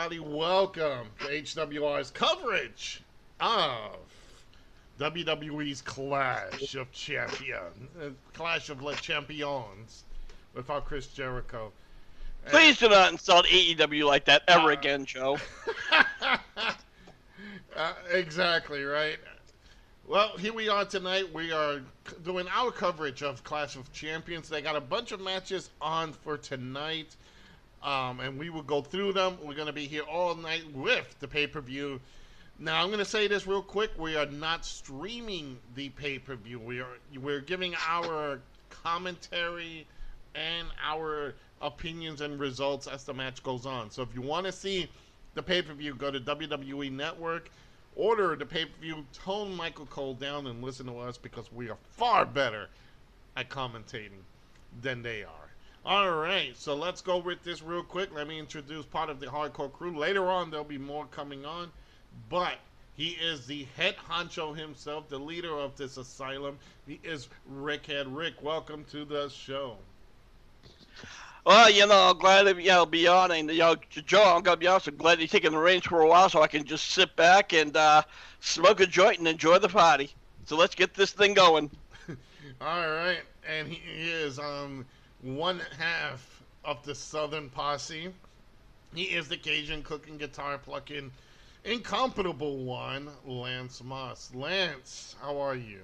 everybody. Welcome to HWR's coverage of WWE's Clash of Clash of Le Champions without Chris Jericho. Please do not insult AEW like that ever again, Joe. Exactly, right? Well, here we are tonight. We are doing our coverage of Clash of Champions. They got a bunch of matches on for tonight, and we will go through them. We're going to be here all night with the pay-per-view. Now, I'm going to say this real quick. We are not streaming the pay-per-view. We're giving our commentary and our opinions and results as the match goes on. So if you want to see the pay-per-view, go to WWE Network, order the pay-per-view, tone Michael Cole down, and listen to us because we are far better at commentating than they are. All right, so let's go with this real quick. Let me introduce part of the hardcore crew. Later on, there'll be more coming on, but he is the head honcho himself, the leader of this asylum. He is Rickhead Rick. Welcome to the show. Well, I'm glad to be on, and Joe, I'm gonna be honest, I'm glad you're taking the reins for a while, so I can just sit back and smoke a joint and enjoy the party. So let's get this thing going. All right, and he is one half of the Southern Posse. He is the Cajun cooking, guitar plucking, incomparable one, Lance Moss. Lance, how are you?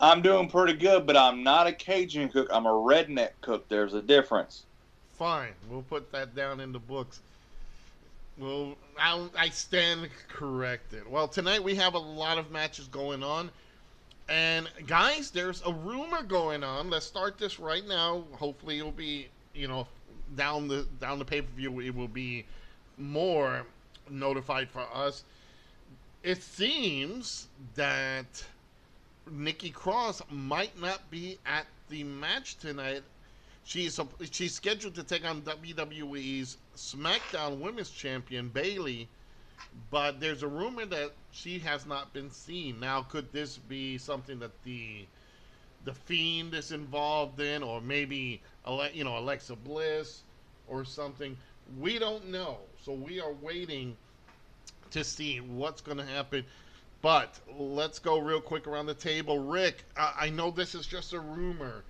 I'm doing pretty good, but I'm not a Cajun cook. I'm a redneck cook. There's a difference. Fine. We'll put that down in the books. Well, I stand corrected. Well, tonight we have a lot of matches going on. And, guys, there's a rumor going on. Let's start this right now. Hopefully it'll be, down the pay-per-view, it will be more notified for us. It seems that Nikki Cross might not be at the match tonight. She's scheduled to take on WWE's SmackDown Women's Champion Bayley, but there's a rumor that she has not been seen. Now, could this be something that the Fiend is involved in, or maybe Alexa Bliss or something? We don't know, so we are waiting to see what's going to happen. But let's go real quick around the table. Rick, I know this is just a rumor,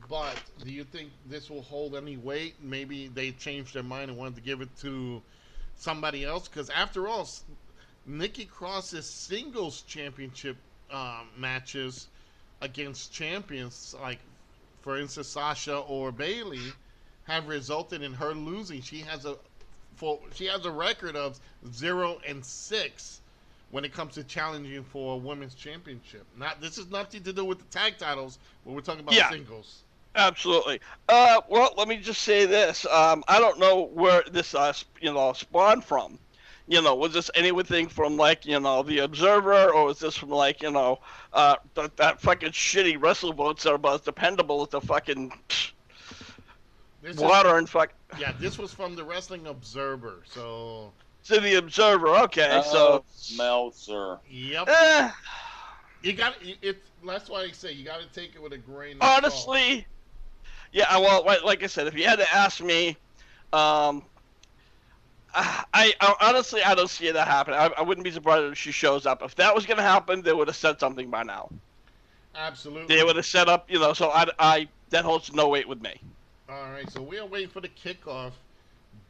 but do you think this will hold any weight? Maybe they changed their mind and wanted to give it to somebody else? Because after all, Nikki Cross's singles championship matches against champions, like, for instance, Sasha or Bayley, have resulted in her losing. She has a record of 0-6. when it comes to challenging for a women's championship. This is nothing to do with the tag titles, but we're talking about singles. Absolutely. Well, let me just say this. I don't know where this, spawned from. Was this anything from, the Observer, or was this from, that fucking shitty wrestling books that are about as dependable as the fucking water and fuck. Yeah, this was from the Wrestling Observer, so... To the Observer, okay, so... Meltzer. Yep. You got it. That's why I say you got to take it with a grain of honestly, salt. Yeah, well, like I said, if you had to ask me, I honestly, I don't see that happening. I wouldn't be surprised if she shows up. If that was going to happen, they would have said something by now. Absolutely. They would have set up, so I that holds no weight with me. All right, so we are waiting for the kickoff,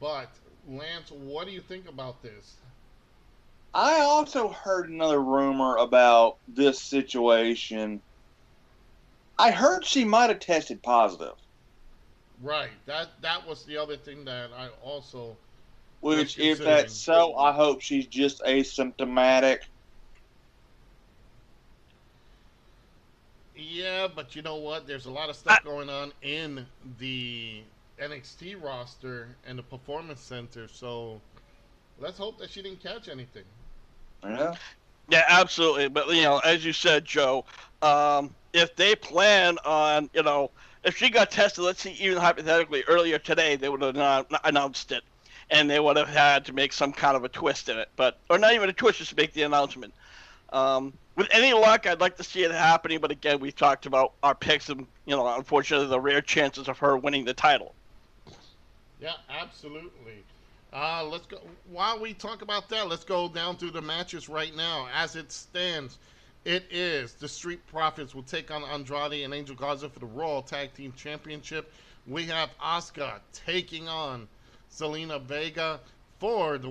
but... Lance, what do you think about this? I also heard another rumor about this situation. I heard she might have tested positive. Right. That was the other thing that I also... Which, if that's so, I hope she's just asymptomatic. Yeah, but you know what? There's a lot of stuff going on in the NXT roster and the Performance Center, so let's hope that she didn't catch anything. Yeah, absolutely. But, as you said, Joe, if they plan on, if she got tested, let's see, even hypothetically, earlier today, they would have not announced it, and they would have had to make some kind of a twist in it, or not even a twist, just to make the announcement. With any luck, I'd like to see it happening, but again, we've talked about our picks and, unfortunately, the rare chances of her winning the title. Yeah, absolutely. Let's go. While we talk about that, let's go down through the matches right now. As it stands, it is the Street Profits will take on Andrade and Angel Garza for the Raw Tag Team Championship. We have Asuka taking on Selena Vega for the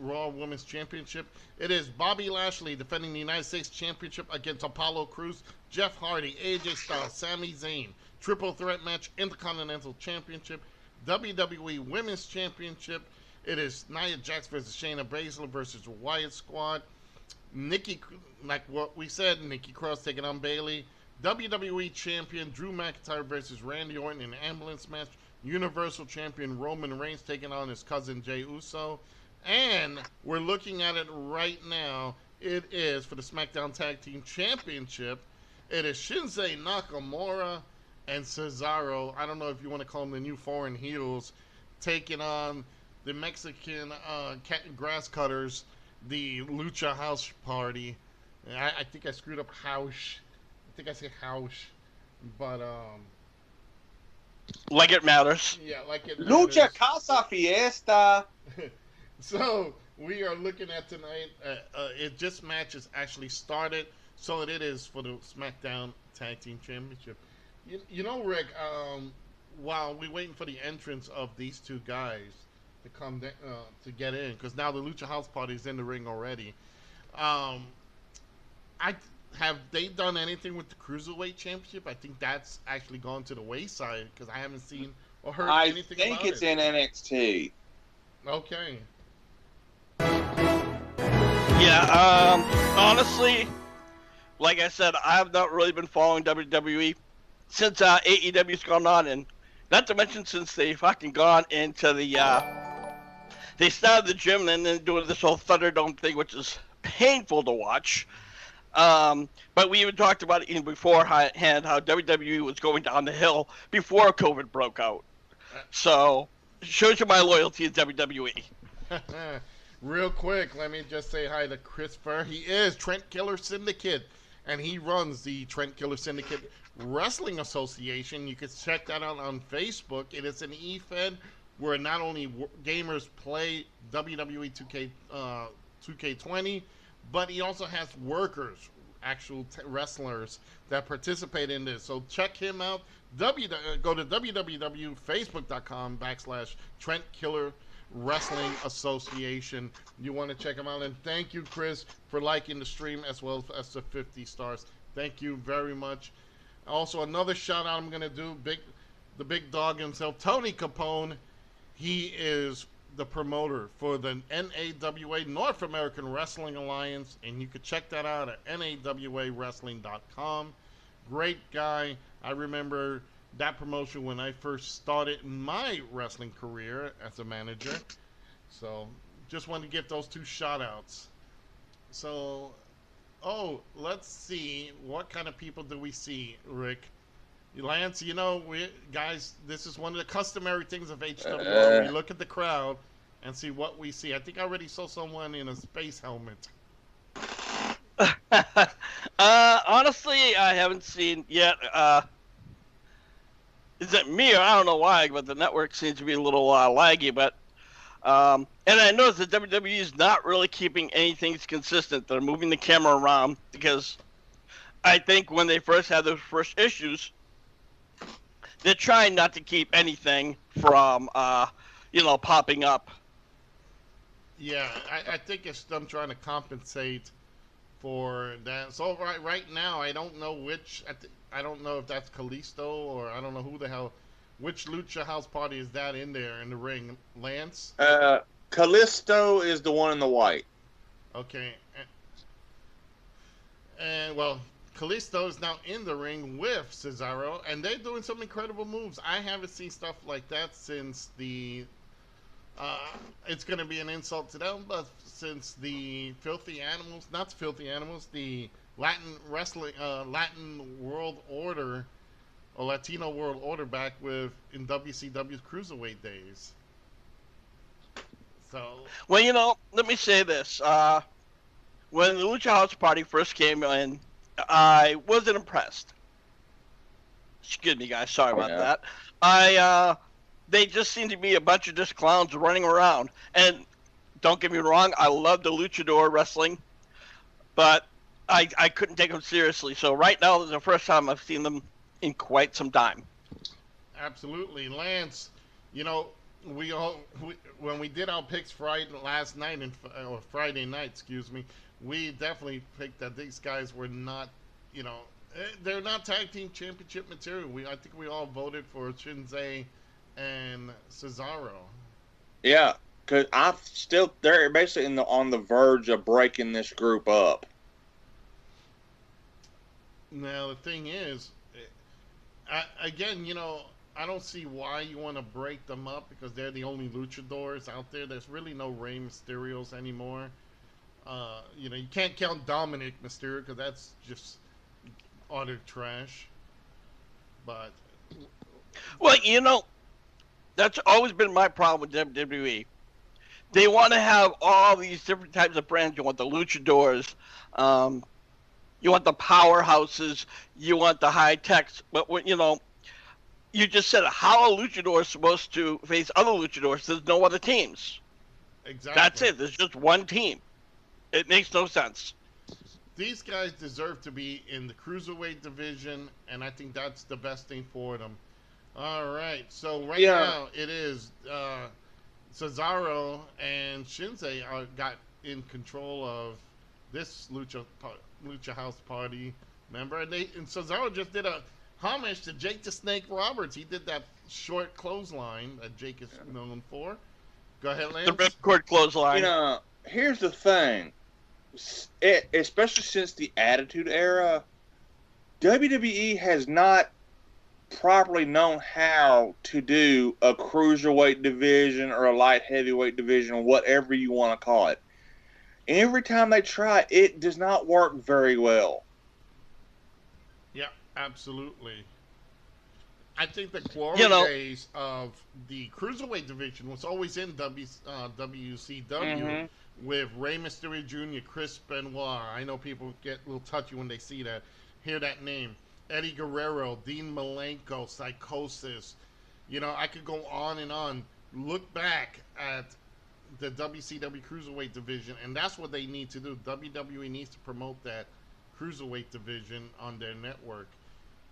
Raw Women's Championship. It is Bobby Lashley defending the United States Championship against Apollo Crews, Jeff Hardy, AJ Styles, Sami Zayn. Triple threat match, Intercontinental Championship, WWE Women's Championship. It is Nia Jax versus Shayna Baszler versus Wyatt Squad. Like what we said, Nikki Cross taking on Bayley. WWE Champion Drew McIntyre versus Randy Orton in an ambulance match. Universal Champion Roman Reigns taking on his cousin Jey Uso. And we're looking at it right now. It is for the SmackDown Tag Team Championship. It is Shinsuke Nakamura and Cesaro. I don't know if you want to call them the new foreign heels, taking on the Mexican grass cutters, the Lucha House Party. I think I screwed up House. I think I said House, but like it matters. Yeah, like it matters. Lucha Casa Fiesta. So we are looking at tonight. It just matches actually started, so it is for the SmackDown Tag Team Championship. You know, Rick. While we're waiting for the entrance of these two guys to come to get in, because now the Lucha House Party is in the ring already. Have they done anything with the Cruiserweight Championship? I think that's actually gone to the wayside because I haven't seen or heard anything about it. I think it's in NXT. Okay. Yeah, honestly, like I said, I have not really been following WWE since AEW's gone on, and not to mention since they fucking gone into the, they started the gym and then doing this whole Thunderdome thing, which is painful to watch. But we even talked about it even beforehand, how WWE was going down the hill before COVID broke out. So, shows you my loyalty to WWE. Real quick, let me just say hi to Christopher. He is Trent Killer Syndicate, and he runs the Trent Killer Syndicate Wrestling Association. You can check that out on Facebook. It is an e-fed where not only gamers play WWE 2K20, but he also has workers, actual wrestlers that participate in this. So check him out. Go to www.facebook.com/Trent Killer Wrestling Association. You want to check him out. And thank you, Chris, for liking the stream as well as the 50 stars. Thank you very much. Also, another shout out I'm going to do, the big dog himself, Tony Capone. He is the promoter for the NAWA, North American Wrestling Alliance, and you can check that out at nawawrestling.com. Great guy. I remember that promotion when I first started my wrestling career as a manager. So just wanted to give those two shout outs. So, let's see, what kind of people do we see, Rick? Lance, you know, guys, this is one of the customary things of HWR. We look at the crowd and see what we see. I think I already saw someone in a space helmet. Honestly, I haven't seen yet. Is it me, or I don't know why, but the network seems to be a little laggy. But and I noticed that WWE is not really keeping anything consistent. They're moving the camera around because I think when they first had those first issues, they're trying not to keep anything from, popping up. Yeah, I think it's them trying to compensate for that. So right now, I don't know which. I don't know if that's Kalisto or I don't know who the hell. Which Lucha House Party is that in there in the ring? Lance? Kalisto is the one in the white. Okay. And well, Kalisto is now in the ring with Cesaro, and they're doing some incredible moves. I haven't seen stuff like that since the. It's going to be an insult to them, but since the Filthy Animals, not Filthy Animals, the Latin Wrestling, Latin World Order, or Latino World Order back in WCW's Cruiserweight days. So. Well, let me say this. When the Lucha House Party first came in, I wasn't impressed. Excuse me, guys. Sorry about that. they just seem to be a bunch of just clowns running around. And don't get me wrong, I love the luchador wrestling, but I couldn't take them seriously. So right now is the first time I've seen them in quite some time. Absolutely, Lance. You know, when we did our picks last night or Friday night, excuse me, we definitely picked that these guys were not, you know, they're not tag team championship material. I think we all voted for Shinzei and Cesaro. Yeah, because they're basically on the verge of breaking this group up. Now the thing is, again, you know, I don't see why you want to break them up because they're the only luchadors out there. There's really no Rey Mysterios anymore. You know, you can't count Dominic Mysterio because that's just utter trash. But well, you know, that's always been my problem with WWE. They want to have all these different types of brands. You want the luchadors, you want the powerhouses, you want the high techs. But when, you know, you just said how a luchador is supposed to face other luchadors. There's no other teams. Exactly. That's it. There's just one team. It makes no sense. These guys deserve to be in the cruiserweight division, and I think that's the best thing for them. All right, so now it is Cesaro and Shinzei got in control of this Lucha House Party member, and Cesaro just did a homage to Jake the Snake Roberts. He did that short clothesline that Jake is known for. Go ahead, Lance. The ripcord clothesline. You know, here's the thing. Especially since the Attitude Era, WWE has not properly known how to do a cruiserweight division or a light heavyweight division, whatever you want to call it. Every time they try, it does not work very well. Yeah, absolutely. I think the glory days of the cruiserweight division was always in WCW with Rey Mysterio Jr., Chris Benoit. I know people get a little touchy when they hear that name. Eddie Guerrero, Dean Malenko, Psychosis. You know, I could go on and on. Look back at the WCW cruiserweight division, and that's what they need to do. WWE needs to promote that cruiserweight division on their network.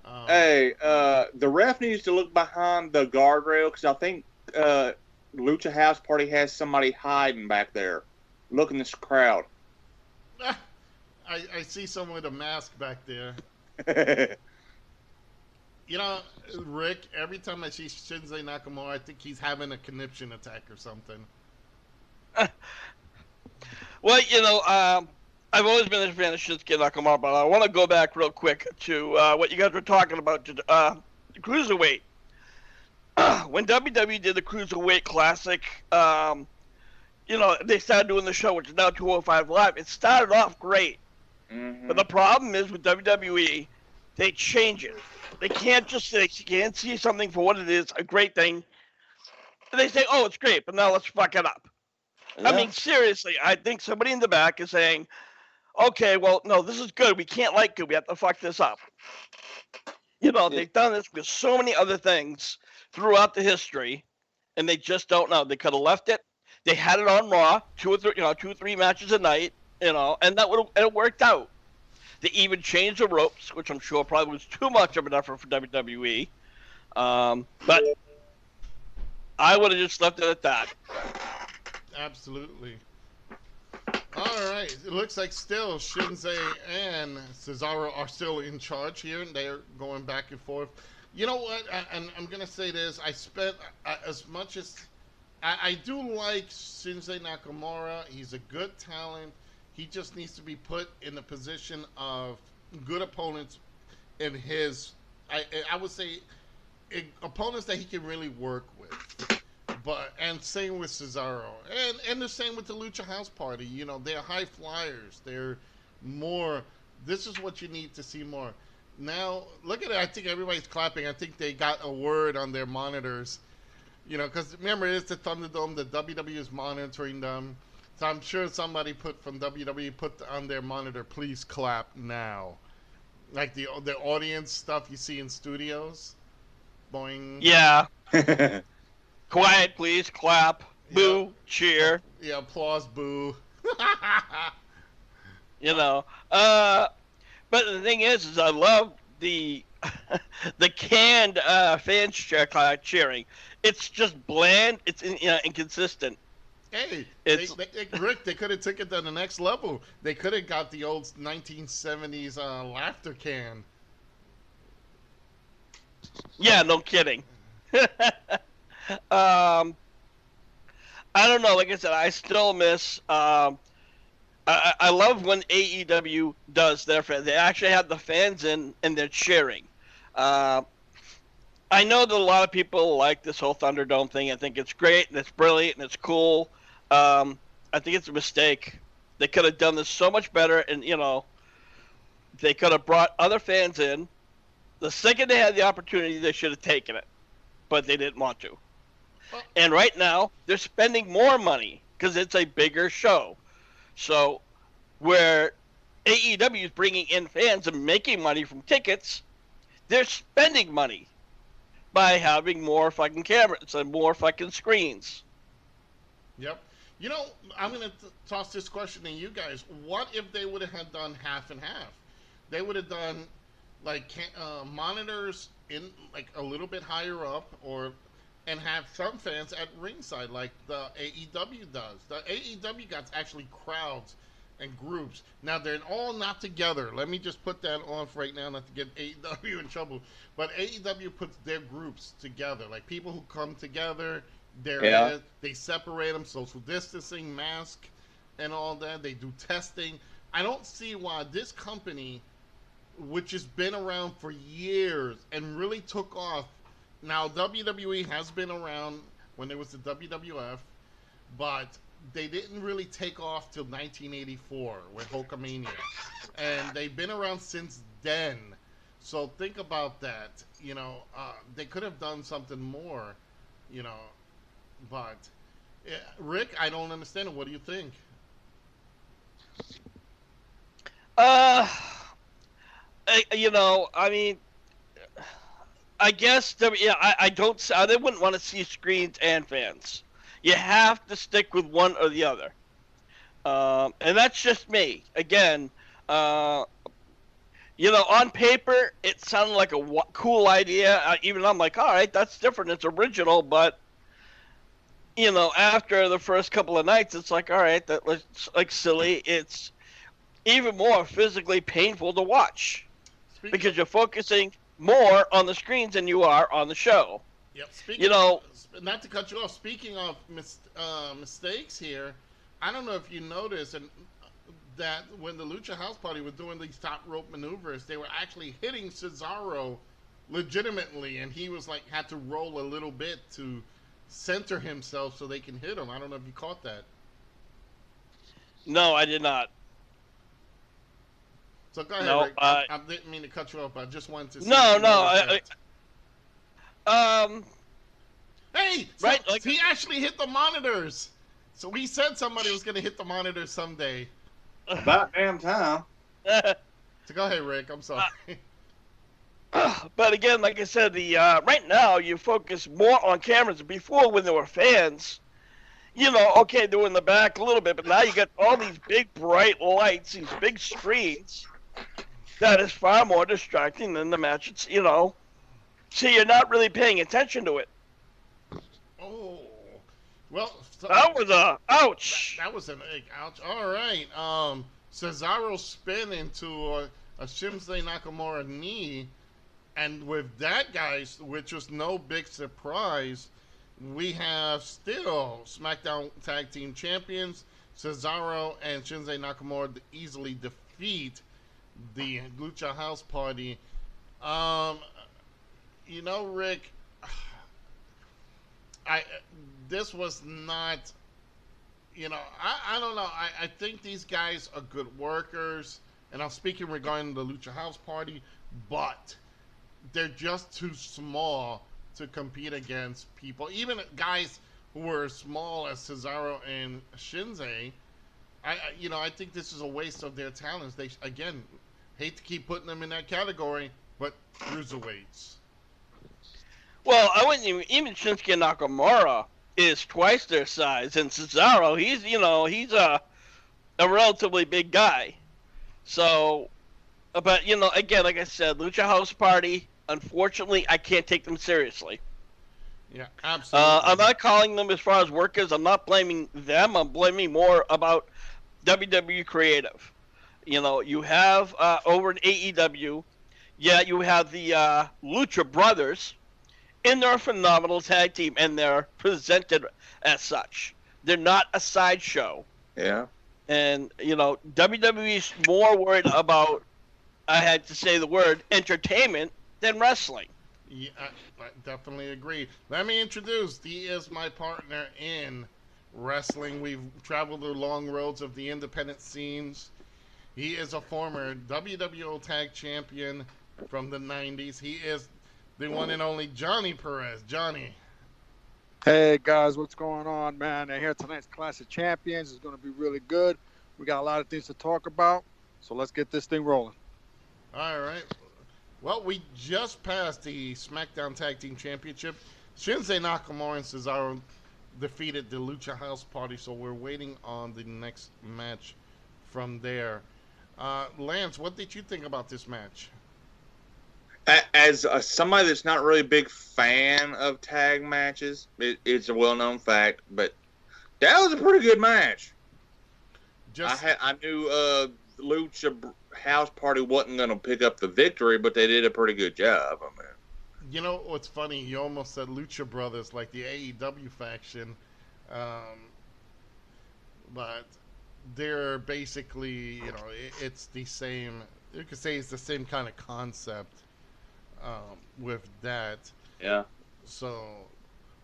The ref needs to look behind the guardrail because I think Lucha House Party has somebody hiding back there. Look in this crowd. I see someone with a mask back there. You know, Rick, every time I see Shinzei Nakamura, I think he's having a conniption attack or something. Well, you know, I've always been a fan of Shinsuke Nakamura, but I want to go back real quick to what you guys were talking about, the Cruiserweight. When WWE did the Cruiserweight Classic, you know, they started doing the show, which is now 205 Live. It started off great. But the problem is with WWE, they change it. They can't see something for what it is, a great thing. And they say, oh, it's great, but now let's fuck it up. Yeah. I mean, seriously, I think somebody in the back is saying, okay, well, no, this is good. We can't like it. We have to fuck this up. You know, they've done this with so many other things throughout the history, and they just don't know. They could have left it. They had it on Raw, 2 or 3 matches a night, you know, and it worked out. They even changed the ropes, which I'm sure probably was too much of an effort for WWE. But I would have just left it at that. Absolutely. All right. It looks like still Shinzei and Cesaro are still in charge here, and they're going back and forth. You know what? And I'm going to say this. I spent as much as I do like Shinzei Nakamura. He's a good talent. He just needs to be put in the position of good opponents in his, I would say, opponents that he can really work with. And same with Cesaro. And the same with the Lucha House Party. You know, they're high flyers. They're more, this is what you need to see more. Now, look at it. I think everybody's clapping. I think they got a word on their monitors. You know, because remember, it's the Thunderdome. The WWE is monitoring them. So I'm sure somebody from WWE put on their monitor, please clap now. Like the audience stuff you see in studios. Boing. Yeah. Quiet, please. Clap. Boo. Yeah. Cheer. Yeah, applause, boo. You know. But the thing is I love the the canned fans cheering. It's just bland. It's inconsistent. Hey, It's Rick, they could have took it to the next level. They could have got the old 1970s laughter can. yeah, no kidding. I don't know. Like I said, I still miss. I love when AEW does their fans. They actually have the fans in and they're cheering. I know that a lot of people like this whole Thunderdome thing. I think it's great and it's brilliant and it's cool. I think it's a mistake. They could have done this so much better, and they could have brought other fans in. The second they had the opportunity, they should have taken it, but they didn't want to. And right now, they're spending more money because it's a bigger show. So, where AEW is bringing in fans and making money from tickets, they're spending money by having more fucking cameras and more fucking screens. Yep. I'm going to toss this question to you guys. What if they would have done half and half? They would have done like monitors in like a little bit higher up, and have some fans at ringside like the AEW does. The AEW got actually crowds and groups. Now they're all not together. Let me just put that on for right now, not to get AEW in trouble. But AEW puts their groups together, like people who come together. They separate them, social distancing, mask, and all that. They do testing. I don't see why this company, which has been around for years and really took off. Now, WWE has been around when there was the WWF, but they didn't really take off till 1984 with Hulkamania. And they've been around since then. So think about that. They could have done something more, But, Rick, I don't understand it. What do you think? I mean, I guess I don't. I wouldn't want to see screens and fans. You have to stick with one or the other, and that's just me. Again, on paper it sounded like a cool idea. Even I'm like, all right, that's different. It's original, but after the first couple of nights, it's like, all right, that looks like silly. It's even more physically painful to watch because you're focusing more on the screens than you are on the show. Yep. Not to cut you off. Speaking of mistakes here, I don't know if you noticed that when the Lucha House Party was doing these top rope maneuvers, they were actually hitting Cesaro legitimately, and he was had to roll a little bit to center himself so they can hit him. I don't know if you caught that. No, I did not. So go ahead, Rick. I didn't mean to cut you off, but I just wanted to say hey! So right, he actually hit the monitors! So he said somebody was going to hit the monitors someday. About damn time. So go ahead, Rick. I'm sorry. But again, like I said, right now you focus more on cameras. Before, when there were fans, okay, they were in the back a little bit, but now you got all these big bright lights, these big screens. That is far more distracting than the match. It's, so you're not really paying attention to it. Oh, well, that was a ouch. That was an ouch. All right, Cesaro spin into a Shinsuke Nakamura knee. And with that, guys, which was no big surprise, we have still SmackDown Tag Team Champions, Cesaro and Shinsuke Nakamura easily defeat the Lucha House Party. Rick, this was not, I don't know. I think these guys are good workers, and I'm speaking regarding the Lucha House Party, but they're just too small to compete against people. Even guys who were small as Cesaro and Shinsuke, I think this is a waste of their talents. They, again, hate to keep putting them in that category, but cruiserweights. Well, I wouldn't even Shinsuke Nakamura is twice their size, and Cesaro, he's a relatively big guy. So, but again, like I said, Lucha House Party. Unfortunately, I can't take them seriously. Yeah, absolutely. I'm not calling them as far as workers. I'm not blaming them. I'm blaming more about WWE creative. You have over in AEW, yeah, you have the Lucha Brothers, and they're a phenomenal tag team, and they're presented as such. They're not a sideshow. Yeah. And, WWE's more worried about, I had to say the word, entertainment than wrestling. Yeah, I definitely agree. Let me introduce. He is my partner in wrestling. We've traveled the long roads of the independent scenes. He is a former WWO Tag Champion from the 90s. He is the one and only Johnny Perez. Johnny. Hey guys, what's going on, man? And here tonight's Clash of Champions is going to be really good. We got a lot of things to talk about, so let's get this thing rolling. All right. Well, we just passed the SmackDown Tag Team Championship. Shinsuke Nakamura and Cesaro defeated the Lucha House Party, so we're waiting on the next match from there. Lance, what did you think about this match? As somebody that's not really a big fan of tag matches, it's a well-known fact, but that was a pretty good match. I knew Lucha House Party wasn't going to pick up the victory, but they did a pretty good job. I mean, you know what's funny? You almost said Lucha Brothers, like the AEW faction, but they're basically, it's the same. You could say it's the same kind of concept with that. Yeah. So,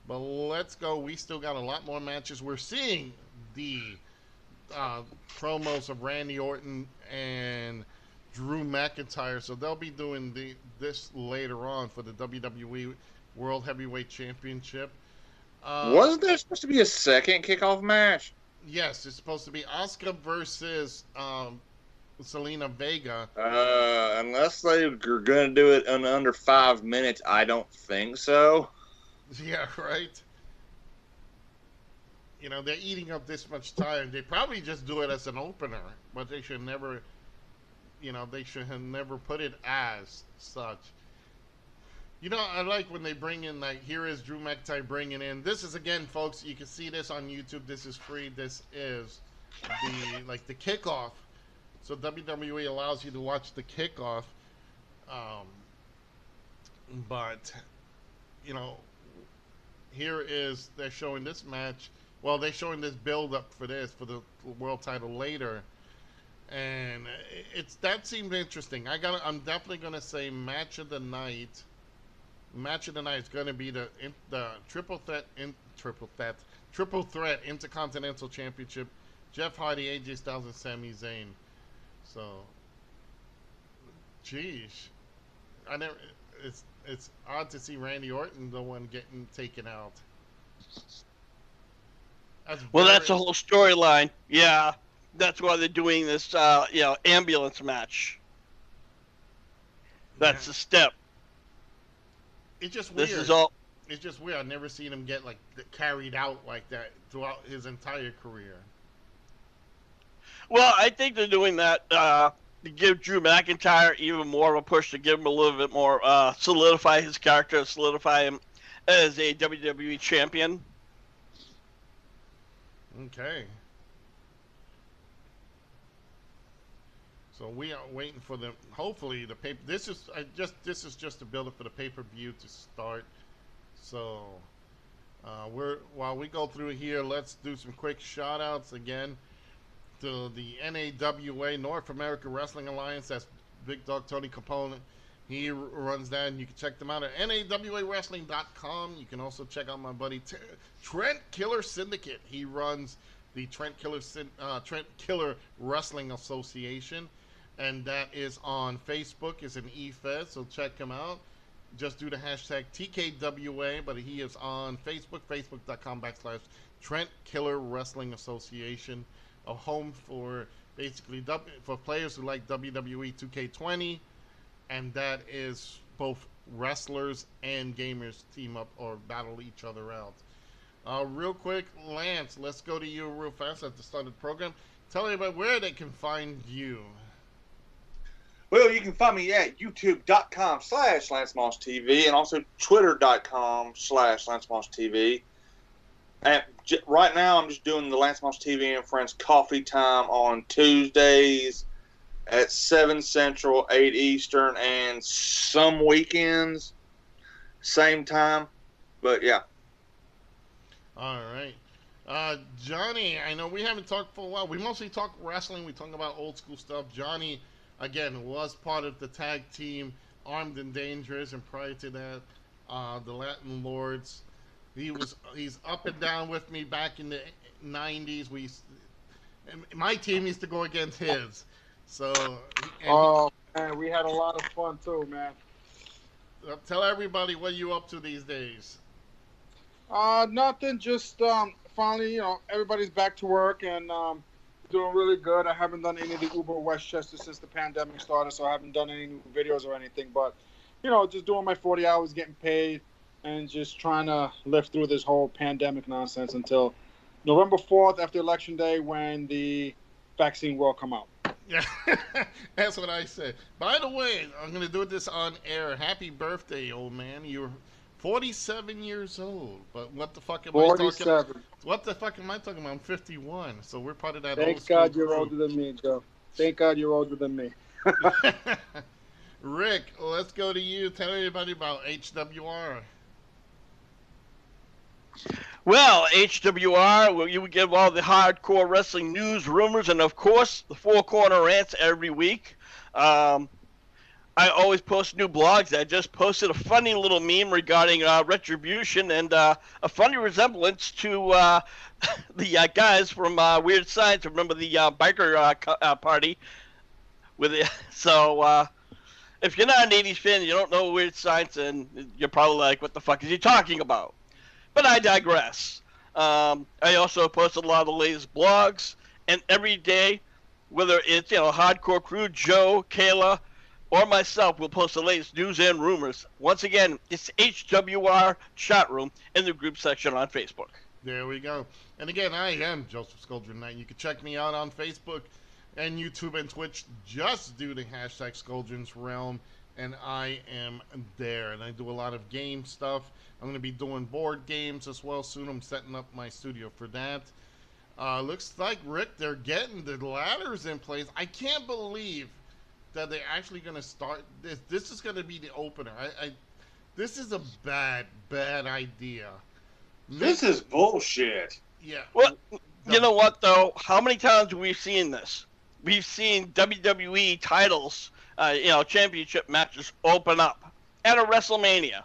but let's go. We still got a lot more matches. We're seeing the promos of Randy Orton and Drew McIntyre, so they'll be doing this later on for the WWE World Heavyweight Championship. Wasn't there supposed to be a second kickoff match? Yes, it's supposed to be Asuka versus Selena Vega. Unless they're going to do it in under 5 minutes, I don't think so. Yeah, right. They're eating up this much time. They probably just do it as an opener, but they should never, they should have never put it as such. I like when they bring in, like, here is Drew McIntyre bringing in. This is, again, folks, you can see this on YouTube. This is free. This is the kickoff. So WWE allows you to watch the kickoff. But, they're showing this match. Well, they're showing this build-up for the world title later. And that seemed interesting. I'm definitely going to say match of the night. Match of the night is going to be the triple threat Intercontinental Championship. Jeff Hardy, AJ Styles, and Sami Zayn. So, geez, it's odd to see Randy Orton the one getting taken out. That's the whole storyline. Yeah, that's why they're doing this, ambulance match. That's the step. It's just weird. It's just weird. I've never seen him get carried out like that throughout his entire career. Well, I think they're doing that to give Drew McIntyre even more of a push, to give him a little bit more, solidify his character, solidify him as a WWE champion. Okay. So we are waiting for hopefully the paper. This is just to build it for the pay-per-view to start. So while we go through here, let's do some quick shout-outs again to the NAWA, North America Wrestling Alliance. That's Big Dog Tony Capone. He runs that, and you can check them out at nawawrestling.com. You can also check out my buddy Trent Killer Syndicate. He runs the Trent Killer Wrestling Association, and that is on Facebook. It's an eFed, so check him out. Just do the hashtag TKWA, but he is on Facebook, facebook.com/Trent Killer Wrestling Association, a home for basically for players who like WWE 2K20, and that is both wrestlers and gamers team up or battle each other out. Real quick, Lance, let's go to you real fast at the start of the program. Tell everybody where they can find you. Well, you can find me at youtube.com/LanceMossTV and also twitter.com/LanceMossTV. And right now, I'm just doing the Lance Moss TV and Friends Coffee Time on Tuesdays at 7 Central, 8 Eastern, and some weekends, same time. But, yeah. All right. Johnny, I know we haven't talked for a while. We mostly talk wrestling. We talk about old school stuff. Johnny, again, was part of the tag team Armed and Dangerous, and prior to that, the Latin Lords. He's up and down with me back in the 90s. My team used to go against his. So. Man, we had a lot of fun too, man. Tell everybody what you up to these days. Nothing. Just finally, everybody's back to work and doing really good. I haven't done any of the Uber Westchester since the pandemic started, so I haven't done any new videos or anything. But just doing my 40 hours, getting paid, and just trying to live through this whole pandemic nonsense until November 4th after Election Day when the vaccine will come out. Yeah, that's what I said. By the way, I'm going to do this on air. Happy birthday, old man. You're 47 years old. But what the fuck am I talking about? What the fuck am I talking about? I'm 51. So we're part of that old school Thank God you're crew. older than me, Joe. Thank God you're older than me. Rick, let's go to you. Tell everybody about HWR. Well, HWR, where you give all the hardcore wrestling news, rumors, and of course the Four Corner Rants every week. I always post new blogs. I just posted a funny little meme regarding Retribution and a funny resemblance to the guys from Weird Science. Remember the biker party? So if you're not an 80s fan and you don't know Weird Science, and you're probably like, what the fuck is he talking about? But I digress. I also post a lot of the latest blogs, and every day, whether it's Hardcore Crew, Joe, Kayla, or myself, will post the latest news and rumors. Once again, it's HWR chat room in the group section on Facebook. There we go. And again, I am Joseph Scoldren Knight. You can check me out on Facebook and YouTube and Twitch. Just do the hashtag Scoldren's Realm, and I am there. And I do a lot of game stuff. I'm going to be doing board games as well soon. I'm setting up my studio for that. Looks like, Rick, they're getting the ladders in place. I can't believe that they're actually going to start this. This is going to be the opener. This is a bad idea. This is bullshit. Yeah. Well, you know what, though? How many times have we seen this? We've seen WWE titles, championship matches open up at a WrestleMania.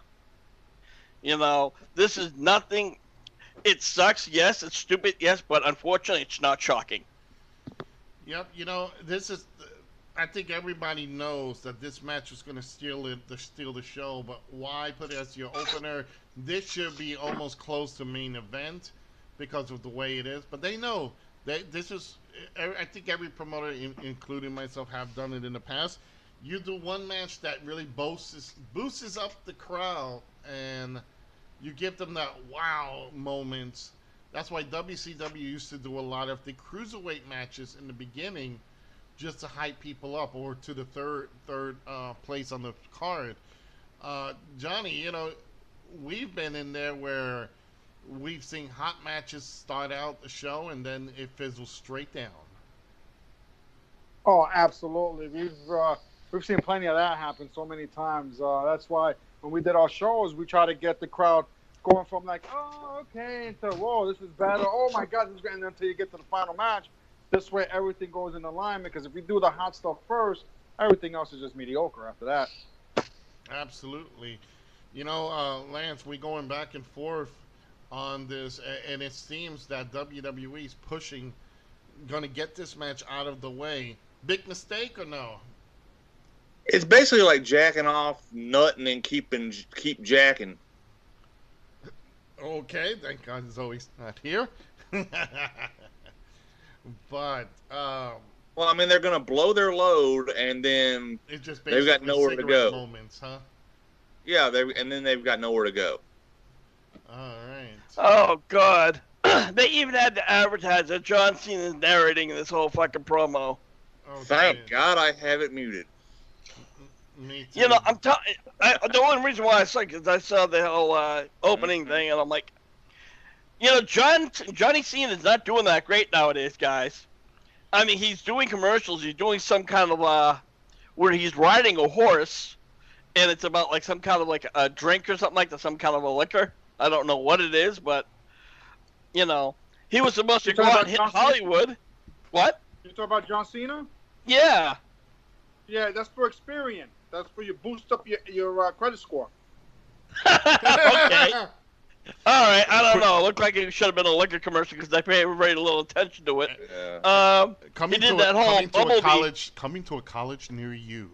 This is nothing. It sucks, yes. It's stupid, yes. But unfortunately, it's not shocking. Yep. This is. I think everybody knows that this match is going to steal the show. But why put it as your opener? This should be almost close to main event because of the way it is. But they know this is. I think every promoter, including myself, have done it in the past. You do one match that really boosts up the crowd, and you give them that wow moments. That's why WCW used to do a lot of the cruiserweight matches in the beginning, just to hype people up, or to the third place on the card. Johnny, we've been in there where we've seen hot matches start out the show and then it fizzles straight down. Oh, absolutely. We've seen plenty of that happen so many times. That's why when we did our shows, we try to get the crowd going from like, oh, okay, to whoa, this is better. Oh my God, this is great, and until you get to the final match. This way, everything goes in alignment. Because if we do the hot stuff first, everything else is just mediocre after that. Absolutely. Lance, we're going back and forth on this, and it seems that WWE is going to get this match out of the way. Big mistake or no? It's basically like jacking off, nutting, and keep jacking. Okay, thank God he's always not here. But well, I mean, they're going to blow their load, and then it's just they've got nowhere to go. Moments, huh? Yeah, and then they've got nowhere to go. All right. Oh God. They even had to advertise that John Cena's narrating this whole fucking promo. Oh, Thank geez. God I have it muted. Me too. You know, the only reason why I saw it is I saw the whole opening thing, and I'm like, you know, Johnny Cena is not doing that great nowadays, guys. I mean, he's doing commercials. He's doing some kind of where he's riding a horse, and it's about like some kind of like a drink or something like that, some kind of a liquor. I don't know what it is, but you know, he was supposed to go out and hit Hollywood. What? You talking about John Cena? Yeah. Yeah, that's for Experian. That's for you boost up your credit score. Okay. All right. I don't know. It looked like it should have been a liquor commercial because they paid very little attention to it. Yeah. He did that whole Bumblebee. Coming to a college near you.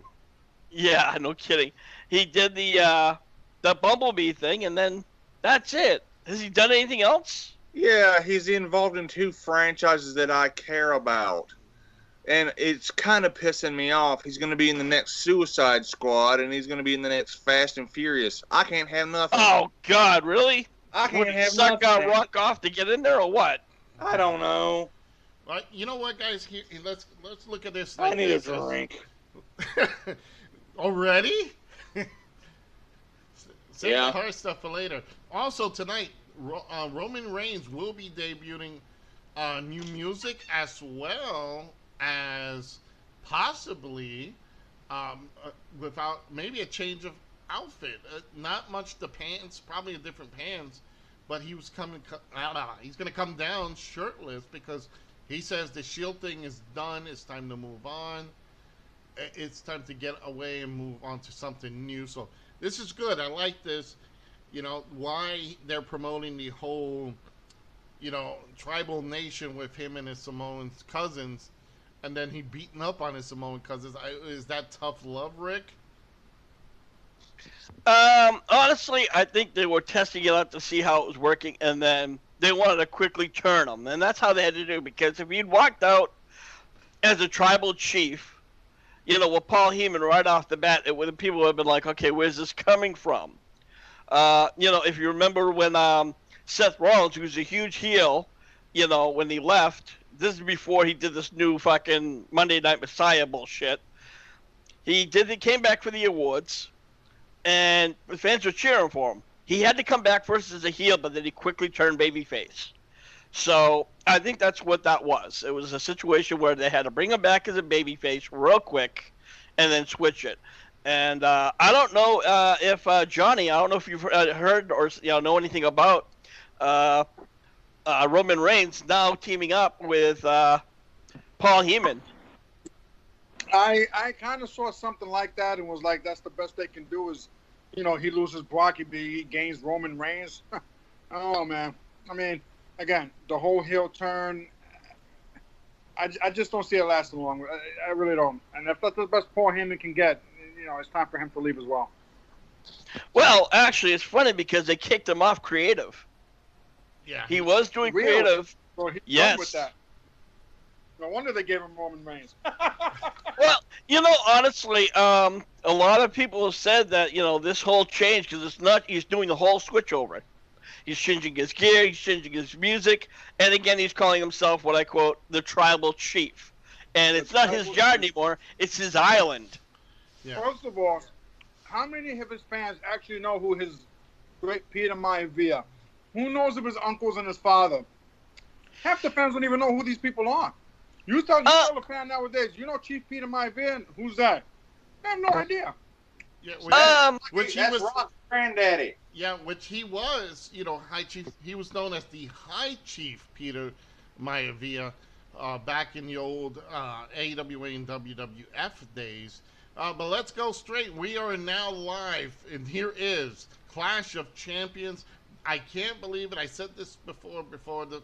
Yeah, no kidding. He did the Bumblebee thing, and then that's it. Has he done anything else? Yeah, he's involved in 2 franchises that I care about. And it's kind of pissing me off. He's going to be in the next Suicide Squad, and he's going to be in the next Fast and Furious. I can't have nothing. Oh, God, really? I can't Would have suck nothing. Rock off to get in there, or what? I don't know. Well, you know what, guys? Let's look at this. I need a drink. Already? Save Yeah. the hard stuff for later. Also, tonight, Roman Reigns will be debuting new music as well as possibly without maybe a change of outfit. Not much the pants, probably a different pants, but he's going to come down shirtless because he says the Shield thing is done. It's time to move on. It's time to get away and move on to something new. So this is good. I like this. You know, why they're promoting the whole, you know, tribal nation with him and his Samoan cousins, and then he beating up on his Samoan cousins. Is that tough love, Rick? Honestly, I think they were testing it out to see how it was working, and then they wanted to quickly turn him, and that's how they had to do it, because if he'd walked out as a tribal chief, you know, with Paul Heyman right off the bat, people would have been like, okay, where's this coming from? You know, if you remember when Seth Rollins, who's a huge heel, you know, when he left, this is before he did this new fucking Monday Night Messiah bullshit. He came back for the awards, and the fans were cheering for him. He had to come back first as a heel, but then he quickly turned babyface. So I think that's what that was. It was a situation where they had to bring him back as a babyface real quick, and then switch it. And I don't know if Johnny, I don't know if you've heard or know anything about Roman Reigns now teaming up with Paul Heyman. I kind of saw something like that and was like, that's the best they can do is, you know, he loses Brock, he gains Roman Reigns. Oh, man. I mean, again, the whole heel turn, I just don't see it lasting long. I really don't. And if that's the best Paul Heyman can get, you know, it's time for him to leave as well. Well, actually, it's funny because they kicked him off creative. Yeah. He was doing Really? creative. So he's Yes. done with that. No wonder they gave him Roman Reigns. Well, you know, honestly, a lot of people have said that, you know, this whole change, because it's not, he's doing the whole switch over. He's changing his gear, he's changing his music, and again, he's calling himself, what I quote, the tribal chief. And it's not his yard anymore, it's his island. Yeah. First of all, how many of his fans actually know who his great Peter Maivia? Who knows of his uncles and his father? Half the fans don't even know who these people are. You tell a fan nowadays, you know Chief Peter Maivia? Who's that? I have no idea. Yeah, which he That's was Rock's granddaddy. Yeah, which he was, you know, High Chief. He was known as the High Chief Peter Maivia back in the old AWA and WWF days. But let's go straight. We are now live, and here is Clash of Champions. I can't believe it. I said this before the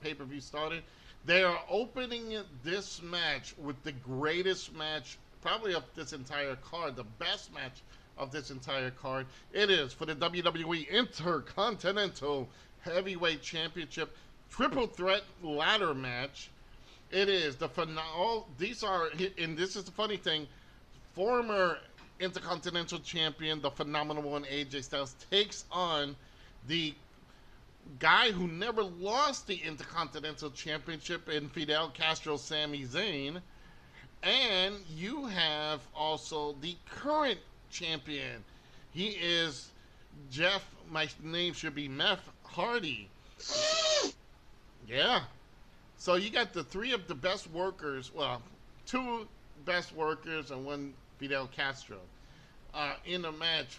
pay-per-view started. They are opening this match with the greatest match probably of this entire card, the best match of this entire card. It is for the WWE Intercontinental Heavyweight Championship Triple Threat Ladder Match. It is the phenomenal. These are, and this is the funny thing, former Intercontinental Champion, the phenomenal one, AJ Styles, takes on the guy who never lost the Intercontinental Championship in Fidel Castro, Sami Zayn. And you have also the current champion. He is Jeff, my name should be Meth Hardy. Yeah. So you got the three of the best workers, well, two best workers and one Fidel Castro in a match.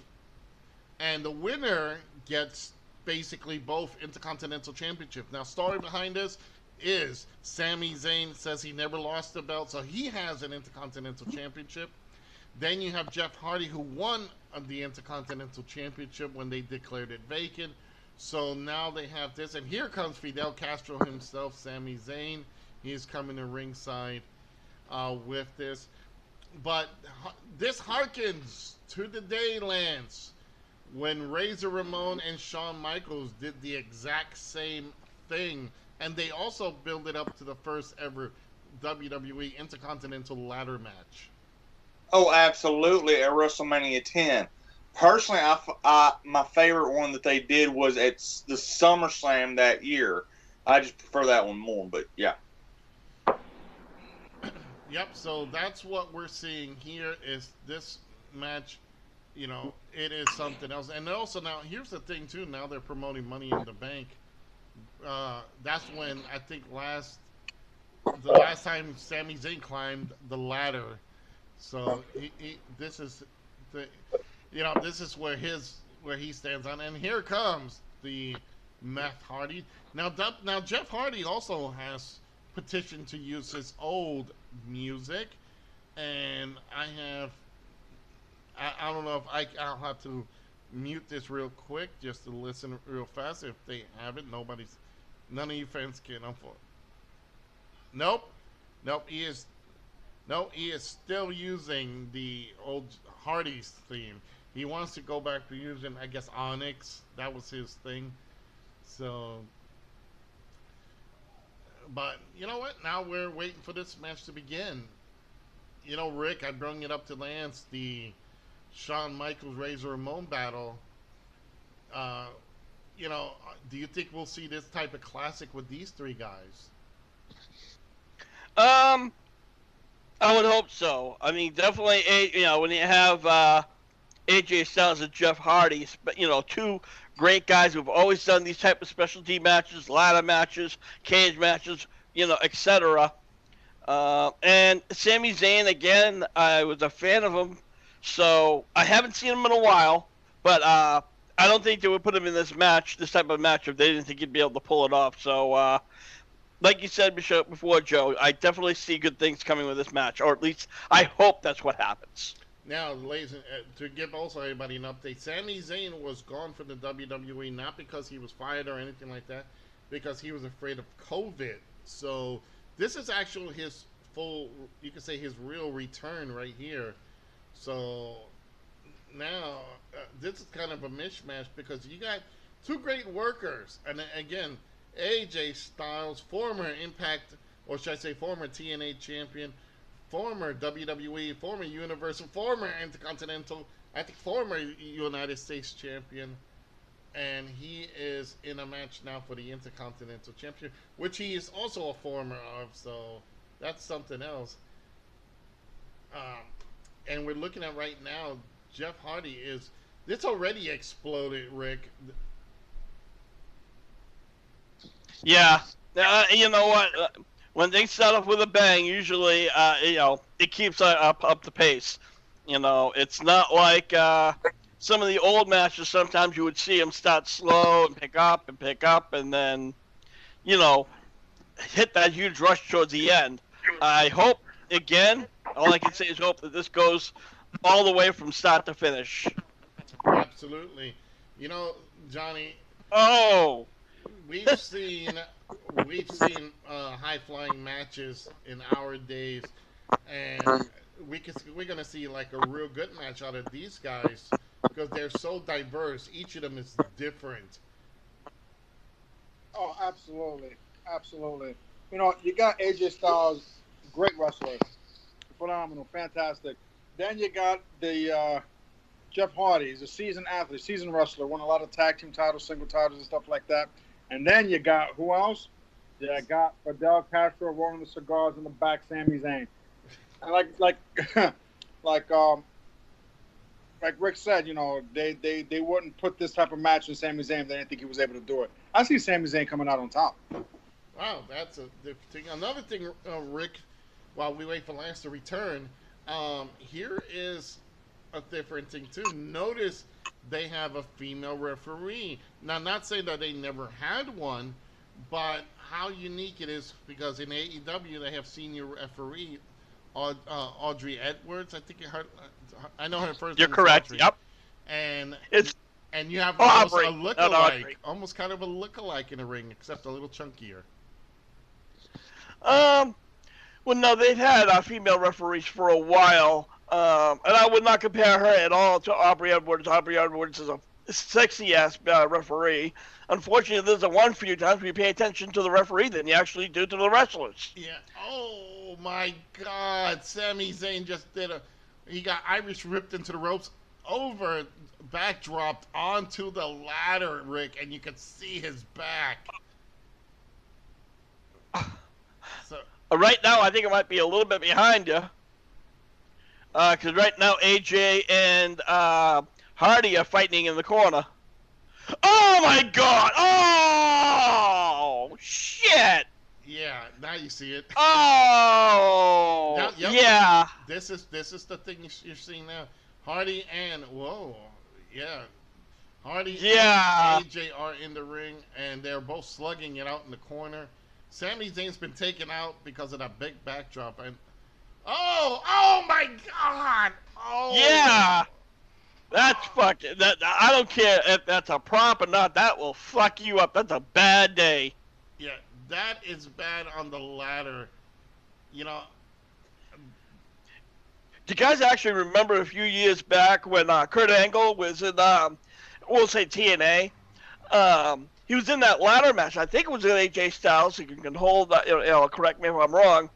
And the winner gets basically both Intercontinental Championship. Now, story behind this is Sami Zayn says he never lost the belt, so he has an Intercontinental Championship. Then you have Jeff Hardy, who won the Intercontinental Championship when they declared it vacant. So now they have this, and here comes Fidel Castro himself, Sami Zayn. He's coming to ringside with this. But this harkens to the day, Lance, when Razor Ramon and Shawn Michaels did the exact same thing. And they also built it up to the first ever WWE Intercontinental ladder match. Oh, absolutely, at WrestleMania 10. Personally, my favorite one that they did was at the SummerSlam that year. I just prefer that one more, but yeah. Yep, so that's what we're seeing here is this match, you know, it is something else. And also now, here's the thing too, now they're promoting Money in the Bank. That's when I think the last time Sami Zayn climbed the ladder. So this is the, you know, this is where he stands on. And here comes the Meth Hardy. Now Jeff Hardy also has petitioned to use his old music, and I don't know if I'll have to mute this real quick just to listen real fast. If they have it, none of you fans can. Nope. He is still using the old Hardy's theme. He wants to go back to using, I guess, Onyx. That was his thing. So, but you know what? Now we're waiting for this match to begin. You know, Rick, I brought it up to Lance, the Shawn Michaels Razor Ramon battle. You know, do you think we'll see this type of classic with these three guys? I would hope so. I mean, definitely, you know, when you have AJ Styles and Jeff Hardy, you know, two great guys who've always done these type of specialty matches, ladder matches, cage matches, you know, etc. And Sami Zayn, again, I was a fan of him, so I haven't seen him in a while, but I don't think they would put him in this type of match, if they didn't think he'd be able to pull it off. So, like you said before, Joe, I definitely see good things coming with this match, or at least I hope that's what happens. Now, ladies, to give also everybody an update, Sami Zayn was gone from the WWE not because he was fired or anything like that, because he was afraid of COVID. So this is actually his you could say his real return right here. So now this is kind of a mishmash because you got two great workers, and again, AJ Styles, former Impact, or should I say former TNA champion, former WWE, former Universal, former Intercontinental, I think former United States champion, and he is in a match now for the Intercontinental Championship, which he is also a former of, so that's something else. And we're looking at right now, Jeff Hardy this already exploded, Rick. Yeah, you know what? When they start off with a bang, usually, you know, it keeps up the pace. You know, it's not like some of the old matches. Sometimes you would see them start slow and pick up, and then, you know, hit that huge rush towards the end. I hope, again, all I can say is hope that this goes all the way from start to finish. Absolutely. You know, Johnny. Oh! We've seen high flying matches in our days, and we're gonna see like a real good match out of these guys because they're so diverse. Each of them is different. Oh, absolutely. You know, you got AJ Styles, great wrestler, phenomenal, fantastic. Then you got the Jeff Hardy. He's a seasoned athlete, seasoned wrestler, won a lot of tag team titles, single titles, and stuff like that. And then you got who else? You got Fidel Castro rolling the cigars in the back, Sami Zayn. And like Rick said, you know, they wouldn't put this type of match in Sami Zayn if they didn't think he was able to do it. I see Sami Zayn coming out on top. Wow, that's a different thing. Another thing, Rick, while we wait for Lance to return, here is a different thing too. Notice they have a female referee. Now, not saying that they never had one, but how unique it is, because in AEW they have senior referee Audrey Edwards. I think I know her first. You're correct. Audrey. Yep. And it's you have almost a look-alike, almost kind of a look-alike in the ring, except a little chunkier. Well, no, they've had female referees for a while, and I would not compare her at all to Aubrey Edwards. Aubrey Edwards is a sexy-ass referee. Unfortunately, there's one few times we pay attention to the referee than you actually do to the wrestlers. Yeah. Oh, my God. Sami Zayn just he got Irish ripped into the ropes, backdropped onto the ladder, Rick, and you could see his back. So right now, I think it might be a little bit behind you. Because right now, AJ and Hardy are fighting in the corner. Oh, my God! Oh, shit! Yeah, now you see it. Oh! Now, yep, yeah. This is the thing you're seeing now. Hardy and, Hardy and AJ are in the ring, and they're both slugging it out in the corner. Sami Zayn's been taken out because of that big backdrop, and oh my God! Oh yeah, that's fucking. I don't care if that's a prop or not. That will fuck you up. That's a bad day. Yeah, that is bad on the ladder. You know. Do you guys actually remember a few years back when Kurt Angle was in, we'll say TNA? He was in that ladder match. I think it was with AJ Styles. You can hold that. Correct me if I'm wrong.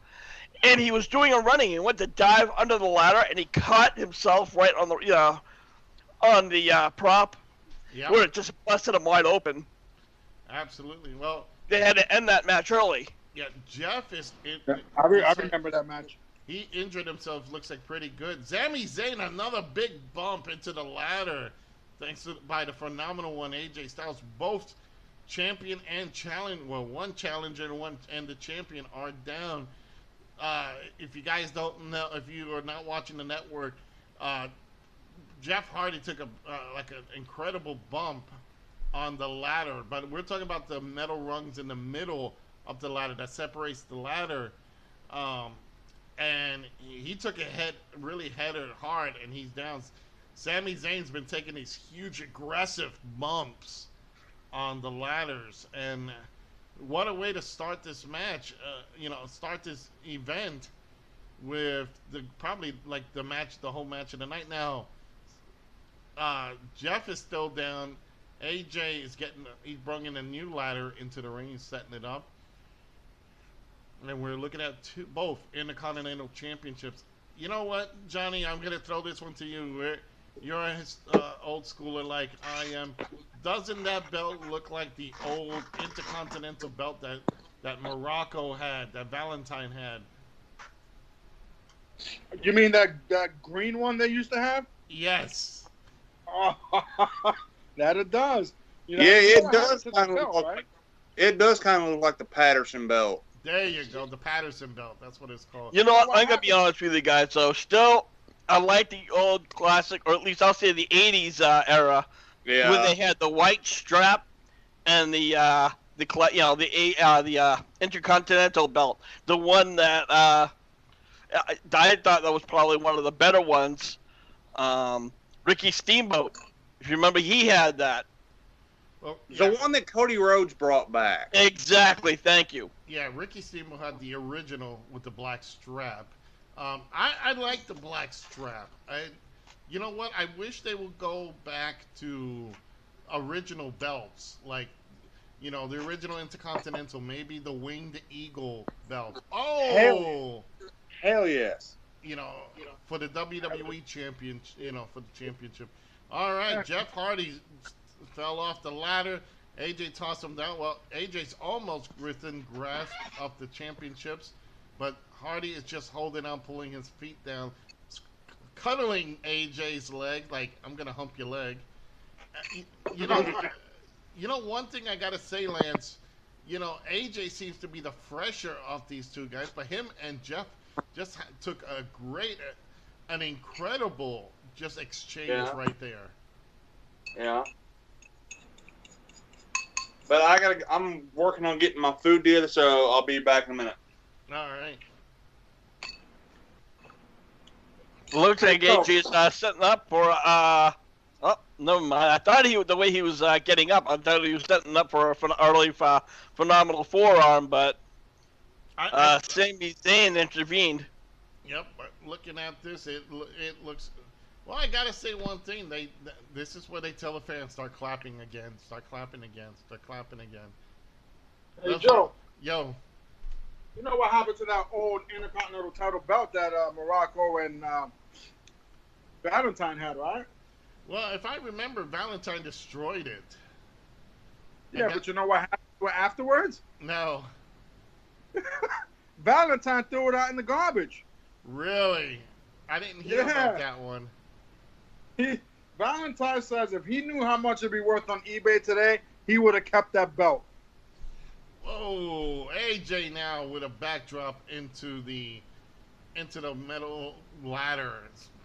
And he was doing a running. He went to dive under the ladder, and he caught himself right on the prop, where it just busted him wide open. Absolutely. Well, they had to end that match early. Yeah, Jeff is. I remember that match. He injured himself. Looks like pretty good. Sami Zayn, another big bump into the ladder, thanks by the phenomenal one AJ Styles. Both champion and challenge. Well, one challenger and the champion are down. If you guys don't know, if you are not watching the network, Jeff Hardy took an incredible bump on the ladder, but we're talking about the metal rungs in the middle of the ladder that separates the ladder, and he took a really headed hard, and he's down. Sami Zayn's been taking these huge aggressive bumps on the ladders, and what a way to start this match, start this event with probably the whole match of the night. Now, Jeff is still down. AJ is he's bringing a new ladder into the ring. He's setting it up. And we're looking at both Intercontinental Championships. You know what, Johnny? I'm going to throw this one to you. You're a old schooler like I am. Doesn't that belt look like the old Intercontinental belt that Morocco had, that Valentine had? You mean that green one they used to have? Yes. Oh, that it does. It does kind of look like. It does kind of look like the Patterson belt. There you go, the Patterson belt. That's what it's called. You know what? I'm gonna be honest with you guys. So still, I like the old classic, or at least I'll say the '80s era, when they had the white strap and the Intercontinental belt. The one that I thought that was probably one of the better ones. Ricky Steamboat, if you remember, he had that. Well, yeah. The one that Cody Rhodes brought back. Exactly. Thank you. Yeah, Ricky Steamboat had the original with the black strap. I like the black strap. You know what? I wish they would go back to original belts, like, the original Intercontinental, maybe the Winged Eagle belt. Oh! Hell yes. you know, for the WWE champion, for the championship. All right, Jeff Hardy fell off the ladder. AJ tossed him down. Well, AJ's almost within grasp of the championships, but Hardy is just holding on, pulling his feet down, cuddling AJ's leg, like, I'm gonna hump your leg. You know, one thing I gotta say, Lance. AJ seems to be the fresher of these two guys, but him and Jeff just took an incredible just exchange right there. Yeah. But I'm working on getting my food together, so I'll be back in a minute. All right. Looks like AJ's setting up for oh, never mind. I thought the way he was getting up, I thought he was setting up for an early phenomenal forearm, but Sami Zayn intervened. Yep, but looking at this, it looks. Well, I gotta say one thing. This is where they tell the fans, start clapping again, start clapping again, start clapping again. Hey, Joe. Yo. You know what happened to that old Intercontinental title belt that Morocco and Valentine had, right? Well, if I remember, Valentine destroyed it. Yeah, but you know what happened afterwards? No. Valentine threw it out in the garbage. Really? I didn't hear about that one. Valentine says if he knew how much it'd be worth on eBay today, he would have kept that belt. Whoa, AJ now with a backdrop into the metal ladder,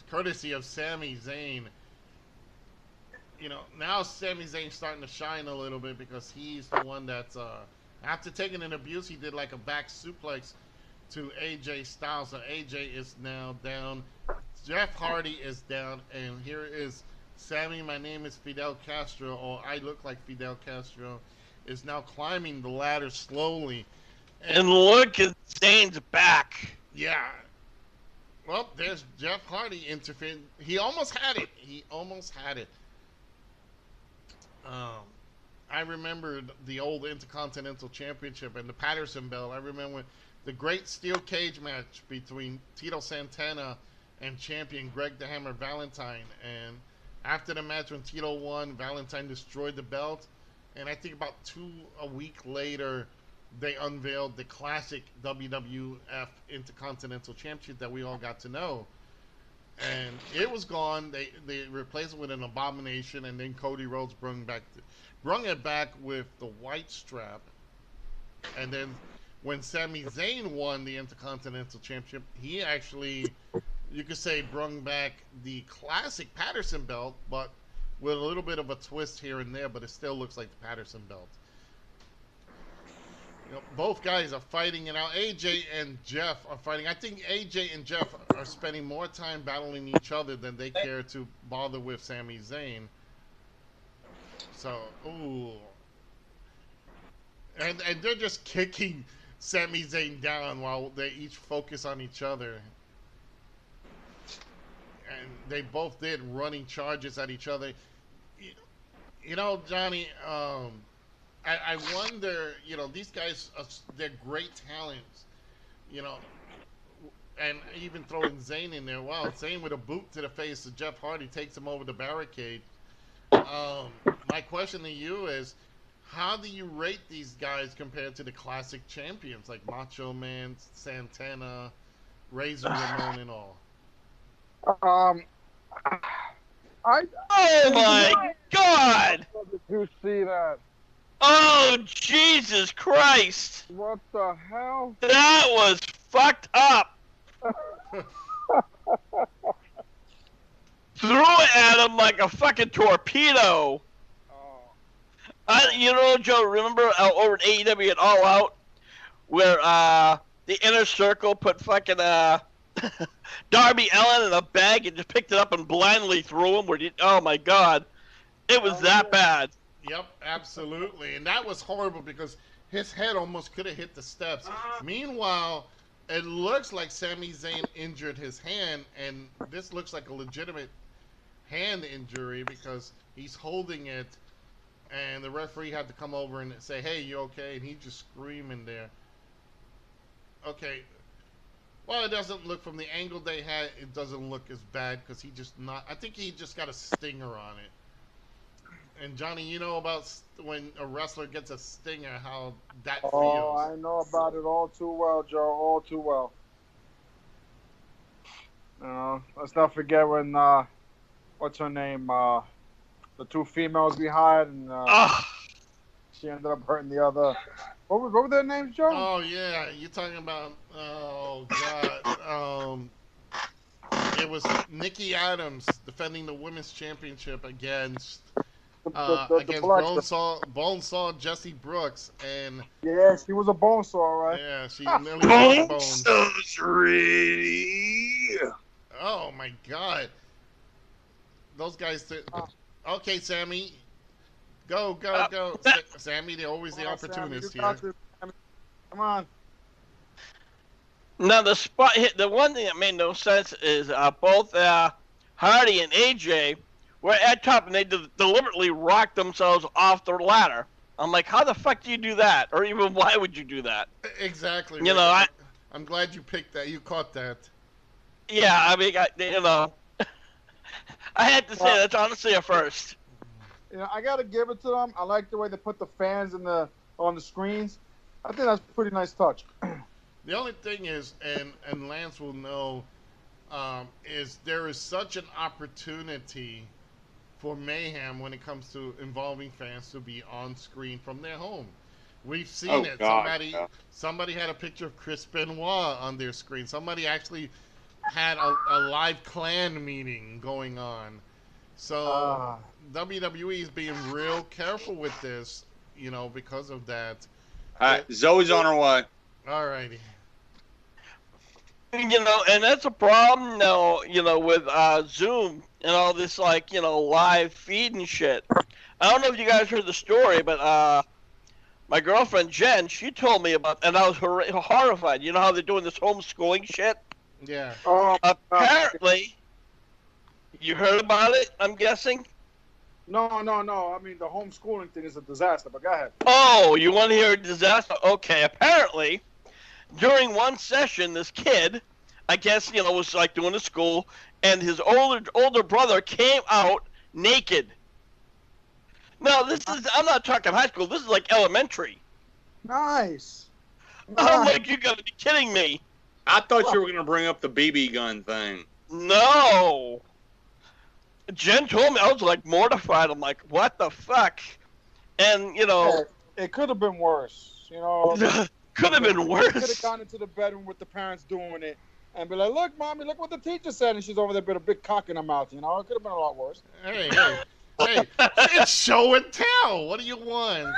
courtesy of Sami Zayn. Now Sami Zayn's starting to shine a little bit because he's the one that's after taking an abuse, he did like a back suplex to AJ Styles. So AJ is now down. Jeff Hardy is down, and here is Sammy. My name is Fidel Castro, or I look like Fidel Castro. Is now climbing the ladder slowly. And look at Zayn's back. Yeah. Well, there's Jeff Hardy interfering. He almost had it. I remember the old Intercontinental Championship and the Patterson belt. I remember the great steel cage match between Tito Santana and champion Greg the Hammer Valentine. And after the match, when Tito won, Valentine destroyed the belt. And I think about a week later, they unveiled the classic WWF Intercontinental Championship that we all got to know. And it was gone. They replaced it with an abomination, and then Cody Rhodes brung it back with the white strap. And then when Sami Zayn won the Intercontinental Championship, he actually, you could say, brung back the classic Patterson belt, but with a little bit of a twist here and there, but it still looks like the Patterson belt. Both guys are fighting it out. AJ and Jeff are fighting. I think AJ and Jeff are spending more time battling each other than they care to bother with Sami Zayn. So, ooh. And they're just kicking Sami Zayn down while they each focus on each other. And they both did running charges at each other. Johnny, I wonder, these guys, they're great talents, and even throwing Zayn in there. Wow, Zayn with a boot to the face of Jeff Hardy takes him over the barricade. My question to you is, how do you rate these guys compared to the classic champions like Macho Man, Santana, Razor Ramon, and all? Oh my God! Did you see that? Oh, Jesus Christ! What the hell? That was fucked up! Threw it at him like a fucking torpedo! Joe, remember over at AEW at All Out, where the Inner Circle put fucking Darby Allin in a bag and just picked it up and blindly threw him? Oh my God, it was that bad. Yep, absolutely, and that was horrible because his head almost could have hit the steps. Meanwhile, it looks like Sami Zayn injured his hand, and this looks like a legitimate hand injury because he's holding it, and the referee had to come over and say, "Hey, you okay?" And he's just screaming there. Okay, Well, it doesn't look from the angle they had. It doesn't look as bad because he just not. I think he just got a stinger on it. And Johnny, you know about when a wrestler gets a stinger, how that Oh, feels. I know about it all too well, Joe. All too well. Let's not forget when what's her name? The two females we had, and she ended up hurting the other. What were their names, Joe? Oh yeah, you're talking about. Oh God. It was Nikki Adams defending the women's championship against against Bonesaw Jesse Brooks, and yeah, she was a bonesaw, right? yeah, she nearly broke bones. Ready. Oh my God, those guys. Okay, Sammy, go. Sammy, they're always the opportunist here. Come on. Now the spot hit. The one thing that made no sense is both Hardy and AJ were at top, and they deliberately rocked themselves off the ladder. I'm like, how the fuck do you do that? Or even why would you do that? Exactly. You know, I'm glad you picked that. You caught that. Yeah, I mean, I had to say that's honestly a first. I gotta give it to them. I like the way they put the fans on the screens. I think that's a pretty nice touch. The only thing is, and Lance will know, is there is such an opportunity for mayhem when it comes to involving fans to be on screen from their home. We've seen it. God, somebody had a picture of Chris Benoit on their screen. Somebody actually had a live clan meeting going on. So WWE is being real careful with this, because of that. All right, Zoe's on her way. All righty. And that's a problem now, with Zoom and all this, live feed and shit. I don't know if you guys heard the story, but my girlfriend Jen, she told me about, and I was horrified. You know how they're doing this homeschooling shit? Yeah. Apparently, you heard about it, I'm guessing? No. I mean, the homeschooling thing is a disaster, but go ahead. Oh, you want to hear a disaster? Okay, apparently, during one session, this kid, I guess, was like doing the school, and his older brother came out naked. Now, I'm not talking high school, this is like elementary. Nice. I'm like, you gotta be kidding me. I thought you were going to bring up the BB gun thing. No. Jen told me, I was like mortified. I'm like, what the fuck? And, it could have been worse. Could have been worse. Could have gone into the bedroom with the parents doing it and be like, look, mommy, look what the teacher said. And she's over there with a big cock in her mouth. It could have been a lot worse. Hey, it's show and tell. What do you want?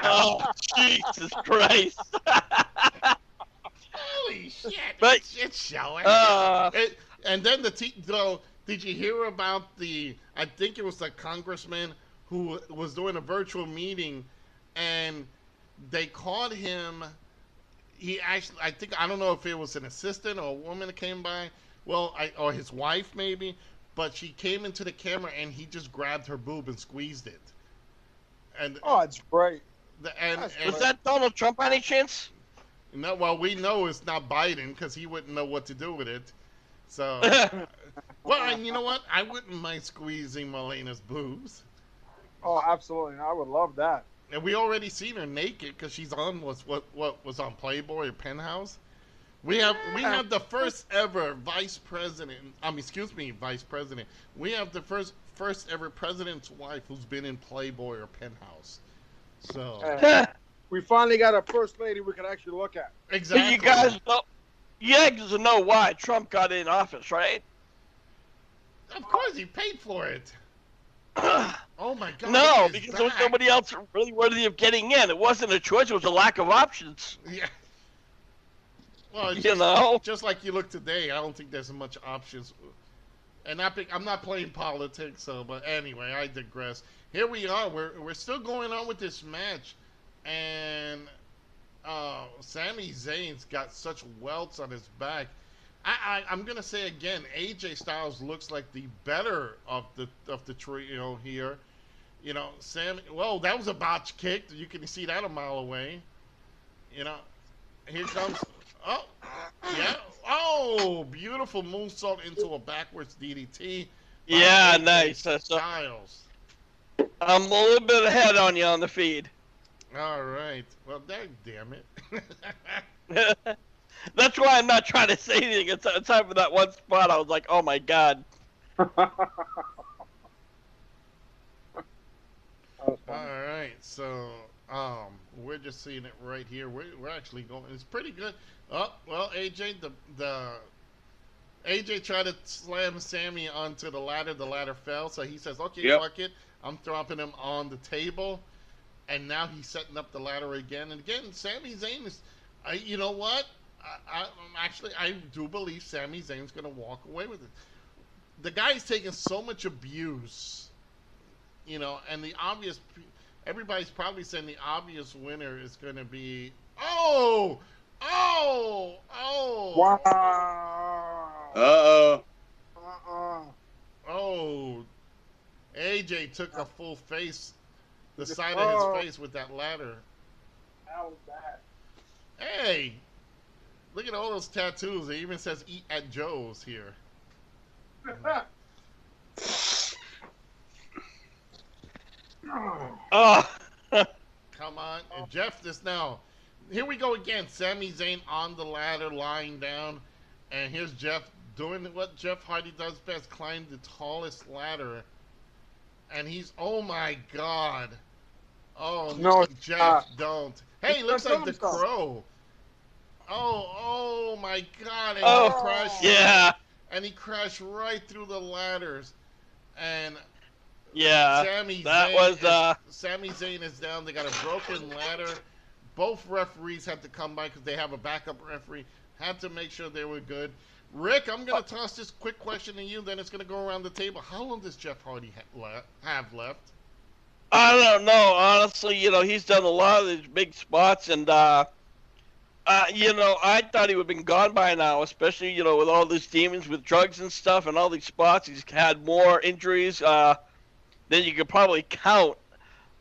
Oh, Jesus Christ. Holy shit. But, it's show and tell. And then did you hear about I think it was the congressman who was doing a virtual meeting, and they called him. He actually, I don't know if it was an assistant or a woman that came by, or his wife maybe, but she came into the camera and he just grabbed her boob and squeezed it. And it's great. Was that Donald Trump by any chance? No, well, we know it's not Biden because he wouldn't know what to do with it. So, well, and you know what? I wouldn't mind squeezing Malena's boobs. Oh, absolutely. I would love that. And we already seen her naked because she's on what was on Playboy or Penthouse. We have the first ever vice president. Vice president. We have the first ever president's wife who's been in Playboy or Penthouse. So we finally got a first lady we can actually look at. Exactly. You guys know why Trump got in office, right? Of course, he paid for it. Oh my God! No, because there was nobody else really worthy of getting in. It wasn't a choice; it was a lack of options. Yeah. Well, just like you look today, I don't think there's much options. And I'm not playing politics, but anyway, I digress. Here we are. We're still going on with this match, and Sami Zayn's got such welts on his back. I'm gonna say again, AJ Styles looks like the better of the trio here. Sammy. Well, that was a botch kick. You can see that a mile away. Here comes. Oh, yeah. Oh, beautiful moonsault into a backwards DDT. By Yeah, AJ nice. So Styles. I'm a little bit ahead on you on the feed. All right. Well, damn it. That's why I'm not trying to say anything. It's time for that one spot. I was like, oh my god. All right. So, we're just seeing it right here. We're actually going. It's pretty good. Oh, well, AJ, the AJ tried to slam Sammy onto the ladder. The ladder fell, so he says, "Okay, Yep. fuck it. I'm dropping him on the table." And now he's setting up the ladder again. And again, Sami Zayn is, you know what? I do believe Sami Zayn's going to walk away with it. The guy's taking so much abuse, you know, and everybody's probably saying the obvious winner is going to be, oh, Wow. Uh-oh. oh, AJ took a full face, the side Oh. of his face with that ladder. That was bad. Hey, look at all those tattoos. It even says "Eat at Joe's" here. Oh. Come on, and Jeff. This now. Here we go again. Sami Zayn on the ladder, lying down, and here's Jeff doing what Jeff Hardy does best: climb the tallest ladder. And he's, oh my god. Oh No, Jeff, don't. Hey, It's looks not like the something. Crow. Oh my god. And Oh, he crashed. yeah. And he crashed right through the ladders. And Yeah. Sami That Zayn was, Sami Zayn is down. They got a broken ladder. Both referees had to come by because they have a backup referee. Had to make sure they were good. Rick, I'm going to toss this quick question to you, then it's going to go around the table. How long does Jeff Hardy have left? I don't know. Honestly, you know, he's done a lot of these big spots, and, you know, I thought he would have been gone by now, especially, you know, with all these demons with drugs and stuff and all these spots. He's had more injuries than you could probably count.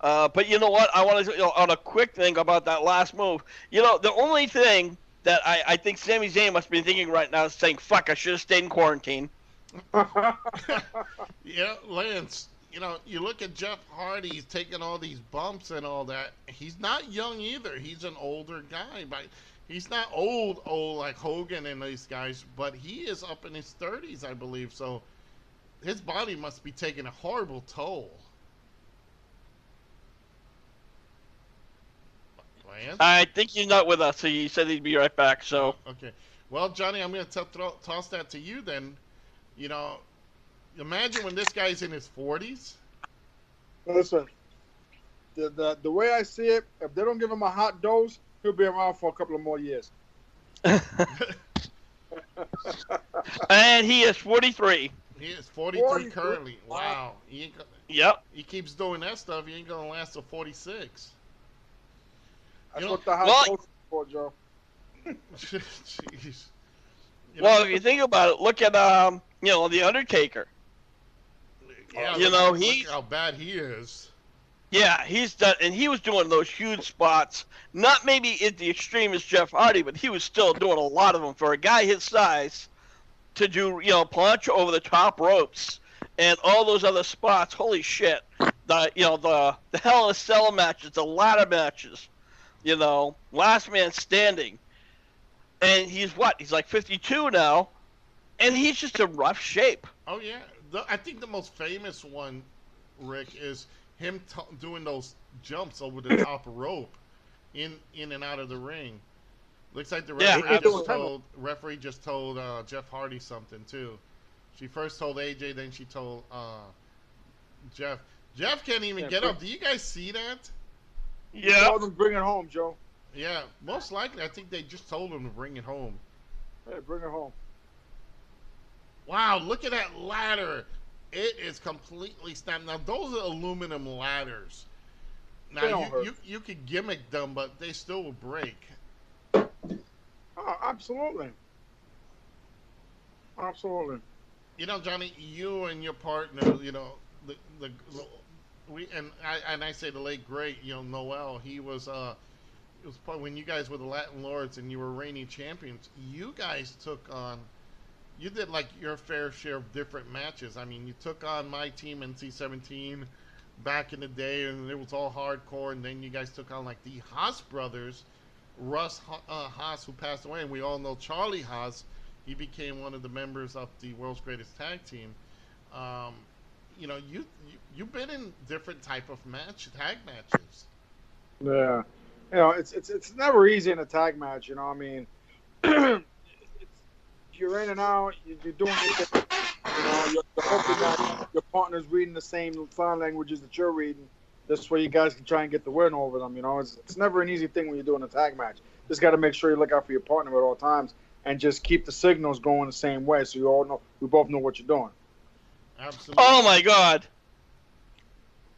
But you know what? I want to, you know, on a quick thing about that last move. You know, the only thing that I think Sami Zayn must be thinking right now is saying, fuck, I should have stayed in quarantine. Yeah, Lance, you know, you look at Jeff Hardy, he's taking all these bumps and all that. He's not young either. He's an older guy, but he's not old like Hogan and these guys, but he is up in his 30s, I believe. So his body must be taking a horrible toll. Lance? I think he's not with us. He said he'd be right back, so. Okay. Well, Johnny, I'm going to toss that to you then. You know, imagine when this guy's in his 40s. Listen, the way I see it, if they don't give him a hot dose, he'll be around for a couple of more years. And he is 43. He is 43 43. currently. Wow. Yep. He keeps doing that stuff. He ain't going to last till 46. That's You know- what the hot Well- dose is for, Joe. Jeez. You Well, know, if you think about it, look at, you know, The Undertaker. yeah, you look- know, look he's- how bad he is. Yeah, he's done, and he was doing those huge spots. Not maybe at the extreme as Jeff Hardy, but he was still doing a lot of them for a guy his size to do, you know, plancha over the top ropes and all those other spots. Holy shit! The Hell in a Cell matches, the ladder matches, you know, last man standing, and he's what? He's like 52 now, and he's just in rough shape. Oh, yeah. I think the most famous one, Rick, is him doing those jumps over the top rope in and out of the ring. Looks like the Yeah, referee just told Jeff Hardy something too. She first told AJ, then she told Jeff. Jeff can't even get up. Do you guys see that? Yeah. Told him to bring it home, Joe. Yeah, most likely. I think they just told him to bring it home. Hey, bring it home. Wow, look at that ladder. It is completely snapped. Now, those are aluminum ladders. They Now, don't hurt. you could gimmick them, but they still will break. Oh, absolutely. Absolutely. You know, Johnny, you and your partner, you know, I say the late great, you know, Noel. He was it was probably when you guys were the Latin Lords and you were reigning champions. You guys took on, you did like your fair share of different matches. I mean, you took on my team NC-17 back in the day, and it was all hardcore. And then you guys took on like the Haas brothers, Russ Haas, who passed away, and we all know Charlie Haas. He became one of the members of the World's Greatest Tag Team. You know, you've been in different type of tag matches. Yeah, you know, it's never easy in a tag match. You know, I mean, you're in and out. You're doing it. You know, you're hoping that your partner's reading the same sign languages that you're reading. This way, you guys can try and get the win over them. You know, it's never an easy thing when you're doing a tag match. Just got to make sure you look out for your partner at all times and just keep the signals going the same way, so we both know what you're doing. Absolutely. Oh my God.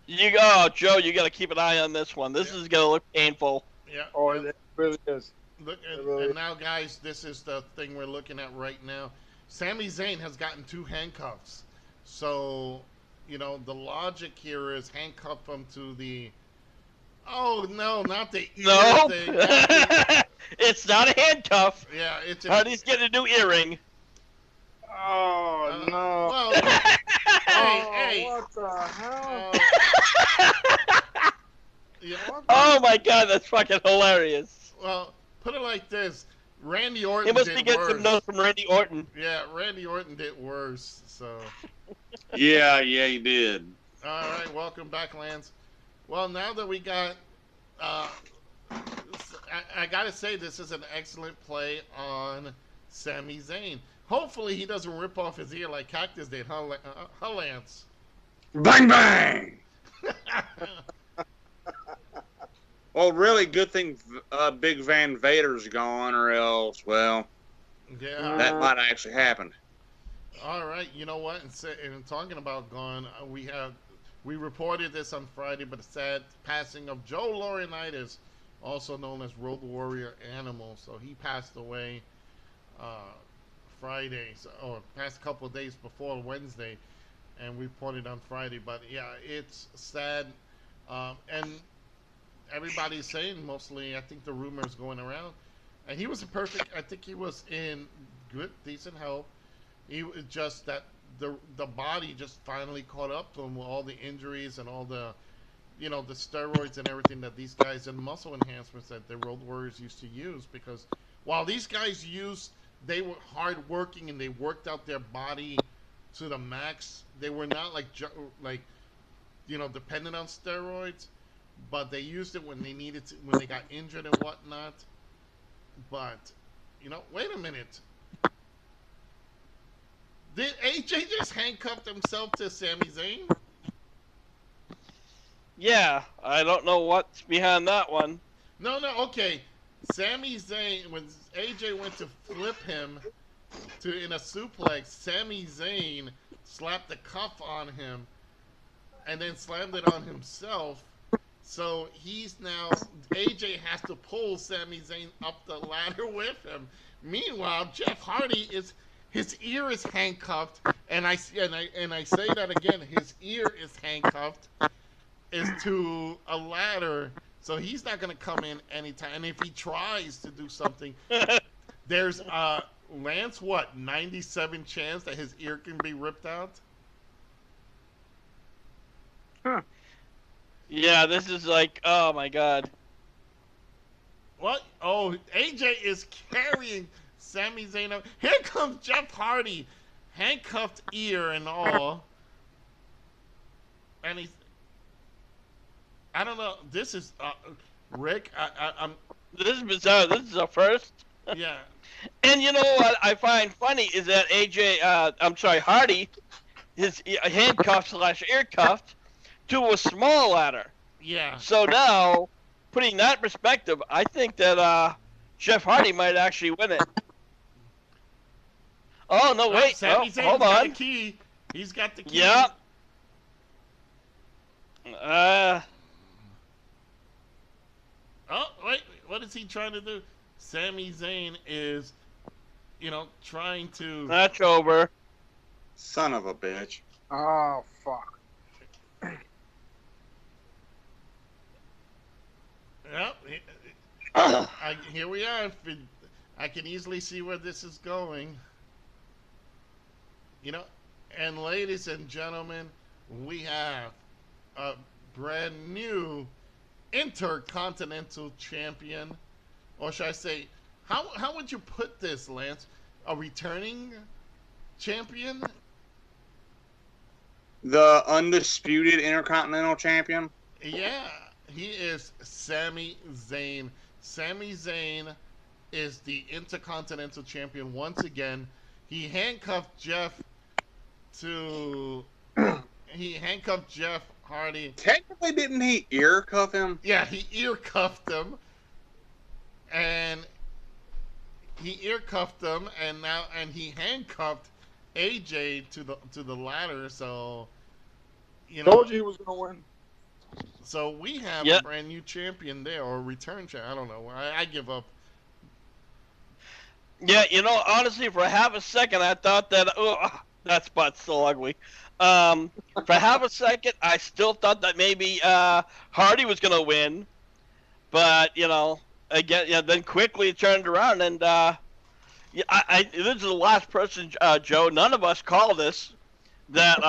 Joe, you got to keep an eye on this one. This is gonna look painful. Yeah. Oh, it really is. Look, and now, guys, this is the thing we're looking at right now. Sami Zayn has gotten 2 handcuffs. So, you know, the logic here is handcuff him to the... Oh, no, not the ear No. thing. It's not a handcuff. Yeah, it's... Honey's getting a new earring. Oh, no. Well, hey. What the hell? Yeah, Oh my God, that's fucking hilarious. well, put it like this. Randy Orton He must did be getting worse. some notes from Randy Orton. Yeah, Randy Orton did worse, so... Yeah, he did. All right, welcome back, Lance. Well, now that we got, I gotta say this is an excellent play on Sami Zayn. Hopefully, he doesn't rip off his ear like Cactus did, huh, Lance? Bang bang. Well, really good thing Big Van Vader's gone, or else, well, Yeah. that might have actually happened. All right, you know what? And talking about gone, we reported this on Friday, but the sad passing of Joe Laurinaitis, also known as Road Warrior Animal. So he passed away Friday, or passed a couple of days before Wednesday, and we reported on Friday. But yeah, it's sad, and everybody's saying, mostly, I think the rumors going around, and he was I think he was in good, decent health. He was just that the body just finally caught up to him with all the injuries and all the, you know, the steroids and everything that these guys and muscle enhancements that the Road Warriors used to use. Because while these guys they were hard working and they worked out their body to the max. They were not like you know, dependent on steroids, but they used it when they needed to, when they got injured and whatnot. But, you know, wait a minute. Did AJ just handcuff himself to Sami Zayn? Yeah, I don't know what's behind that one. No, okay. Sami Zayn, when AJ went to flip him in a suplex, Sami Zayn slapped the cuff on him and then slammed it on himself. So AJ has to pull Sami Zayn up the ladder with him. Meanwhile, Jeff Hardy his ear is handcuffed, and I say that again. His ear is handcuffed, is to a ladder, so he's not going to come in anytime. And if he tries to do something, there's Lance 97 chance that his ear can be ripped out. Huh. Yeah, this is like, oh my God. What? Oh, AJ is carrying Sami Zayn up. Here comes Jeff Hardy, handcuffed ear and all. And I don't know. This is Rick. I'm. This is bizarre. This is a first. Yeah. And you know what I find funny is that Hardy, his handcuffed / ear cuffed to a small ladder. Yeah. So now, putting that in perspective, I think that Jeff Hardy might actually win it. Oh, no, wait. Sami Zayn's hold got on. the key. He's got the key. Yeah. Oh, wait. What is he trying to do? Sami Zayn is, you know, trying to... Match over. Son of a bitch. Oh, fuck. Yep. Here we are. I can easily see where this is going. You know, and ladies and gentlemen, we have a brand new Intercontinental Champion, or should I say, how would you put this, Lance? A returning champion? The undisputed Intercontinental Champion. Yeah, he is Sami Zayn. Sami Zayn is the Intercontinental Champion once again. He handcuffed Jeff Hardy. Technically, didn't he ear cuff him? Yeah, he ear cuffed him, and he handcuffed AJ to the ladder. So, you know, Told you he was gonna win. so we have a brand new champion there, or a return champion. I don't know. I give up. Yeah, you know, honestly, for half a second, I thought that spot's so ugly. For half a second, I still thought that maybe Hardy was gonna win, but you know, again, then quickly it turned around, and this is the last person, Joe. None of us called this that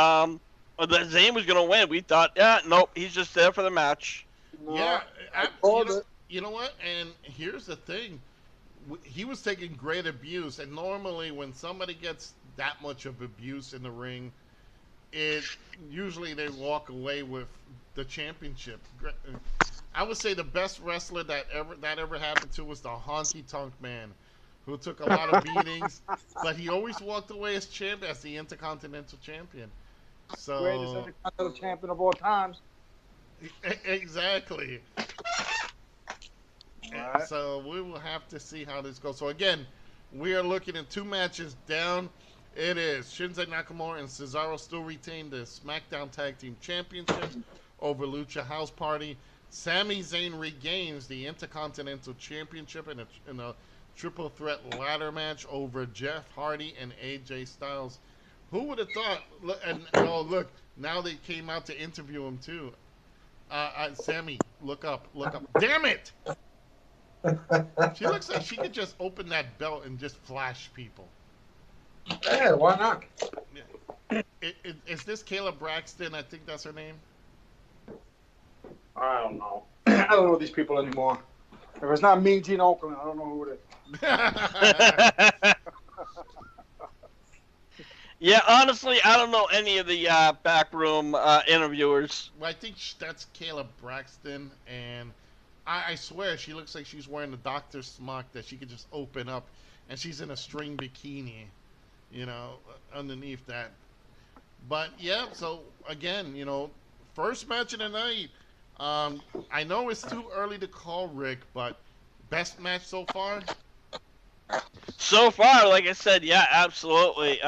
that Zayn was gonna win. We thought, nope, he's just there for the match. No, Yeah, I called it. you know what? And here's the thing. He was taking great abuse, and normally when somebody gets that much of abuse in the ring, usually they walk away with the championship. I would say the best wrestler that ever happened to was the Honky Tonk Man, who took a lot of beatings, but he always walked away as the Intercontinental Champion. So Greatest Intercontinental Champion of all times. Exactly. Right. So we will have to see how this goes. So again, we are looking at 2 matches down. It is Shinsuke Nakamura and Cesaro still retain the SmackDown Tag Team Championship over Lucha House Party. Sami Zayn regains the Intercontinental Championship in a triple threat ladder match over Jeff Hardy and AJ Styles. Who would have thought? And look, now they came out to interview him too. Sammy, look up. Damn it! She looks like she could just open that belt and just flash people. Yeah, why not? Is this Kayla Braxton? I think that's her name. I don't know. I don't know these people anymore. If it's not Mean Gene Oakland, I don't know who it is. Yeah, honestly, I don't know any of the backroom interviewers. Well, I think that's Kayla Braxton, and I swear she looks like she's wearing a doctor's smock that she could just open up, and she's in a string bikini, you know, underneath that. But yeah, so again, you know, first match of the night. I know it's too early to call, Rick, but best match so far? So far, like I said, yeah, absolutely.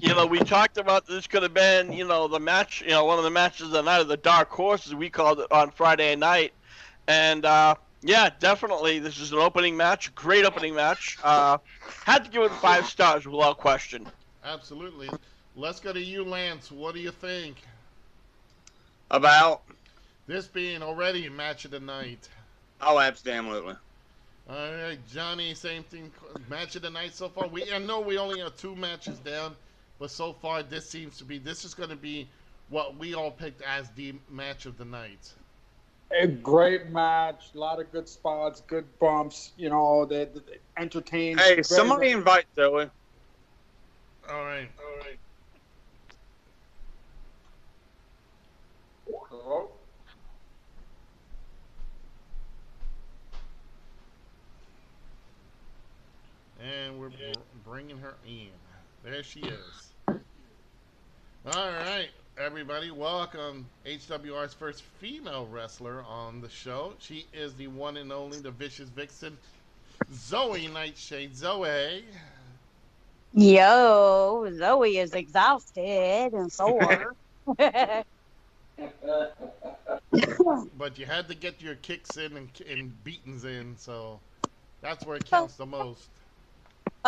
You know, we talked about this could have been, you know, the match, you know, one of the matches of the night of the Dark Horses, we called it on Friday night. And, yeah, definitely, this is an opening match, great opening match. Had to give it 5 stars without question. Absolutely. Let's go to you, Lance. What do you think? About? This being already a match of the night. Oh, absolutely. All right, Johnny, same thing. Match of the night so far. I know we only have 2 matches down, but so far this is going to be what we all picked as the match of the night. A great match, a lot of good spots, good bumps. You know, they entertained. Hey, somebody invite Zoe. All right. Hello? And we're bringing her in. There she is. All right, everybody, welcome HWR's first female wrestler on the show. She is the one and only, the Vicious Vixen, Zoe Nightshade. Zoe. Yo, Zoe is exhausted and sore. But you had to get your kicks in and beatings in, so that's where it counts the most.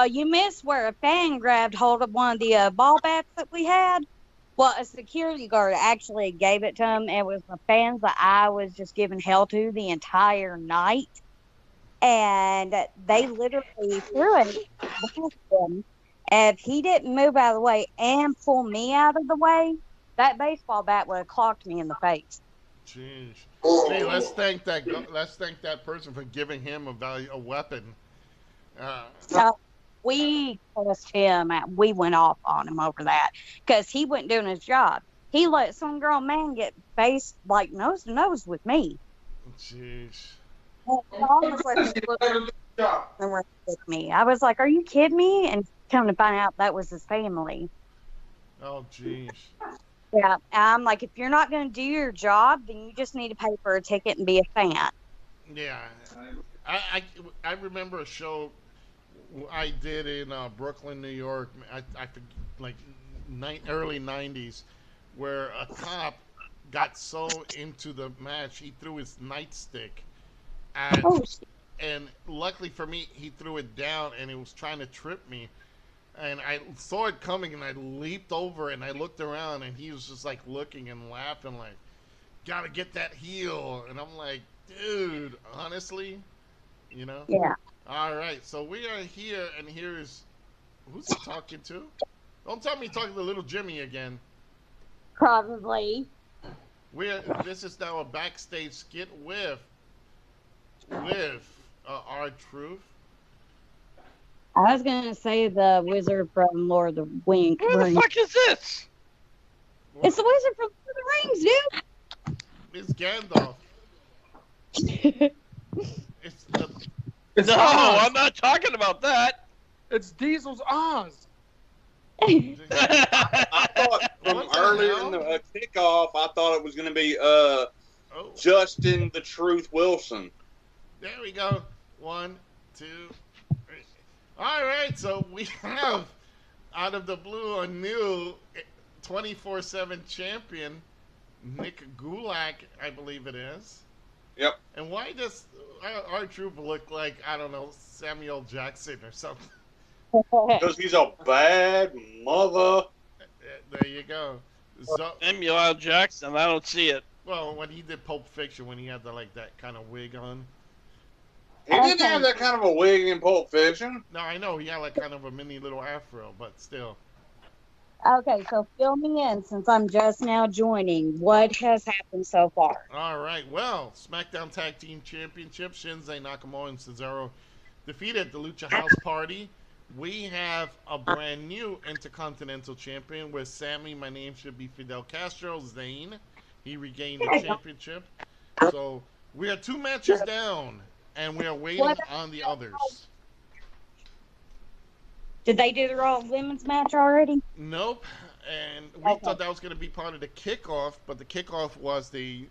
You missed where a fan grabbed hold of one of the ball bats that we had. Well, a security guard actually gave it to him. It was the fans that I was just giving hell to the entire night. And they literally threw it past him. If he didn't move out of the way and pull me out of the way, that baseball bat would have clocked me in the face. Jeez. Hey, let's thank that person for giving him a weapon. So we cussed him out. We went off on him over that because he wasn't doing his job. He let some grown man get face like nose to nose with me. Jeez. With me. I was like, "Are you kidding me?" And come to find out that was his family. Oh, jeez. Yeah, I'm like, if you're not going to do your job, then you just need to pay for a ticket and be a fan. Yeah, I remember a show I did in Brooklyn, New York. Like early '90s, where a cop got so into the match he threw his nightstick at, and luckily for me, he threw it down and it was trying to trip me. And I saw it coming, and I leaped over, and I looked around, and he was just like looking and laughing, like, "Gotta get that heel." And I'm like, "Dude, honestly, you know?" Yeah. All right, so we are here, and here's who's he talking to? Don't tell me he's talking to little Jimmy again. Probably. This is now a backstage skit with R-Truth. I was going to say the wizard from Lord of the Rings. Who the fuck is this? It's the wizard from Lord of the Rings, dude. It's Gandalf. It's the. It's No, Oz. I'm not talking about that. It's Diesel's Oz. I thought from What the earlier hell? in the kickoff, I thought it was going to be Oh, Justin the Truth Wilson. there we go. 1, 2, 3. All right, so we have out of the blue a new 24/7 champion, Nick Gulak, I believe it is. Yep. And why does R-Truth look like, I don't know, Samuel Jackson or something? Because he's a bad mother. There you go. So, Samuel L. Jackson, I don't see it. well, when he did Pulp Fiction, when he had that kind of wig on. He didn't have that kind of a wig in Pulp Fiction. No, I know he had like kind of a mini little afro, but still. Okay, so fill me in since I'm just now joining. What has happened so far? All right. Well, SmackDown Tag Team Championship, Shinsuke Nakamura and Cesaro defeated the Lucha House Party. We have a brand new Intercontinental Champion with Sammy. My name should be Fidel Castro. Zayn, he regained the championship. So we are 2 matches down, and we are waiting on the others. Did they do the Raw Women's match already? Nope. And we thought that was going to be part of the kickoff, but the kickoff was the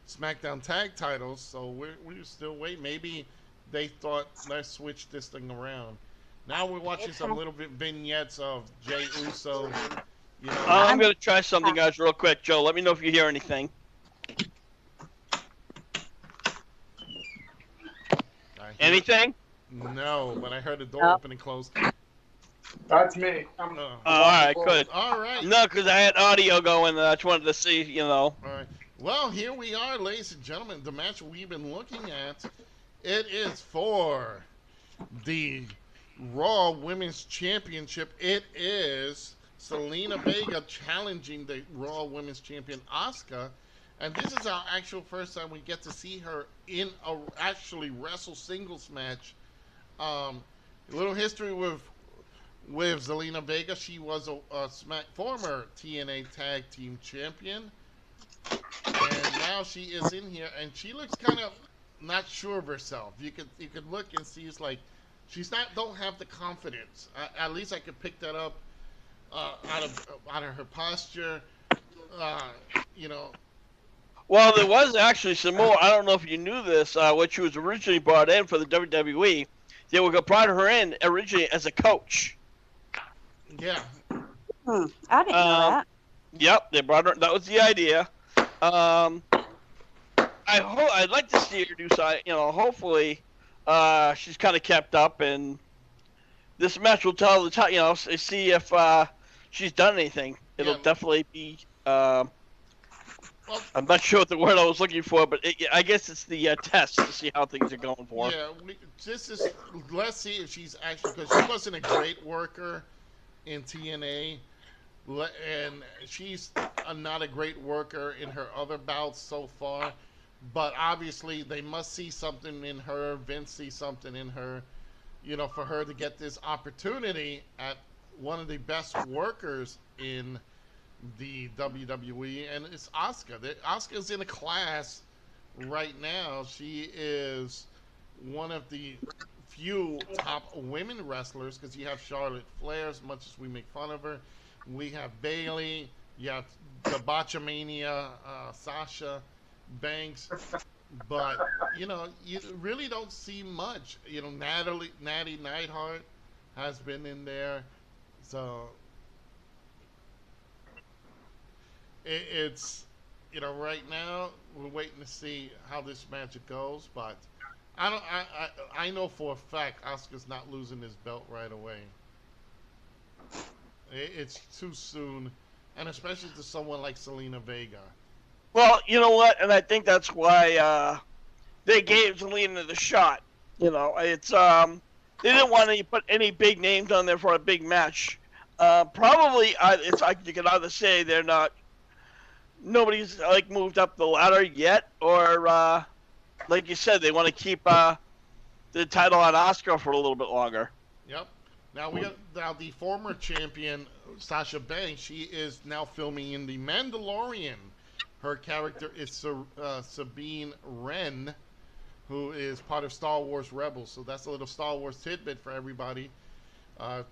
SmackDown Tag Titles. So we're still waiting. Maybe they thought, let's switch this thing around. Now we're watching some little bit vignettes of Jey Uso. You know, I'm going to try something, guys, real quick. Joe, let me know if you hear anything. Anything? No, but I heard the door open and close. That's me. All right, good. All right. No, because I had audio going, and I just wanted to see, you know. All right. Well, here we are, ladies and gentlemen. The match we've been looking at, it is for the Raw Women's Championship. It is Zelina Vega challenging the Raw Women's Champion Asuka, and this is our actual first time we get to see her in a actually wrestle singles match. A little history with Zelina Vega. She was a former TNA Tag Team Champion, and now she is in here, and she looks kind of not sure of herself. You could look and see it's like she's don't have the confidence. At least I could pick that up out of her posture. You know. Well, there was actually some more. I don't know if you knew this. When she was originally brought in for the WWE, they brought her in originally as a coach. Yeah. I didn't know that. Yep, they brought her. That was the idea. I'd like to see her do something. You know, hopefully, she's kind of kept up, and this match will tell the time. You know, see if she's done anything. it'll Yeah. definitely be. Well, I'm not sure what the word I was looking for, but I guess it's the test to see how things are going for. yeah. Let's see if she's actually, because she wasn't a great worker in TNA, and she's not a great worker in her other bouts so far. But obviously, they must see something in her. Vince sees something in her, for her to get this opportunity at one of the best workers in the WWE, and it's Asuka. Asuka's in a class right now. She is one of the few top women wrestlers, because you have Charlotte Flair, as much as we make fun of her. We have Bayley. You have the Botchamania, Sasha Banks. But, you really don't see much. Natty Neidhart has been in there. So it's, right now we're waiting to see how this match goes. But I know for a fact Asuka's not losing his belt right away. It's too soon, and especially to someone like Zelina Vega. Well, you know what, and I think that's why they gave Zelina the shot. It's they didn't want to put any big names on there for a big match. Probably, it's like you can either say they're not. Nobody's moved up the ladder yet, or like you said, they want to keep the title on Asuka for a little bit longer. Yep. Now the former champion Sasha Banks. She is now filming in The Mandalorian. Her character is Sabine Wren, who is part of Star Wars Rebels. So that's a little Star Wars tidbit for everybody.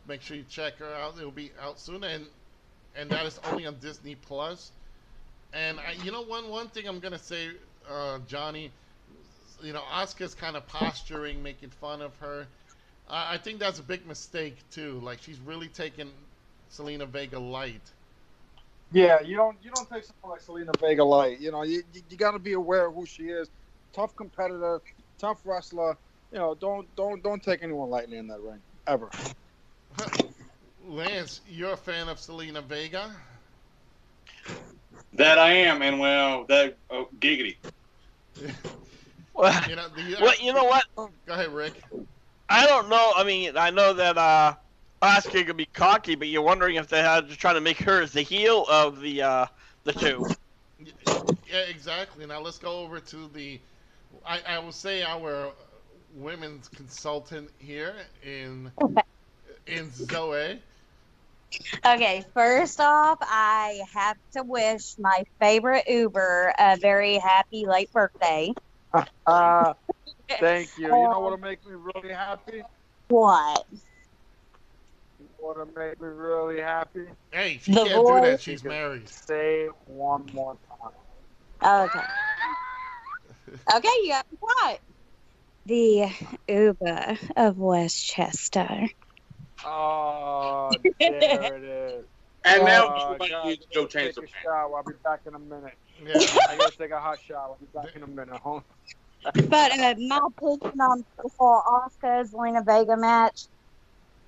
Make sure you check her out. It'll be out soon, and that is only on Disney Plus. And one thing I'm gonna say, Johnny, Asuka's kind of posturing, making fun of her. I think that's a big mistake too. Like, she's really taking Zelina Vega light. Yeah, you don't take someone like Zelina Vega light. You got to be aware of who she is. Tough competitor, tough wrestler. Don't take anyone lightly in that ring ever. Lance, you're a fan of Zelina Vega? That I am, and giggity. Well, you know what? Go ahead, Rick. I don't know. I mean, I know that Asuka could be cocky, but you're wondering if they had to try to make her as the heel of the two. Yeah, exactly. Now let's go over to I will say our women's consultant here in Zoe. Okay, first off, I have to wish my favorite Uber a very happy late birthday. Thank you. You know what'll make me really happy? What? What'll make me really happy? Hey, if she can't do that, she's married. Say it one more time. Okay. Okay, you got me quiet. The Uber of Westchester. Oh, there it is. And now God, Joe change the take a shower. I'll be back in a minute. Yeah. I gotta take a hot shower. I'll be back in a minute. Hold on. But my opinion on the whole Asuka Zelina Vega match,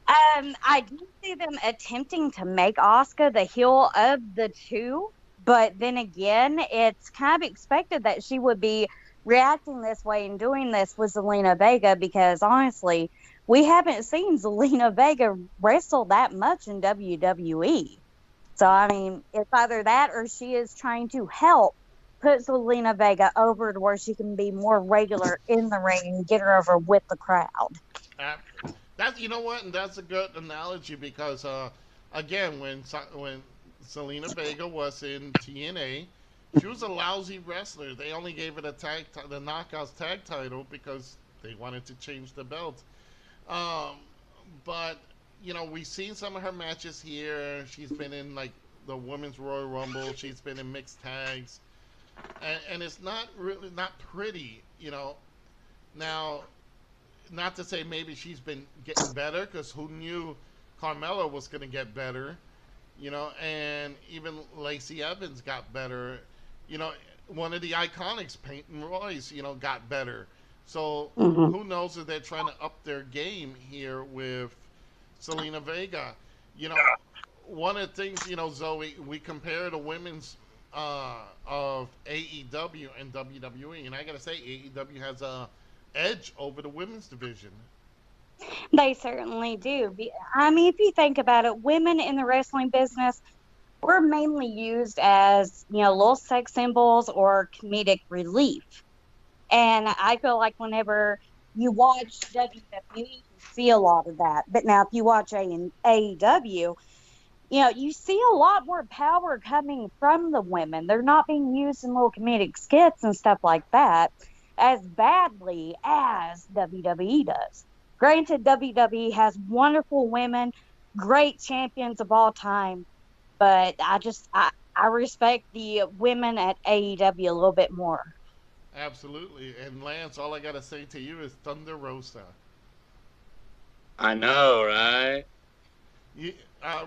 I do see them attempting to make Asuka the heel of the two, but then again, it's kind of expected that she would be reacting this way and doing this with Zelina Vega, because honestly, we haven't seen Zelina Vega wrestle that much in WWE. So, I mean, it's either that or she is trying to help put Zelina Vega over to where she can be more regular in the ring and get her over with the crowd. You know what? And that's a good analogy, because, again, when Zelina Vega was in TNA, she was a lousy wrestler. They only gave her the Knockouts tag title because they wanted to change the belt. But we've seen some of her matches here. She's been in the Women's Royal Rumble. She's been in mixed tags, and it's not pretty. Now, not to say maybe she's been getting better, because who knew Carmella was going to get better? And even Lacey Evans got better. One of the Iconics, Peyton Royce, got better. So who knows if they're trying to up their game here with Zelina Vega? one of the things, Zoe, we compare the women's of AEW and WWE, and I gotta say, AEW has a edge over the women's division. They certainly do. I mean, if you think about it, women in the wrestling business, we're mainly used as, little sex symbols or comedic relief. And I feel like whenever you watch WWE, you see a lot of that. But now if you watch AEW, you see a lot more power coming from the women. They're not being used in little comedic skits and stuff like that as badly as WWE does. Granted, WWE has wonderful women, great champions of all time, but I respect the women at AEW a little bit more. Absolutely. And Lance, all I gotta say to you is Thunder Rosa. I know, right?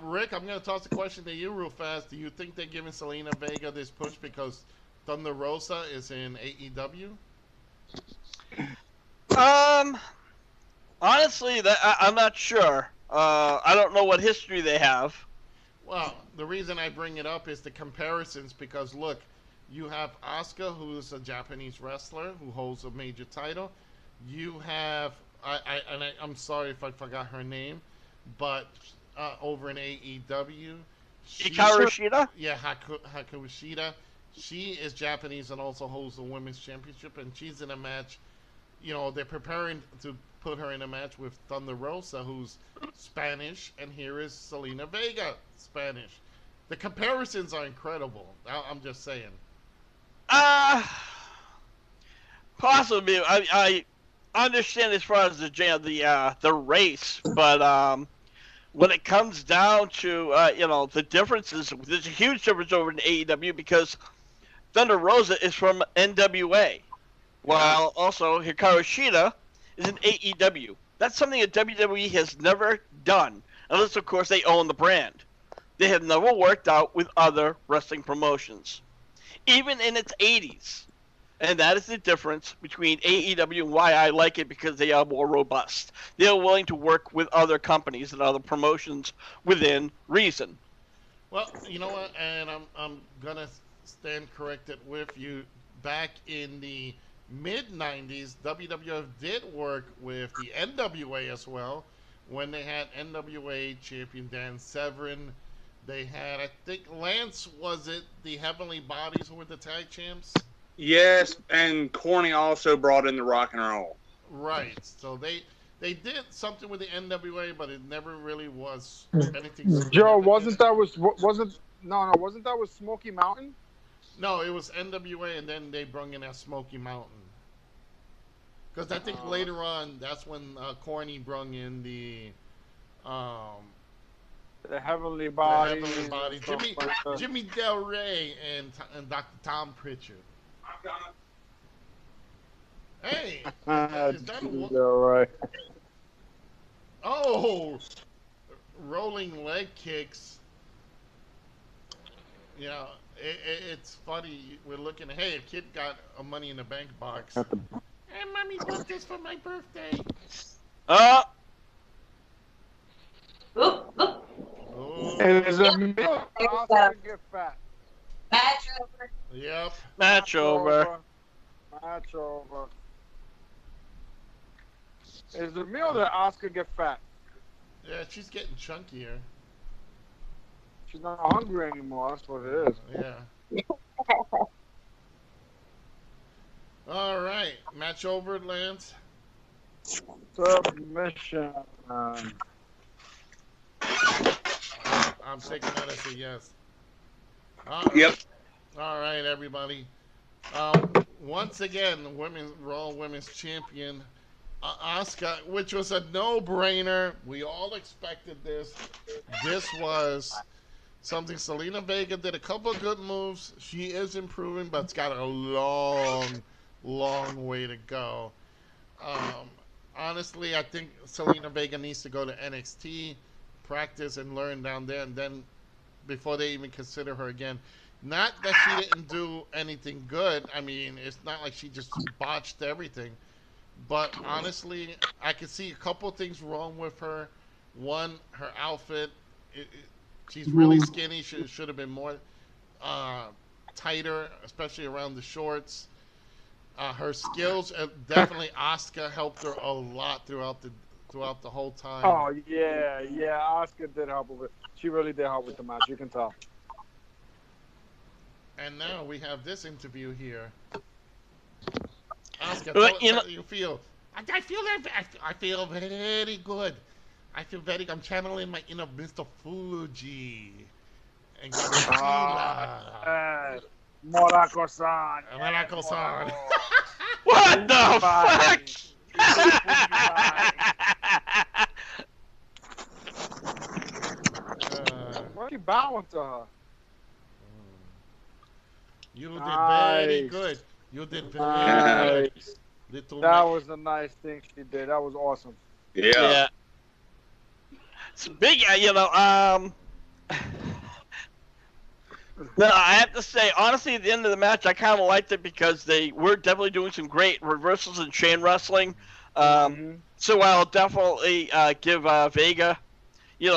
Rick, I'm gonna toss a question to you real fast. Do you think they're giving Selena Vega this push because Thunder Rosa is in AEW? Honestly, I'm not sure. I don't know what history they have. Well, the reason I bring it up is the comparisons because look, you have Asuka, who's a Japanese wrestler who holds a major title. You have I'm sorry if I forgot her name, but over in AEW, Hikaru Shida? Yeah, Hikaru Shida. She is Japanese and also holds the women's championship, and she's in a match. They're preparing to put her in a match with Thunder Rosa, who's Spanish, and here is Selena Vega, Spanish. The comparisons are incredible. I'm just saying. Possibly. I understand as far as the race, but when it comes down to the differences, there's a huge difference over in AEW because Thunder Rosa is from NWA, while also Hikaru Shida is in AEW. That's something that WWE has never done, unless of course they own the brand. They have never worked out with other wrestling promotions, even in its 80s. And that is the difference between AEW and why I like it, because they are more robust. They are willing to work with other companies and other promotions within reason. Well, you know what? And I'm going to stand corrected with you. Back in the mid-90s, WWF did work with the NWA as well when they had NWA champion Dan Severn. They had, I think, Lance, was it the Heavenly Bodies who were the tag champs? Yes, and Corny also brought in the rock and roll. Right. So they did something with the NWA, but it never really was anything. Joe, wasn't that with Smoky Mountain? No, it was NWA, and then they brought in that Smoky Mountain. Because I think later on, that's when Corny brought in the Heavenly Bodies. The Heavenly Bodies. Jimmy Del Rey and Dr. Tom Pritchard. Hey, is that right? Oh, rolling leg kicks. It's funny. We're looking. Hey, a kid got a Money in the Bank box. Hey, mommy bought this for my birthday. Oop, oop. Oh. And there's a milk also get fat. Match over. Yep. Match over. Match over. Is the meal that Oscar get fat? Yeah, she's getting chunkier. She's not hungry anymore. That's what it is. Yeah. All right. Match over, Lance. Submission. I'm taking that as a yes. Yep. All right, everybody. Once again, Raw Women's Champion, Asuka, which was a no-brainer. We all expected this. This was something Selena Vega did a couple of good moves. She is improving, but it's got a long, long way to go. Honestly, I think Selena Vega needs to go to NXT, practice and learn down there, and then before they even consider her again. Not that she didn't do anything good. I mean, it's not like she just botched everything. But honestly, I could see a couple things wrong with her. One, her outfit. She's really skinny. She should have been more tighter, especially around the shorts. Her skills, definitely Asuka helped her a lot throughout the whole time. Oh yeah, Oscar did help with it. She really did help with the match. You can tell. And now we have this interview here. Asuka, Well, tell us how you feel. I feel very good. I feel very. I'm channeling my inner Mr. Fuji and Godzilla. Morako-san. Morako-san. What the fuck? Why are you bowing to her? You did very good. You did very good. That was a nice thing she did. That was awesome. Yeah. It's big, No, I have to say, honestly, at the end of the match, I kind of liked it because they were definitely doing some great reversals and chain wrestling. So I'll definitely give Vega,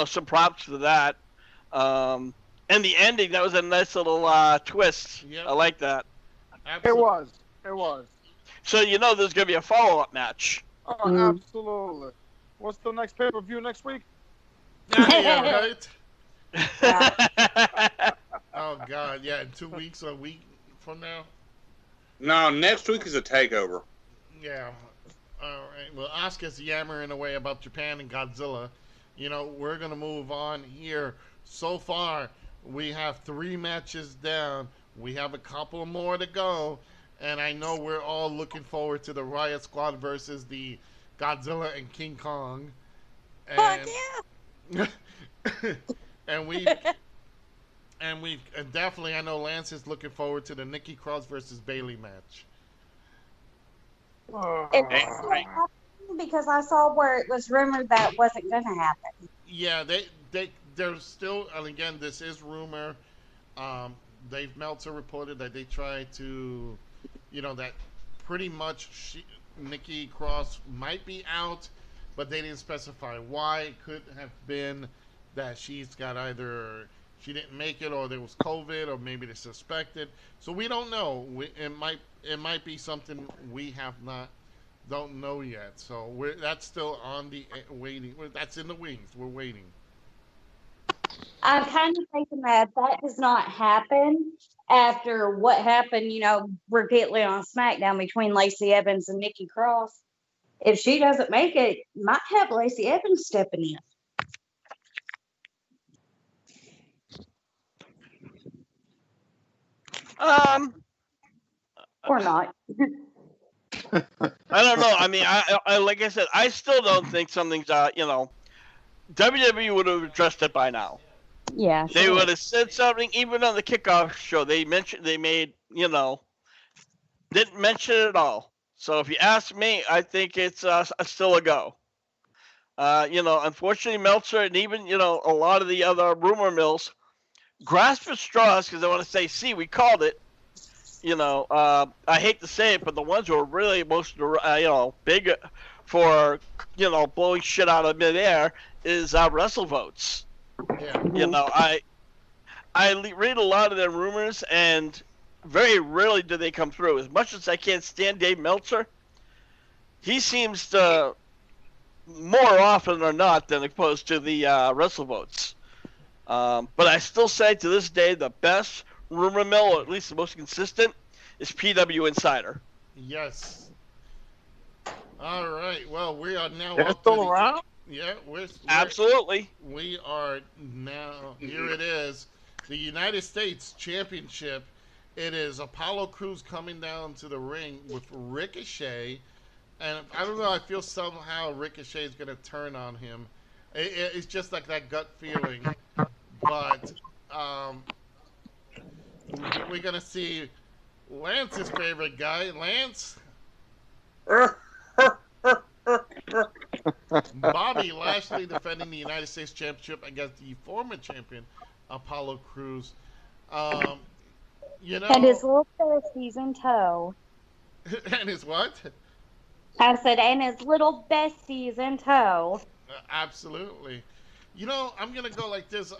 some props for that. And the ending, that was a nice little twist. Yep. I like that. Absolutely. It was. So there's going to be a follow-up match. Oh, absolutely. What's the next pay-per-view next week? Yeah, right? Oh, God. Yeah, in 2 weeks, a week from now? No, next week is a takeover. Yeah. All right. Well, Asuka's yammering away about Japan and Godzilla. We're going to move on here. So far, we have 3 matches down. We have a couple more to go. And I know we're all looking forward to the Riot Squad versus the Godzilla and King Kong. And, Fuck yeah! and we've definitely, I know Lance is looking forward to the Nikki Cross versus Bayley match. It's still happening because I saw where it was rumored that wasn't going to happen. Yeah, they're still, and again, this is rumor. Dave Meltzer reported that they tried to, that pretty much Nikki Cross might be out, but they didn't specify why. It could have been that she's got either she didn't make it, or there was COVID, or maybe they suspected. So we don't know. It might be something we don't know yet. So that's still on the waiting. That's in the wings. We're waiting. I'm kind of thinking that does not happen after what happened, repeatedly on SmackDown between Lacey Evans and Nikki Cross. If she doesn't make it, might have Lacey Evans stepping in. Or not. I don't know. I mean, I like I said, I still don't think something's WWE would have addressed it by now. Yeah. They would have said something, even on the kickoff show. Didn't mention it at all. So if you ask me, I think it's still a go. Unfortunately, Meltzer and even, a lot of the other rumor mills grasp at straws because they want to say, see, we called it. I hate to say it, but the ones who are really most, big for, blowing shit out of midair is WrestleVotes. Yeah. I read a lot of their rumors, and very rarely do they come through. As much as I can't stand Dave Meltzer, he seems to more often than not than opposed to the WrestleVotes. But I still say to this day the best rumor mill, or at least the most consistent, is PW Insider. Yes. All right. Well, we are now. They're still around? Yeah, Absolutely. We are now. Here it is, the United States Championship. It is Apollo Crews coming down to the ring with Ricochet, and I don't know. I feel somehow Ricochet is going to turn on him. It's just like that gut feeling, but we're going to see Lance's favorite guy, Lance. Bobby Lashley defending the United States Championship against the former champion Apollo Crews. And his little besties in tow. And his what? I said, and his little besties in tow. Absolutely. You know, I'm gonna go like this,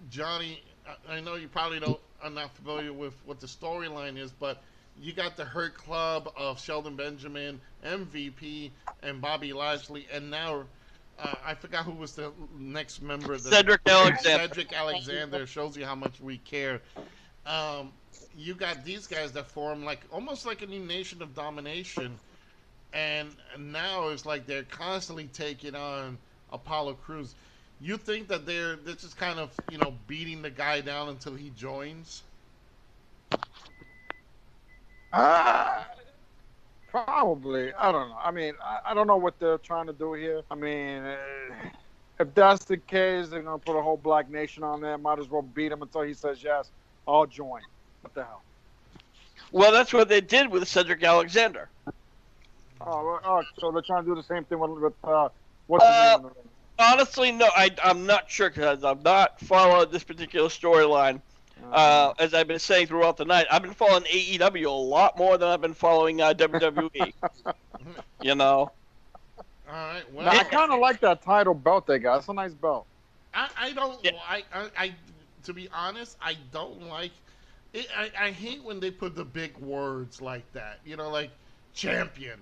Johnny. I know you probably don't are not familiar with what the storyline is, but you got the Hurt Club of Sheldon Benjamin, MVP, and Bobby Lashley, and now I forgot who was the next member. Cedric Alexander. Cedric Alexander shows you how much we care. Um, you got these guys that form like almost like a new nation of domination, and now it's like they're constantly taking on Apollo Crews. You think that they're just kind of beating the guy down until he joins? Probably. I don't know. I mean, I don't know what they're trying to do here. I mean, if that's the case, they're gonna put a whole black nation on there. Might as well beat him until he says yes. I'll join. What the hell? Well, that's what they did with Cedric Alexander. Oh, so they're trying to do the same thing with what's his name? Honestly, no. I'm not sure because I've not followed this particular storyline. As I've been saying throughout the night, I've been following AEW a lot more than I've been following WWE. You know. All right. Well, Now, I kind of like that title belt they got. It's a nice belt. I don't. Yeah. I to be honest, I don't like it. I hate when they put the big words like that. Like champion,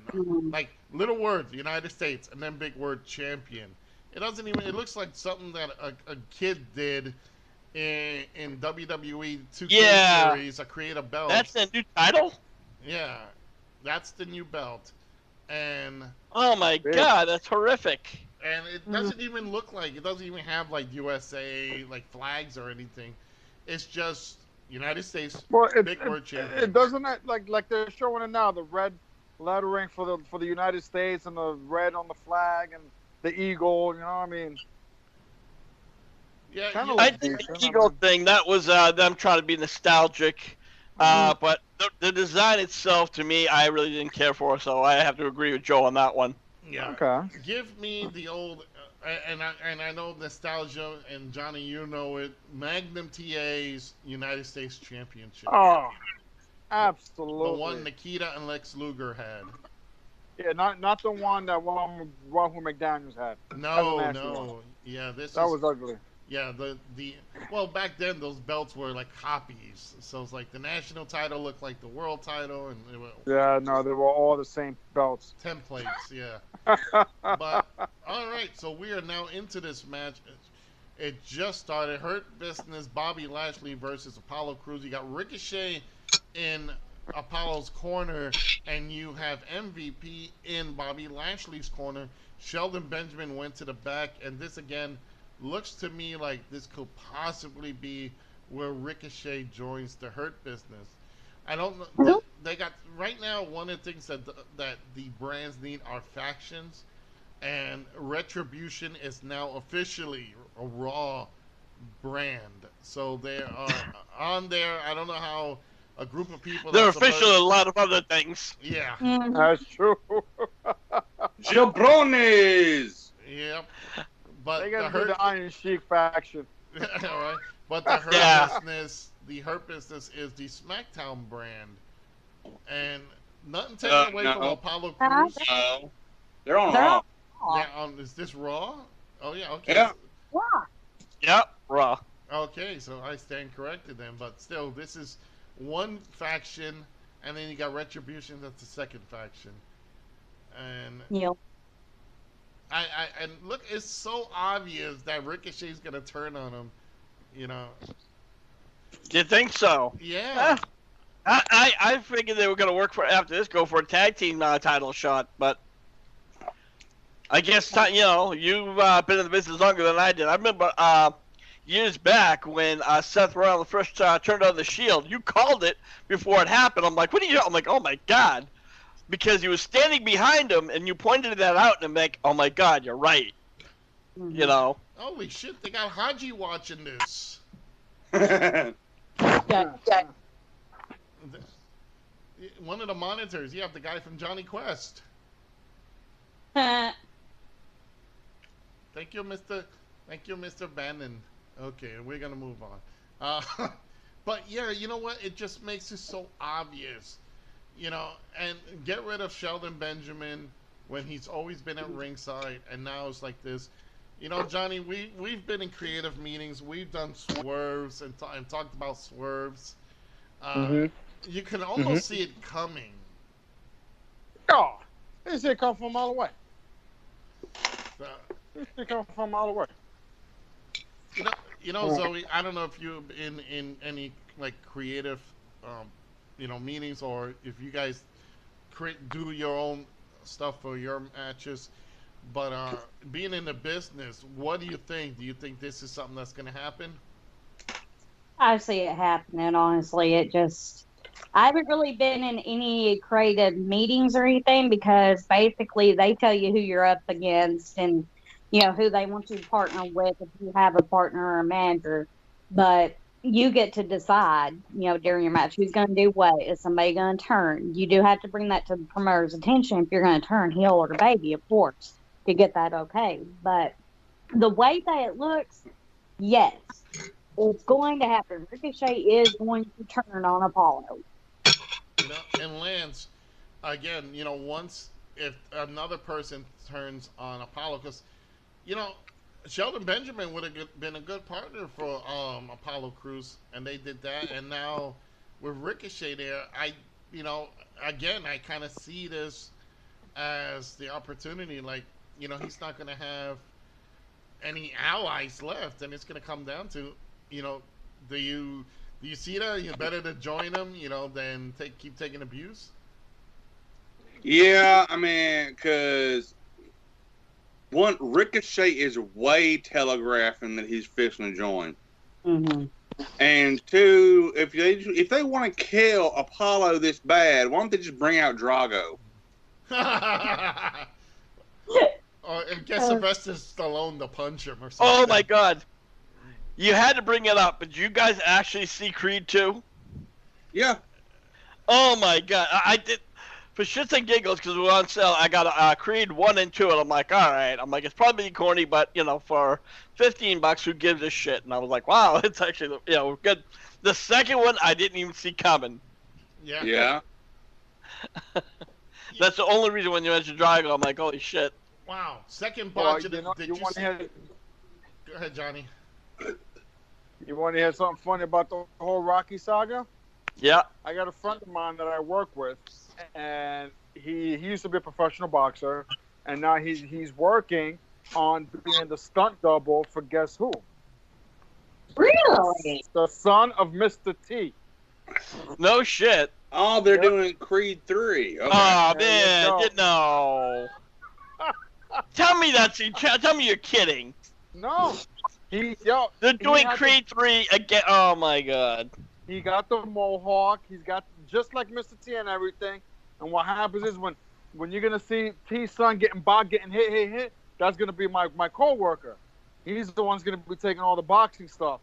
like little words, United States, and then big word champion. It doesn't even. It looks like something that a kid did in WWE 2K series. Create a belt. That's the new title. Yeah, that's the new belt, and Oh my God, that's horrific. and it doesn't even look like it doesn't even have like USA like flags or anything. It's just United States Well, big word champion. it doesn't like they're showing it now. The red lettering for the United States and the red on the flag and the eagle. You know what I mean? Yeah, Kinda you- I think the Eagle thing, that was them trying to be nostalgic. But the design itself, to me, I really didn't care for, so I have to agree with Joe on that one. yeah. Okay. Give me the old, and I know nostalgia, and Johnny, you know it. Magnum TA's United States Championship. Oh, The absolutely. one Nikita and Lex Luger had. Yeah, not the one that one who McDaniels had. No, That's a nasty no. Yeah, this That is. was ugly. Yeah, well, back then those belts were like copies. So it's like the national title looked like the world title, and they were Yeah, no, they were all the same belts. templates. Yeah. But all right, so we are now into this match. It just started. Hurt Business, Bobby Lashley versus Apollo Crews. You got Ricochet in Apollo's corner, and you have MVP in Bobby Lashley's corner. Sheldon Benjamin went to the back, and this again looks to me like this could possibly be where Ricochet joins the Hurt Business. I don't know. They got right now. One of the things that the brands need are factions, and Retribution is now officially a Raw brand. So they are on there. I don't know how a group of people. They're that's supposed- official in a lot of other things. Yeah. That's true. Jabronis! Yep. But They the got to do Hurt. the Iron Sheik faction. All right. But the Hurt Yeah. Business, the Hurt Business is the SmackDown brand, and nothing taken away from no. Apollo Crews. No. They're on They're Raw. Is this Raw? Oh yeah. Okay. Yeah. Yeah. Yep, Raw. Okay, so I stand corrected then, but still, this is one faction, and then you got Retribution. That's the second faction, and Yep. and look, it's so obvious that Ricochet's gonna turn on him. Do you think so? Yeah. I figured they were going to work after this, go for a tag team title shot, but I guess, you've been in the business longer than I did. I remember years back when Seth Rollins first turned on the Shield, you called it before it happened. I'm like, what are you doing? I'm like, oh my God. Because he was standing behind him, and you pointed that out, and I'm like, oh my God, you're right. Holy shit! They got Haji watching this. Yeah. One of the monitors. You have the guy from Johnny Quest. Yeah. Thank you, Mr. Bannon. Okay, we're gonna move on. But yeah, you know what? It just makes it so obvious, And get rid of Sheldon Benjamin when he's always been at ringside, and now it's like this. You know, Johnny, we've been in creative meetings. We've done swerves and talked about swerves. Uh, Mhm. you can Mhm. almost see it coming. Oh, they say come from a mile away. Uh, They come from a mile away. you know, you know, Zoe. I don't know if you in any like creative, um, meetings, or if you guys do your own stuff for your matches. But being in the business, what do you think? Do you think this is something that's going to happen? I see it happening, honestly. I haven't really been in any creative meetings or anything because basically they tell you who you're up against and, who they want you to partner with if you have a partner or a manager. But you get to decide, during your match who's going to do what. Is somebody going to turn? You do have to bring that to the promoter's attention if you're going to turn heel or baby, of course, to get that okay. But the way that it looks, yes. It's going to happen. Ricochet is going to turn on Apollo. And Lance, again, once if another person turns on Apollo, because you know, Sheldon Benjamin would have been a good partner for Apollo Crews, and they did that. And now with Ricochet there, again, I kind of see this as the opportunity. Like, he's not going to have any allies left, and it's going to come down to, you know, do you see that? You're better to join them, than keep taking abuse. Yeah, I mean, because one, Ricochet is way telegraphing that he's fixing to join. Mm-hmm. And two, if they want to kill Apollo this bad, why don't they just bring out Drago? Or get Sylvester Stallone to punch him or something. Oh my God! You had to bring it up, but did you guys actually see Creed 2? Yeah. Oh my God! I did. For shits and giggles, because we were on sale, I got Creed 1 and 2, and I'm like, all right. I'm like, it's probably corny, but, for $15, who gives a shit? And I was like, wow, it's actually, good. The second one, I didn't even see coming. Yeah. Yeah. That's the only reason when you mentioned Drago, I'm like, holy shit. Wow. Second Well, budget. Did you want see? to hear? Go ahead, Johnny. You want to hear something funny about the whole Rocky saga? Yeah. I got a friend of mine that I work with, and he used to be a professional boxer, and now he's working on being the stunt double for guess who? Really? The son of Mr. T. No shit. Oh, they're doing Creed 3. Okay. Oh, There you man. No. Tell me tell me you're kidding. No. They're doing Creed 3 again. Oh, my God. He got the mohawk. He's got just like Mr. T and everything. And what happens is when you're gonna see T's son getting hit, that's gonna be my co-worker. He's the one's gonna be taking all the boxing stuff.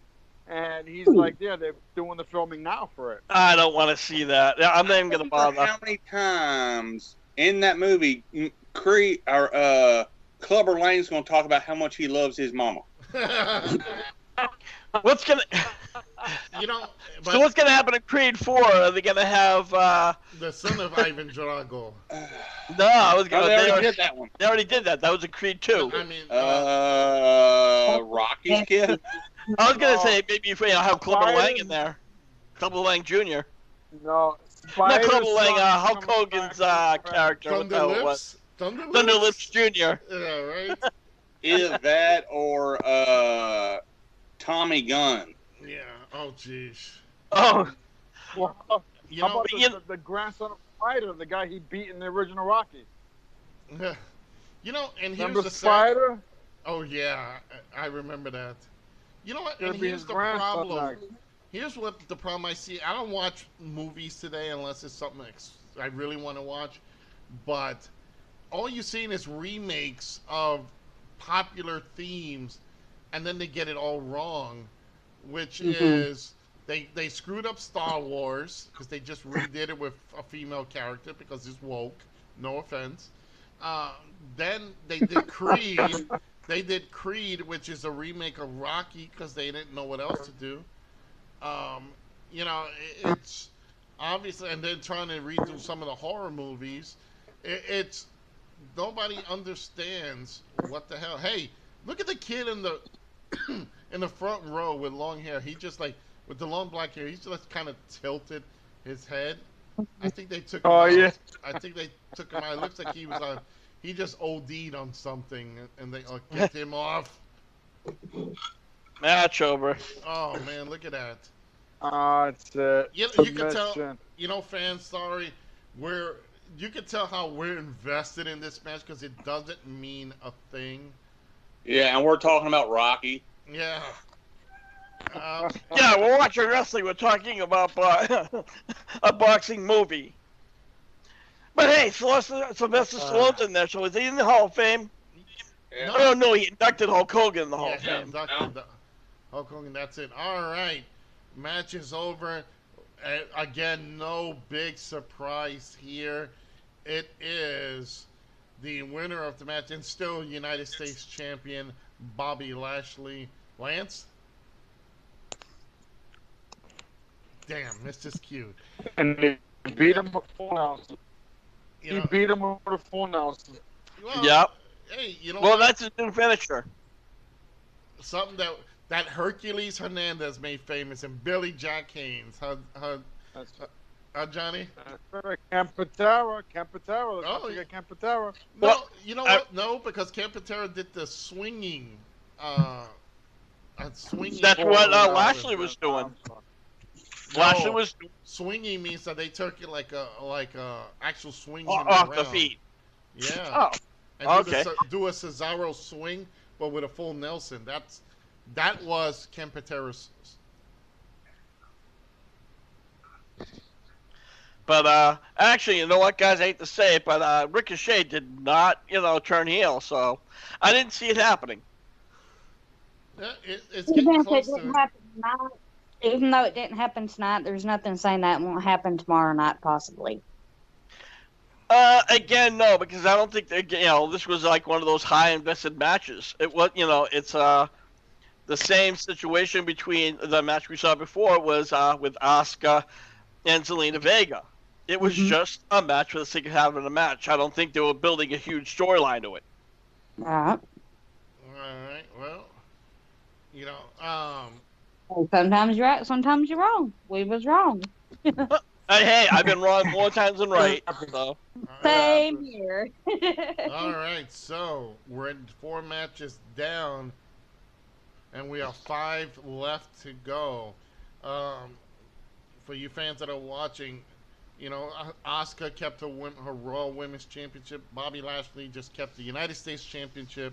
And he's like, yeah, they're doing the filming now for it. I don't want to see that. I'm not even gonna bother. How many times in that movie Creed or Clubber Lane's gonna talk about how much he loves his mama? What's gonna? So what's gonna happen in Creed 4? Are they gonna have the son of Ivan Drago? No, I was gonna. They already did that one. They already did that. That was in Creed 2. I mean, Rocky's kid. I was gonna say maybe if have Clubber Lang in there, Clubber Lang Jr. No, Not Clubber Lang. Hulk Hogan's character. What the hell it was? Thunderlips Jr. Yeah, right. Either that or Tommy Gunn. Yeah. Oh, jeez. Oh. Well, You how know, about the grandson of Spider, the guy he beat in the original Rocky? and here's Remember the Spider? Oh yeah, I remember that. You know what? Gonna And be here's his the grandson problem. next. Here's what the problem I see. I don't watch movies today unless it's something I really want to watch. But all you're seeing is remakes of popular themes, and then they get it all wrong, which is they screwed up Star Wars because they just redid it with a female character because it's woke. No offense. Then they did Creed. They did Creed, which is a remake of Rocky because they didn't know what else to do. It's obviously, and then trying to redo some of the horror movies. It's nobody understands what the hell. Hey, Look at the kid in the in the front row with long hair. He just like with the long black hair. He's just kind of tilted his head. I think they took him Oh out. yeah. I think they took him out. It looks like he was on. He just OD'd on something, and they get him off. Match over. Oh man, look at that. It's a You can tell. submission. You know, fans, sorry, you can tell how we're invested in this match because it doesn't mean a thing. Yeah, and we're talking about Rocky. Yeah. Yeah, we're watching wrestling. We're talking about a boxing movie. But hey, Sylvester Stallone's in there, so is he in the Hall of Fame? Yeah. Oh no, he inducted Hulk Hogan in the Hall Yeah, of he Fame. inducted Hulk Hogan. That's it. All right, match is over. Again, no big surprise here. It is the winner of the match and still United States champion, Bobby Lashley. Lance? Damn, missed his cue. And they beat him with full announcement. You He know, beat him with a full announcement. well, Yep. Hey, you know Well, what? that's his new finisher. Something that Hercules Hernandez made famous and Billy Jack Haynes. Huh, Johnny? Campatera. Let's Oh, not forget Campatera. No, Well, you know what? No, because Campatera did the swinging. Swinging. That's what forward. Lashley was doing. No, Lashley was swinging means that they took it like a actual swing off the around. feet. Yeah. Oh, And okay. do a Cesaro swing, but with a full Nelson. That was Campatera's. But actually, you know what, guys? I hate to say it, but Ricochet did not, turn heel. So I didn't see it happening. Yeah, it's getting close to it. Even though it didn't happen tonight, there's nothing saying that won't happen tomorrow night, possibly. Again, no, because I don't think this was like one of those high invested matches. It was, it's the same situation between the match we saw before was with Asuka and Zelina Vega. It was just a match for the sake of having a match. I don't think they were building a huge storyline to it. All right. All right. Well, Sometimes you're right, sometimes you're wrong. We was wrong. Hey, I've been wrong more times than right. So. Same here. All right, so we're at 4 matches down, and we have 5 left to go. For you fans that are watching, Asuka kept her Raw Women's Championship. Bobby Lashley just kept the United States Championship.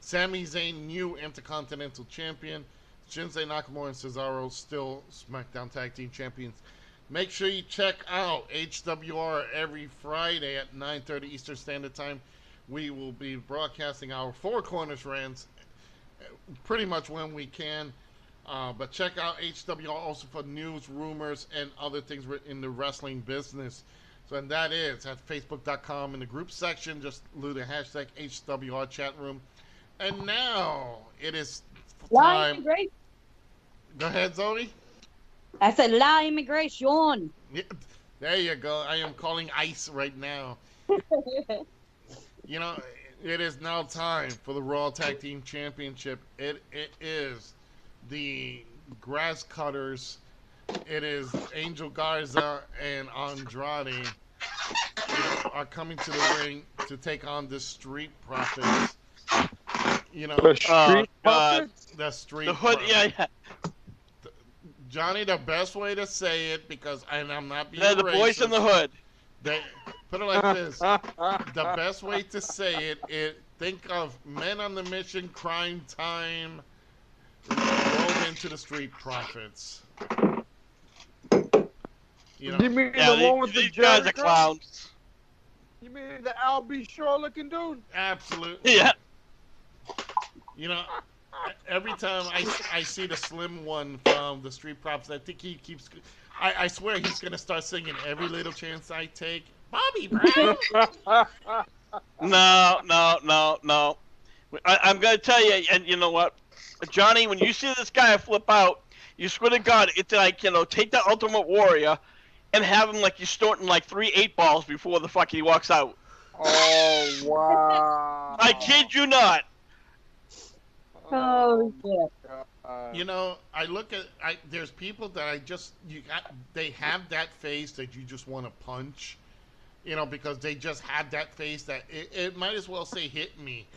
Sami Zayn, new Intercontinental Champion. Shinsuke Nakamura and Cesaro still SmackDown Tag Team Champions. Make sure you check out HWR every Friday at 9:30 Eastern Standard Time. We will be broadcasting our Four Corners rants pretty much when we can. But check out HWR also for news, rumors, and other things in the wrestling business. So, and that is at Facebook.com in the group section. Just loot the hashtag HWR chat room. And now it is time. Go ahead, Zoe. I said La Immigration. Yeah, there you go. I am calling ICE right now. It is now time for the Raw Tag Team Championship. It is the Grass Cutters. It is Angel Garza and Andrade are coming to the ring to take on the Street Profits. The Street Profits? The Street The hood, Profits. yeah. Johnny, the best way to say it, because I'm not being They're the racist, boys in the hood. They put it like this: the best way to say it. Think of Men on the Mission, Crime Time, rolled into the Street Profits. You mean Yeah, the one with the these guys are Jericho? clowns. You mean the Al B. Shaw looking dude? Absolutely. Yeah. Every time I see the slim one from the Street Profits, I think he keeps. I swear he's gonna start singing every little chance I take. Bobby Brown. No. I'm going to tell you, and you know what? Johnny, when you see this guy flip out, you swear to God, it's like, take the Ultimate Warrior and have him like you're snorting like 3 8-balls before the fuck he walks out. Oh, wow. I kid you not. Oh, shit. You know, I look at there's people that they have that face that you just want to punch, you know, because they just have that face that it might as well say hit me.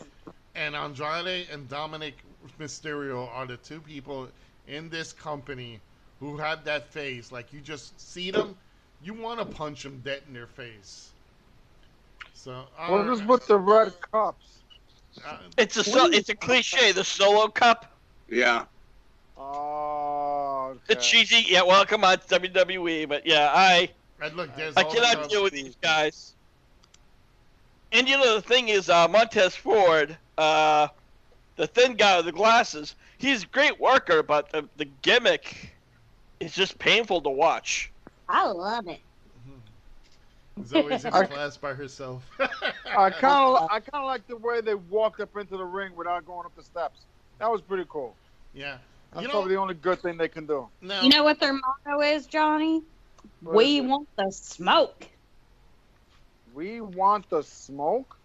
And Andrade and Dominic Mysterio are the two people in this company who have that face. Like, you just see them, you want to punch them dead in their face. So What is with the red cups? It's a cliche, the Solo Cup. Yeah. Oh, okay. The cheesy, yeah. Well, come on, it's WWE, but yeah, and look, there's I all cannot the- deal with these guys. And you know the thing is, Montez Ford, the thin guy with the glasses, he's a great worker, but the gimmick is just painful to watch. I love it. He's always in class by herself. I kind of like the way they walked up into the ring without going up the steps. That was pretty cool. Yeah. That's probably the only good thing they can do. Now, You know what their motto is, Johnny? What We is it? want the smoke. We want the smoke.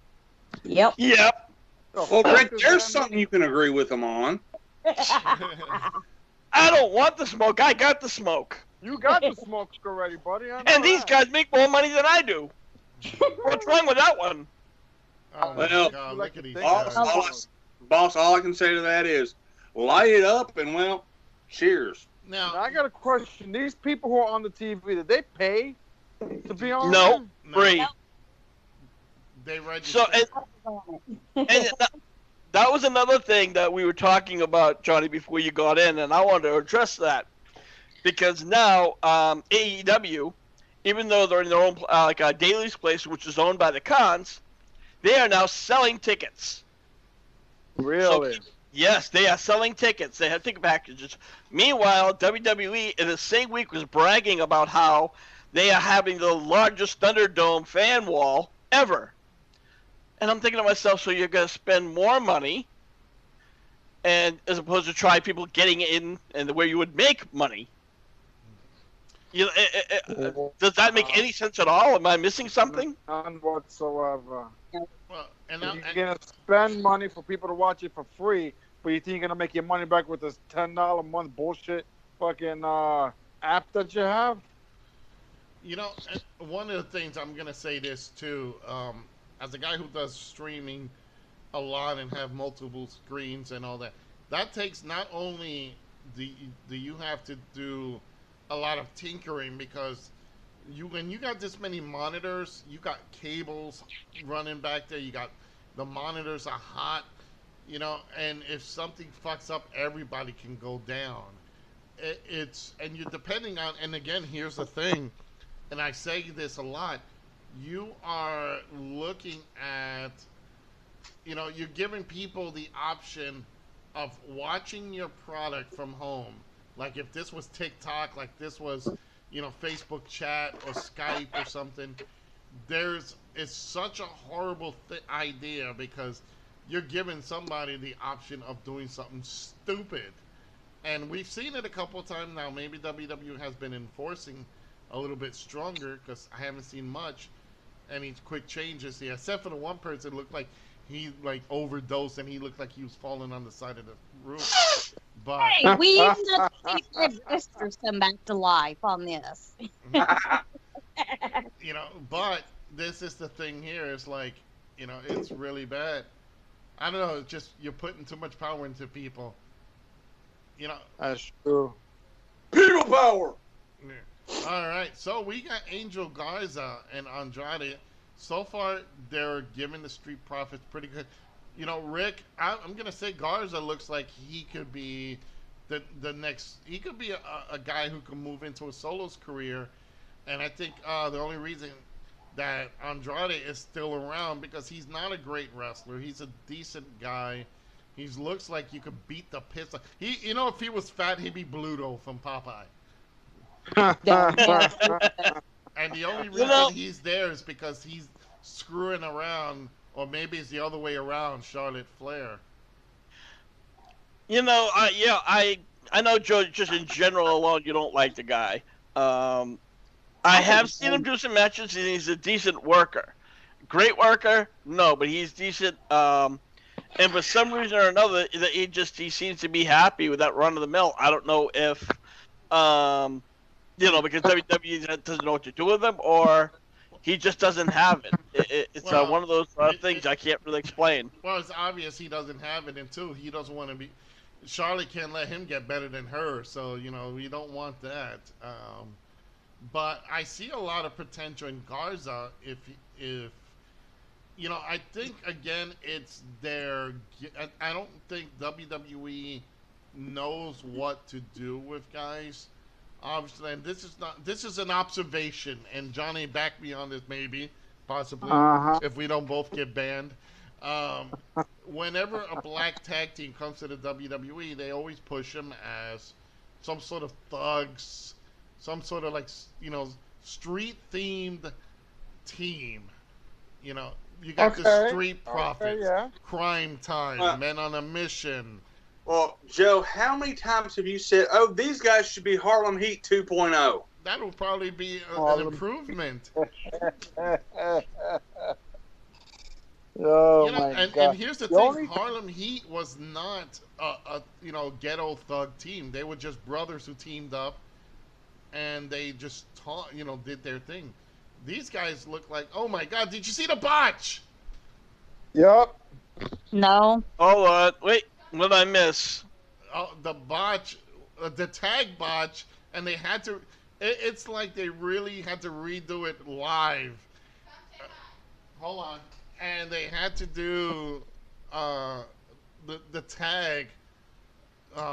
Yep. Yep. The Well, fuck Rick, does there's that something mean? you can agree with them on. I don't want the smoke. I got the smoke. You got the smoke already, buddy. I know And these that. guys make more money than I do. What's wrong with that one? oh my Well, God, like look at these to Boss, think guys. all I can say to that is, light it up and, well, cheers. Now, Now, I got a question. These people who are on the TV, did they pay to be on? No. no, Free. they register. So, and that was another thing that we were talking about, Johnny, before you got in, and I wanted to address that. Because now, AEW, even though they're in their own, like Daly's place, which is owned by the Khans, they are now selling tickets. Really? So, yes, they are selling tickets. They have ticket packages. Meanwhile, WWE in the same week was bragging about how they are having the largest Thunderdome fan wall ever. And I'm thinking to myself, so you're going to spend more money, and as opposed to try people getting in and the way you would make money. You know, does that make any sense at all? Am I missing something? None whatsoever. well, and now, You're gonna spend money for people to watch it for free, but you think you're gonna make your money back with this $10 a month bullshit fucking app that you have? you know, one of the things I'm gonna say this too, as a guy who does streaming a lot and have multiple screens and all that, that takes not only do you have to do a lot of tinkering, because when you got this many monitors, you got cables running back there, you got the monitors are hot, you know, and if something fucks up, everybody can go down. And you're depending on, and again, here's the thing, and I say this a lot, you are looking at, you know, you're giving people the option of watching your product from home. Like if this was TikTok, like this was, you know, Facebook chat or Skype or something, it's such a horrible idea, because you're giving somebody the option of doing something stupid. And we've seen it a couple of times now. Maybe WWE has been enforcing a little bit stronger, because I haven't seen much any quick changes here, except for the one person looked like he like overdosed and he looked like he was falling on the side of the roof. But Hey, we even have to see Red Sisters come back to life on this. you know, but this is the thing here. It's like, you know, it's really bad. I don't know. It's just you're putting too much power into people. You know. That's true. People power! All right, so we got Angel Garza and Andrade. So far, they're giving the Street Profits pretty good. You know, Rick, I'm gonna say Garza looks like he could be the next. He could be a guy who can move into a solos career, and I think the only reason that Andrade is still around, because he's not a great wrestler. He's a decent guy. He looks like you could beat the piss. You know, if he was fat, he'd be Bluto from Popeye. And the only reason he's there is because he's screwing around, or maybe it's the other way around, Charlotte Flair. You know, I know, Joe, just in general alone, you don't like the guy. I have seen him do some matches, and he's a decent worker. Great worker? No, but he's decent. And for some reason or another, he seems to be happy with that run of the mill. I don't know if, because WWE doesn't know what to do with him, or he just doesn't have it. It's Well, one of those things I can't really explain. Well, it's obvious he doesn't have it, and two, he doesn't want to be. Charlotte can't let him get better than her, so we don't want that. But I see a lot of potential in Garza if I think again it's their. I don't think WWE knows what to do with guys. Obviously, and this is an observation, and Johnny back me on this maybe, possibly, if we don't both get banned. Whenever a black tag team comes to the WWE, they always push them as some sort of thugs, some sort of street themed team. You got the Street Profits, Crime Time, Men on a Mission. Well, Joe, how many times have you said, "Oh, these guys should be Harlem Heat 2.0"? That will probably be an improvement. Oh my God! And here's the thing: Harlem Heat was not a ghetto thug team. They were just brothers who teamed up, and they just did their thing. These guys look like, oh my God! Did you see the botch? Yep. No. Hold on, wait. What did I miss? Oh, the botch, the tag botch, and they had to. It's like they really had to redo it live. Hold on. And they had to do the tag.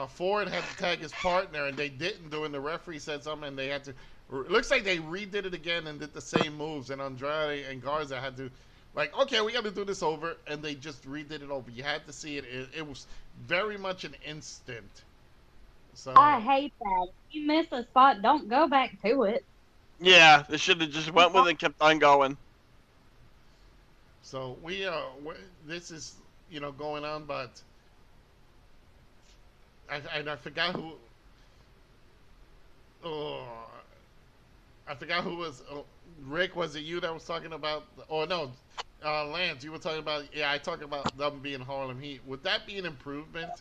Ford had to tag his partner, and they didn't do it. And the referee said something, and they had to. It looks like they redid it again and did the same moves. And Andrade and Garza had to, okay, we got to do this over, and they just redid it over. You had to see it. It was very much an instant. So I hate that. If you miss a spot, don't go back to it. Yeah, they should have just went with it and kept on going. So this is going on, but I forgot who. Oh, I forgot who was. Rick, was it you that was talking about? Or no, Lance, you were talking about. Yeah, I talked about them being Harlem Heat. Would that be an improvement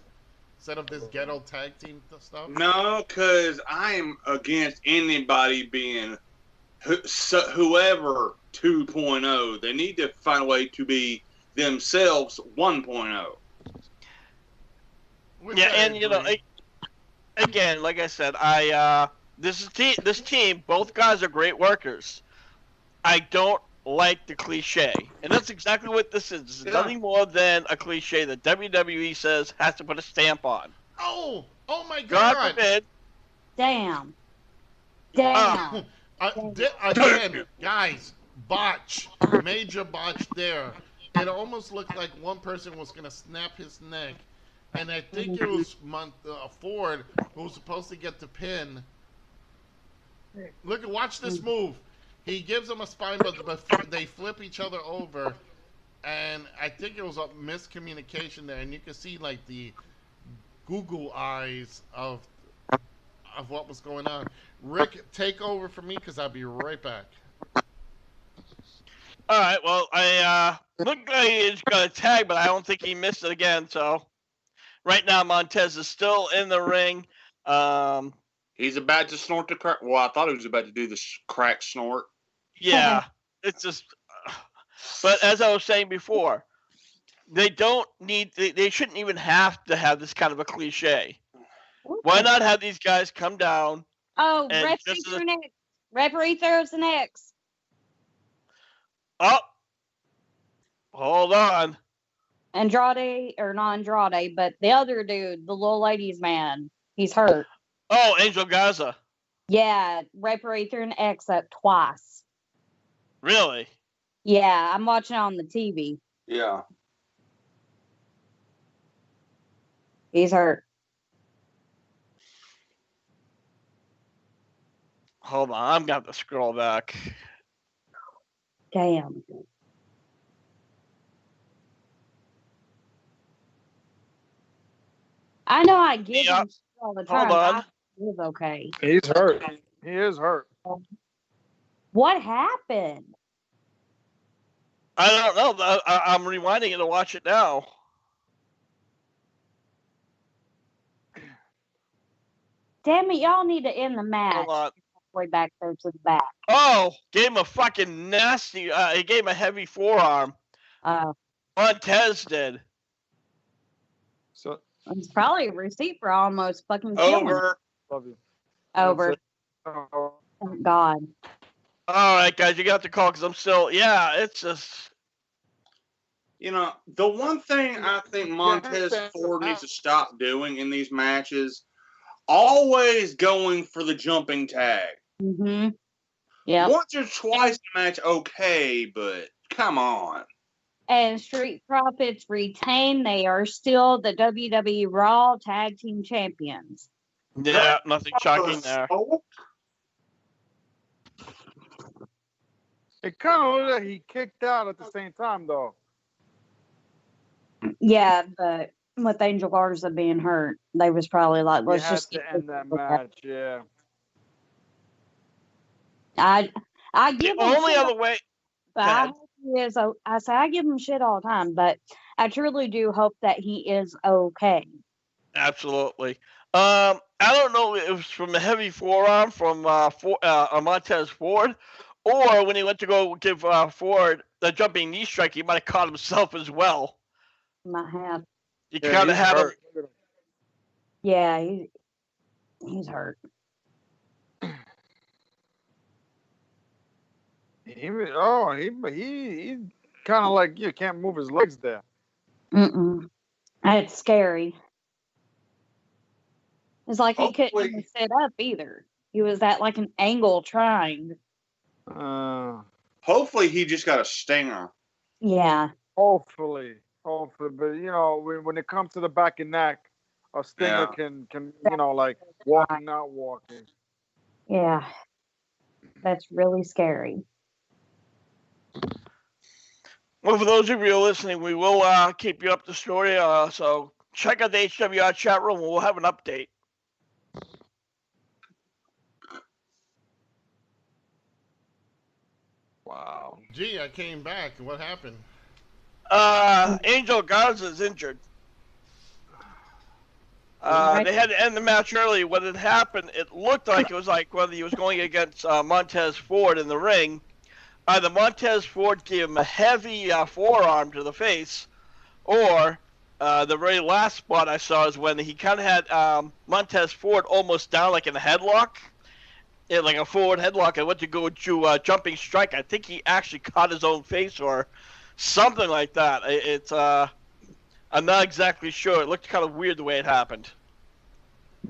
instead of this ghetto tag team stuff? No, because I'm against anybody being whoever 2.0. They need to find a way to be themselves 1.0. Yeah, and again, like I said, this team, both guys are great workers. I don't like the cliche, and that's exactly what this is. This is nothing more than a cliche that WWE says has to put a stamp on. Oh my God! God forbid. Damn. Again, guys, botch, major botch there. It almost looked like one person was gonna snap his neck, and I think it was Ford who was supposed to get the pin. Watch this move. He gives him a spine, but they flip each other over, and I think it was a miscommunication there, and you can see the Google eyes of what was going on. Rick, take over for me because I'll be right back. All right. Well, I look like he's got a tag, but I don't think he missed it again. So right now, Montez is still in the ring. He's about to snort the crack. Well, I thought he was about to do the crack snort. Yeah, it's just. But as I was saying before, they don't need. They shouldn't even have to have this kind of a cliche. Why not have these guys come down? Oh, referee throws an X. Oh, hold on. Andrade, or not Andrade, but the other dude, the little ladies man, he's hurt. Oh, Angel Gaza. Yeah, referee threw an X up twice. Really? Yeah, I'm watching on the TV. Yeah. He's hurt. Hold on, I'm going to have to scroll back. Damn. I know I give him shit all the time. Hold on. He's okay. He's hurt. He is hurt. What happened? I don't know. I'm rewinding it to watch it now. Damn it, y'all need to end the match. Hold on. Way back there to the back. Oh, gave him a fucking nasty. He gave him a heavy forearm. Montez did. So it's probably a receipt for almost fucking killing. Over. love you. Over. Oh, Thank God. All right, guys, you got the call because I'm still. Yeah, it's just. You know, the one thing I think Montez Ford needs to stop doing in these matches, always going for the jumping tag. Mm-hmm. Yeah. Once or twice in the match, okay, but come on. And Street Profits retain. They are still the WWE Raw Tag Team Champions. Yeah, nothing shocking there. it kind of looked like he kicked out at the same time, though. Yeah, but with Angel Garza being hurt, they was probably like, You let's had just to end that match, yeah. I give The him only shit other way. but I hope he is. I say I give him shit all the time, but I truly do hope that he is okay. Absolutely. I don't know if it was from the heavy forearm from Montez Ford, or when he went to go give Ford the jumping knee strike, he might have caught himself as well. Might have. You kind of had him. Yeah, he's hurt. He kind of like you can't move his legs there. It's scary. It's like he couldn't Hopefully- even sit up either. He was at like an angle trying. Hopefully he just got a stinger. Yeah. Hopefully, but you know, when it comes to the back and neck, a stinger can you know, like walking, not walking. Yeah. That's really scary. Well, for those of you listening, we will keep you up to story. So check out the HWR chat room. We'll have an update. Wow. Gee, I came back. What happened? Angel Garza is injured. They had to end the match early. When it happened, it looked like it was like whether he was going against Montez Ford in the ring. Either Montez Ford gave him a heavy forearm to the face, or the very last spot I saw is when he kind of had Montez Ford almost down like in a headlock. Yeah, like a forward headlock. I went to go to jumping strike. I think he actually caught his own face or something like that. It's I'm not exactly sure. It looked kind of weird the way it happened.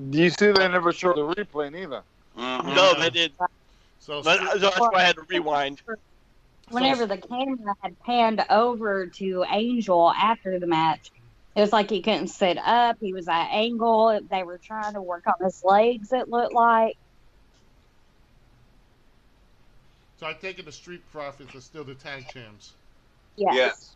Do you see they never showed the replay neither? Mm-hmm. No, they did. So That's why I had to rewind. Whenever the camera had panned over to Angel after the match, it was like he couldn't sit up. He was at angle. They were trying to work on his legs, it looked like. So I take it the Street Profits are still the tag champs. Yes. Yes.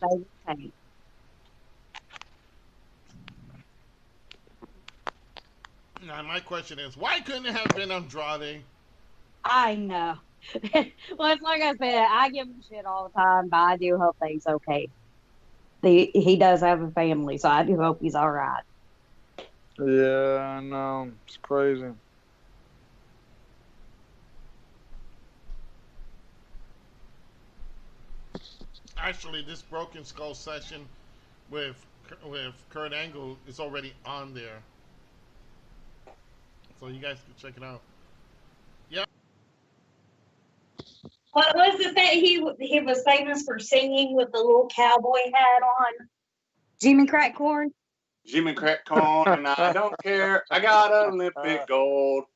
Now my question is, why couldn't it have been Andrade? I know. Well, it's like I said, I give him shit all the time, but I do hope that he's okay. He does have a family, so I do hope he's all right. Yeah, I know. It's crazy. Actually, this Broken Skull session with Kurt Angle is already on there, so you guys can check it out. Yeah. What was it that he was famous for singing with the little cowboy hat on? Jimmy Crack Corn? Jimmy Crack Corn, and I don't care. I got Olympic gold.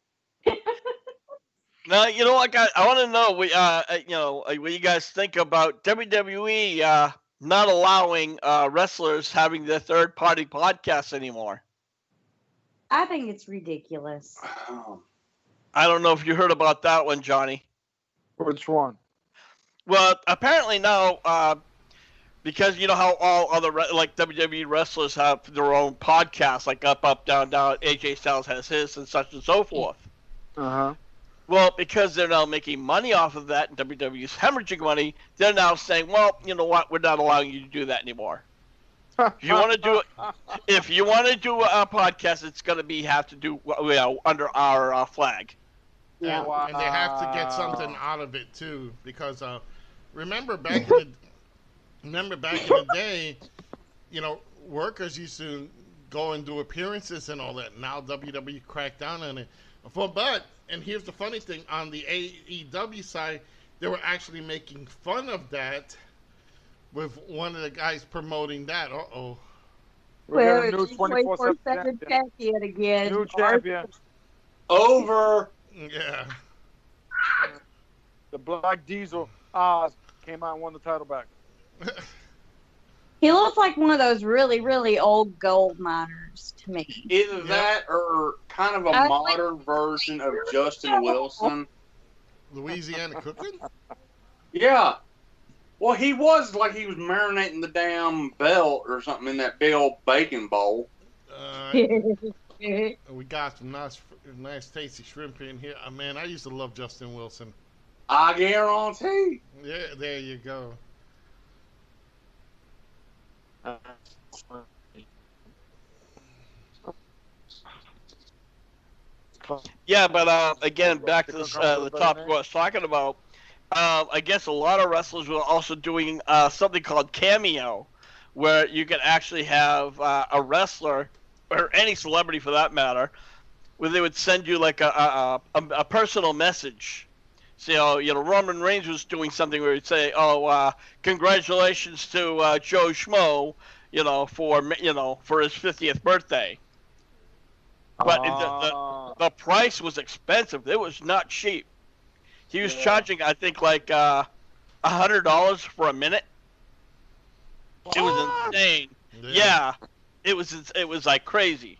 Now, you know what, guys? I want to know, what you guys think about WWE not allowing wrestlers having their third-party podcasts anymore. I think it's ridiculous. I don't know if you heard about that one, Johnny. Which one? Well, apparently now, because you know how all other like WWE wrestlers have their own podcasts, like up, down, down. AJ Styles has his, and such and so forth. Well, because they're now making money off of that, and WWE's hemorrhaging money, they're now saying, well, you know what, we're not allowing you to do that anymore. If you want to do a podcast, it's gonna have to do under our flag. Yeah. And they have to get something out of it too, because remember back in the day, workers used to go and do appearances and all that. Now WWE cracked down on it. And here's the funny thing: on the AEW side, they were actually making fun of that with one of the guys promoting that. We got a new 24/7 champion again. New champion. Over. Yeah. The Black Diesel Oz came out and won the title back. He looks like one of those really, really old gold miners to me. Either that or kind of a modern version of Justin Wilson. Louisiana cooking? Yeah. Well, he was like he was marinating the damn belt or something in that big old bacon bowl. We got some nice tasty shrimp in here. Man, I used to love Justin Wilson. I guarantee. Yeah, there you go. Yeah, but again, back to this, the topic I was talking about. I guess a lot of wrestlers were also doing something called Cameo, where you can actually have a wrestler, or any celebrity for that where they would send you like a personal message. So, Roman Reigns was doing something where he'd say, congratulations to Joe Schmo, for his 50th birthday. But the price was expensive. It was not cheap. He was charging, I think, like $100 for a minute. It was insane. Yeah, it was like crazy.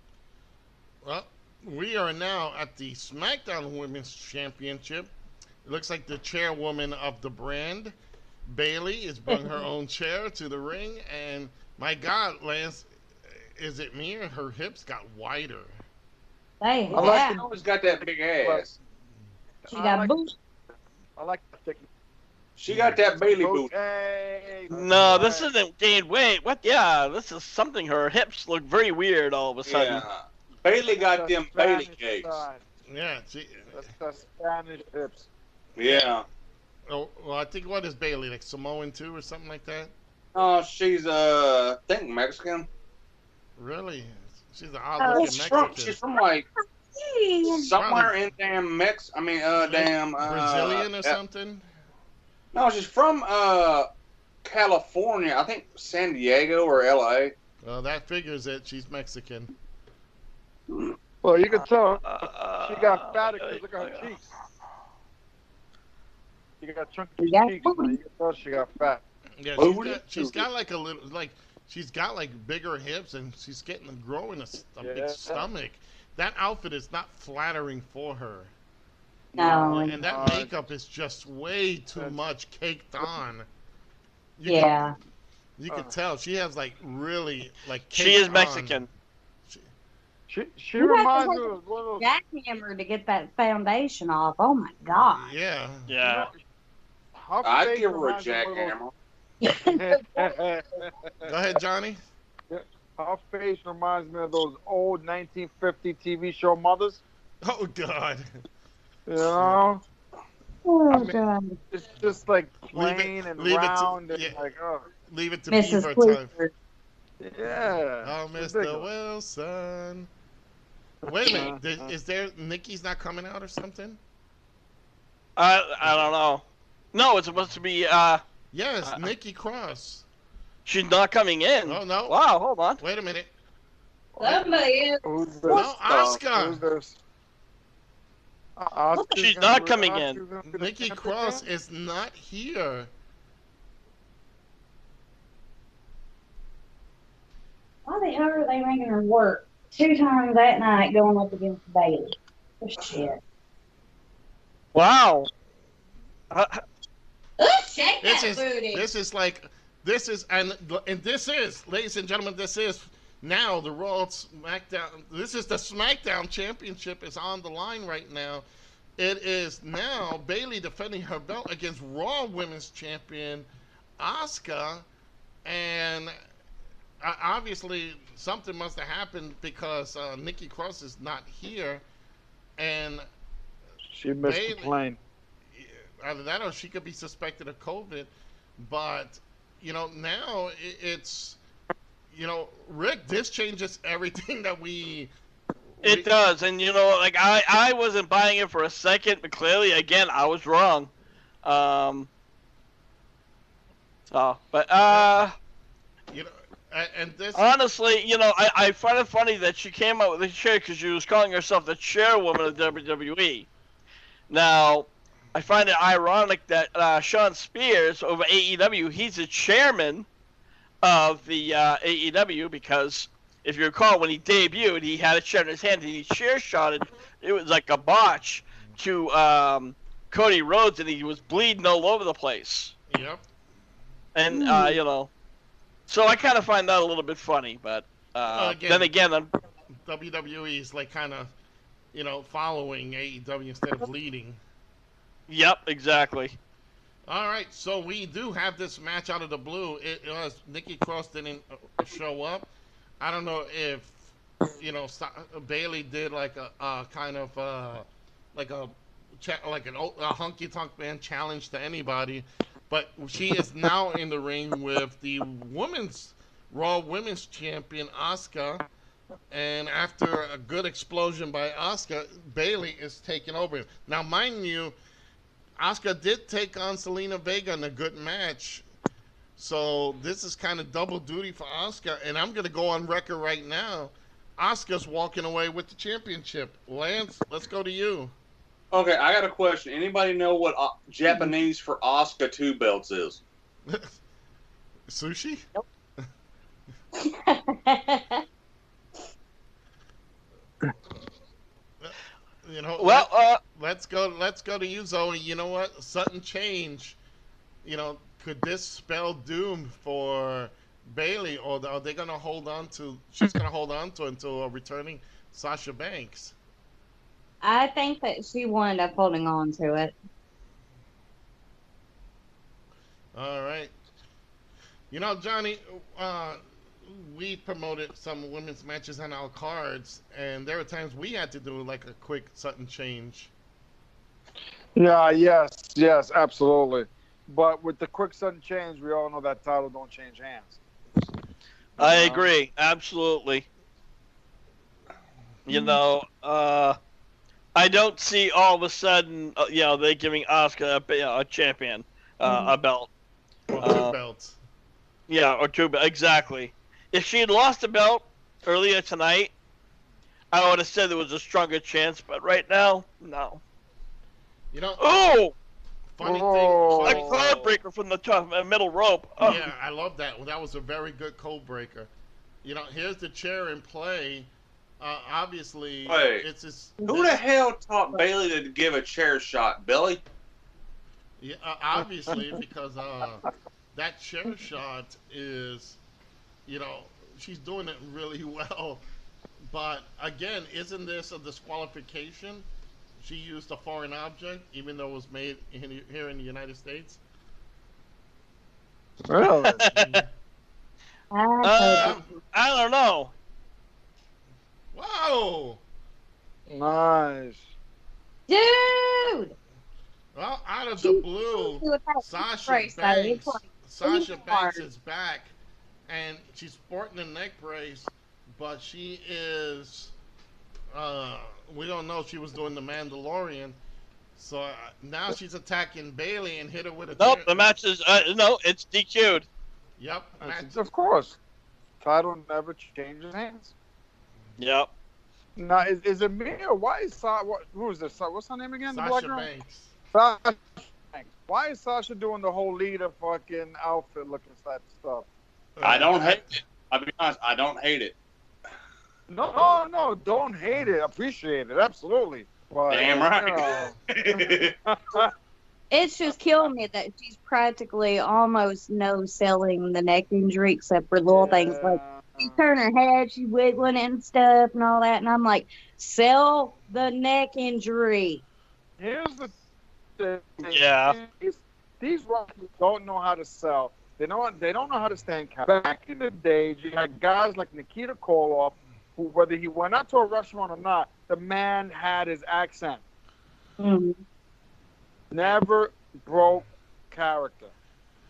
Well, we are now at the SmackDown Women's Championship. It looks like the chairwoman of the brand, Bayley, has brought her own chair to the ring, and my God, Lance, is it me or her hips got wider? Hey, I like she always got that big ass. She got boots. I like the thick. She got that Bailey boot. Hey, No, this isn't gained weight. What? Yeah, this is something. Her hips look very weird all of a sudden. Yeah. Bailey got them Bailey Spanish cakes. side. Yeah, That's the Spanish hips. Yeah. oh, well, I think what is Bayley, like Samoan too, or something like that? Oh, she's I think Mexican. Really? She's an odd looking Mexican. She's from like somewhere in damn damn Brazilian or something? No, she's from California. I think San Diego or LA. Well, that figures it. She's Mexican. Well, you can tell she got fatter because look at her cheeks. She got chunky cheeks. Man. You can tell she got fat. Yeah, she's got like a little, like, she's got like bigger hips and she's growing a big stomach. That outfit is not flattering for her. No. And that makeup is just way too much caked on. You can tell she has like really like. She is Mexican. She reminds me of one of those jackhammer to get that foundation off. Oh my God. Yeah. Yeah. I'd give her a jackhammer. Go ahead, Johnny. Her face reminds me of those old 1950 TV show mothers. Oh God. You know? Oh God. It's just like plain and round and like, oh. Leave it to Mrs. Beaver time. Yeah. Oh, Mr. Wilson. Wait a minute. Is there Nikki's not coming out or something? I don't know. No, it's supposed to be. Yes, Nikki Cross. She's not coming in. Oh no! Wow, hold on. Wait a minute. Somebody is. Who's this? No, Asuka. Who's this? She's not coming in. Nikki Cross is not here. Why the hell are they making her work 2 times that night going up against Bailey? Oh, shit. Wow. Shake This that is booty. this is ladies and gentlemen, this is now the Raw SmackDown. This is the SmackDown Championship is on the line right now. It is now Bayley defending her belt against Raw Women's Champion Asuka, and obviously something must have happened because Nikki Cross is not here, and She missed the Bailey, plane. either that or she could be suspected of COVID. But now it's Rick. This changes everything that It does, and like I wasn't buying it for a second, but clearly, again, I was wrong. you know, and this Honestly, I find it funny that she came out with the chair because she was calling herself the chairwoman of WWE. Now, I find it ironic that Sean Spears over AEW, he's the chairman of the AEW because if you recall, when he debuted, he had a chair in his hand and he chair shotted. It was like a botch to Cody Rhodes, and he was bleeding all over the place. Yep. And so I kind of find that a little bit funny, but then again, WWE is like kind of following AEW instead of leading. Yep, exactly. All right, so we do have this match out of the blue. It was Nikki Cross didn't show up. I don't know if Bailey did like a kind of like a honky tonk man challenge to anybody, but she is now in the ring with the Raw Women's Champion Asuka, and after a good explosion by Asuka, Bailey is taking over. Now, mind you, Asuka did take on Selena Vega in a good match. So this is kind of double duty for Asuka, and I'm going to go on record right now. Asuka's walking away with the championship. Lance, let's go to you. Okay, I got a question. Anybody know what Japanese for Asuka 2 belts is? Sushi? Nope. Let's go to you, Zoe. You know what? Sudden change. Could this spell doom for Bailey, or are they going to hold on to? She's going to hold on to until returning Sasha Banks. I think that she will end up holding on to it. All right. Johnny, we promoted some women's matches on our cards, and there were times we had to do like a quick sudden change. Yeah, yes, absolutely. But with the quick sudden change, we all know that title don't change hands. I agree, absolutely. I don't see all of a sudden, they giving Asuka a champion, a belt. Or 2 belts. Yeah, or 2 belts, exactly. If she had lost a belt earlier tonight, I would have said there was a stronger chance, but right now, no. Funny thing. Like a cloud breaker from the top, middle rope. Oh. Yeah, I love that. That was a very good code breaker. Here's the chair in play. Obviously, it's this. Who the hell taught Bailey to give a chair shot, Billy? Yeah, obviously, because that chair shot is, she's doing it really well. But again, isn't this a disqualification? She used a foreign object, even though it was made here in the United States. Really? I don't know. Whoa! Nice. Dude! Well, out of the blue, Sasha Banks is back, and she's sporting a neck brace, but she is, we don't know, she was doing the Mandalorian, so now she's attacking Bailey and hit her with a... Nope, the match is, it's DQ'd. Yep. Of course. Title never changes hands. Yep. Now, is it me or why is who is this? What's her name again? Sasha Banks. Sasha Banks. Why is Sasha doing the whole leader fucking outfit looking stuff? I don't hate it. I'll be honest, I don't hate it. No, don't hate it. Appreciate it, absolutely. But, damn right. It's just killing me that she's practically almost no-selling the neck injury, except for little things like she turn her head, she wiggling and stuff and all that, and I'm like, sell the neck injury. Here's the thing. Yeah. These wrestlers don't know how to sell. They don't know how to stand character. Back in the days, you had guys like Nikita Koloff, who, whether he went out to a restaurant or not, the man had his accent. Mhm. Never broke character.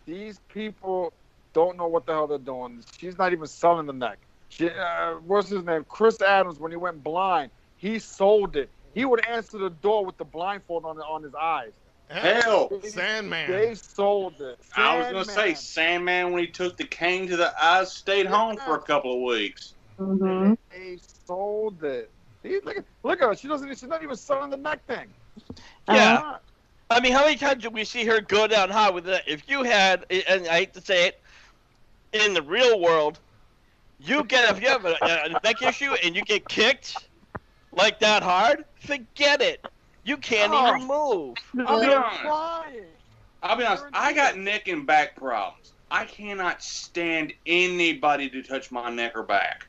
These people don't know what the hell they're doing. She's not even selling the neck. What's his name? Chris Adams, when he went blind, he sold it. He would answer the door with the blindfold on his eyes. Hell, Sandman. They sold it. I was going to say, Sandman, when he took the cane to the eyes, stayed home for a couple of weeks. Mhm. They sold it. Look at her. She's not even selling the neck thing. Yeah. I mean, how many times did we see her go down hard with that? If you had, and I hate to say it, in the real world, if you have a neck issue and you get kicked like that hard, forget it. You can't even move. I'll be honest. I got neck and back problems. I cannot stand anybody to touch my neck or back.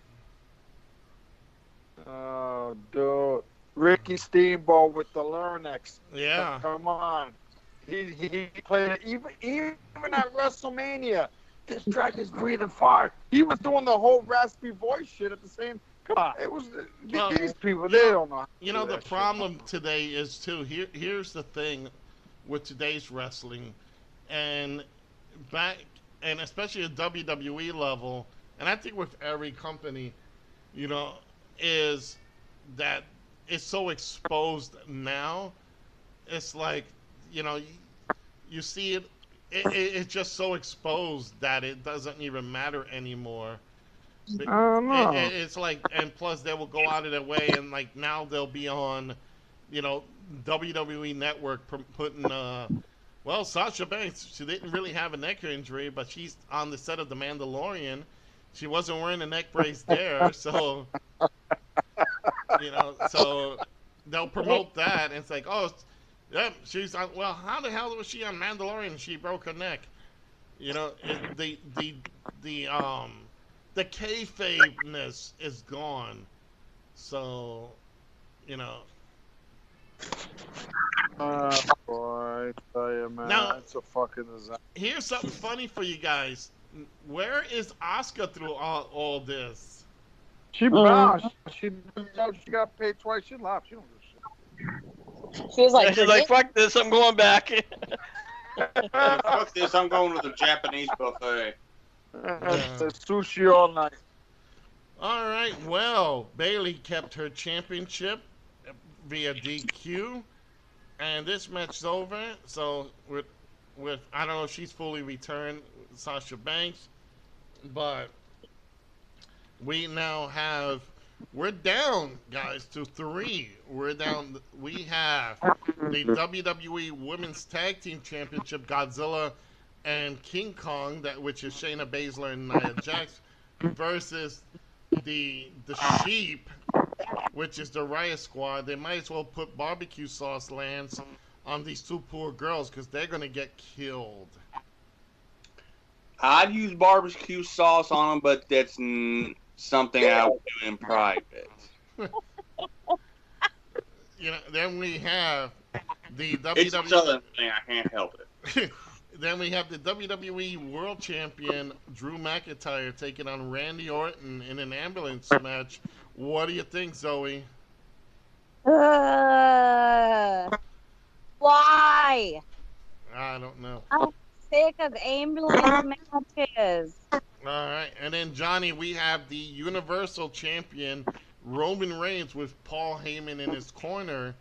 Oh, dude. Ricky Steamboat with the Larynx. Yeah. Come on. He played it even at WrestleMania. This dragon's breathing fire. He was doing the whole raspy voice shit at the same. Come on, it was these people. They don't know. How to You know, do the that problem today is too. Here's the thing with today's wrestling, and especially at WWE level, and I think with every company, you know, is that it's so exposed now. It's like, you know, you see it. It's just so exposed that it doesn't even matter anymore. I don't know. It's like, and plus they will go out of their way, and like now they'll be on, you know, WWE Network putting, well, Sasha Banks, she didn't really have a neck injury, but she's on the set of The Mandalorian. She wasn't wearing a neck brace there, so, you know, so they'll promote that, and it's like, oh, yeah, she's on. Well, how the hell was she on Mandalorian? She broke her neck. You know, the kayfabeness is gone. So, you know. Boy, I tell you, man, Now, it's a fucking disaster. Here's something funny for you guys. Where is Asuka through all this? She bounced. She got paid twice. She laughed. She don't give a shit. She was like, She's like, fuck this, I'm going back. Fuck this, I'm going to the Japanese buffet. It's sushi all night. All right, well, Bayley kept her championship via DQ, and this match is over. So with I don't know if she's fully returned, Sasha Banks, but we're down, guys, to 3. We have the WWE Women's Tag Team Championship, Godzilla and King Kong, which is Shayna Baszler and Nia Jax, versus the Sheep, which is the Riot Squad. They might as well put barbecue sauce lands on these two poor girls because they're going to get killed. I'd use barbecue sauce on them, but that's something I would do in private. You know, then we have the It's a WWE. southern thing. I can't help it. Then we have the WWE World Champion Drew McIntyre taking on Randy Orton in an ambulance match. What do you think, Zoe? why? I don't know. I'm sick of ambulance matches. All right, and then Johnny, we have the Universal Champion Roman Reigns with Paul Heyman in his corner,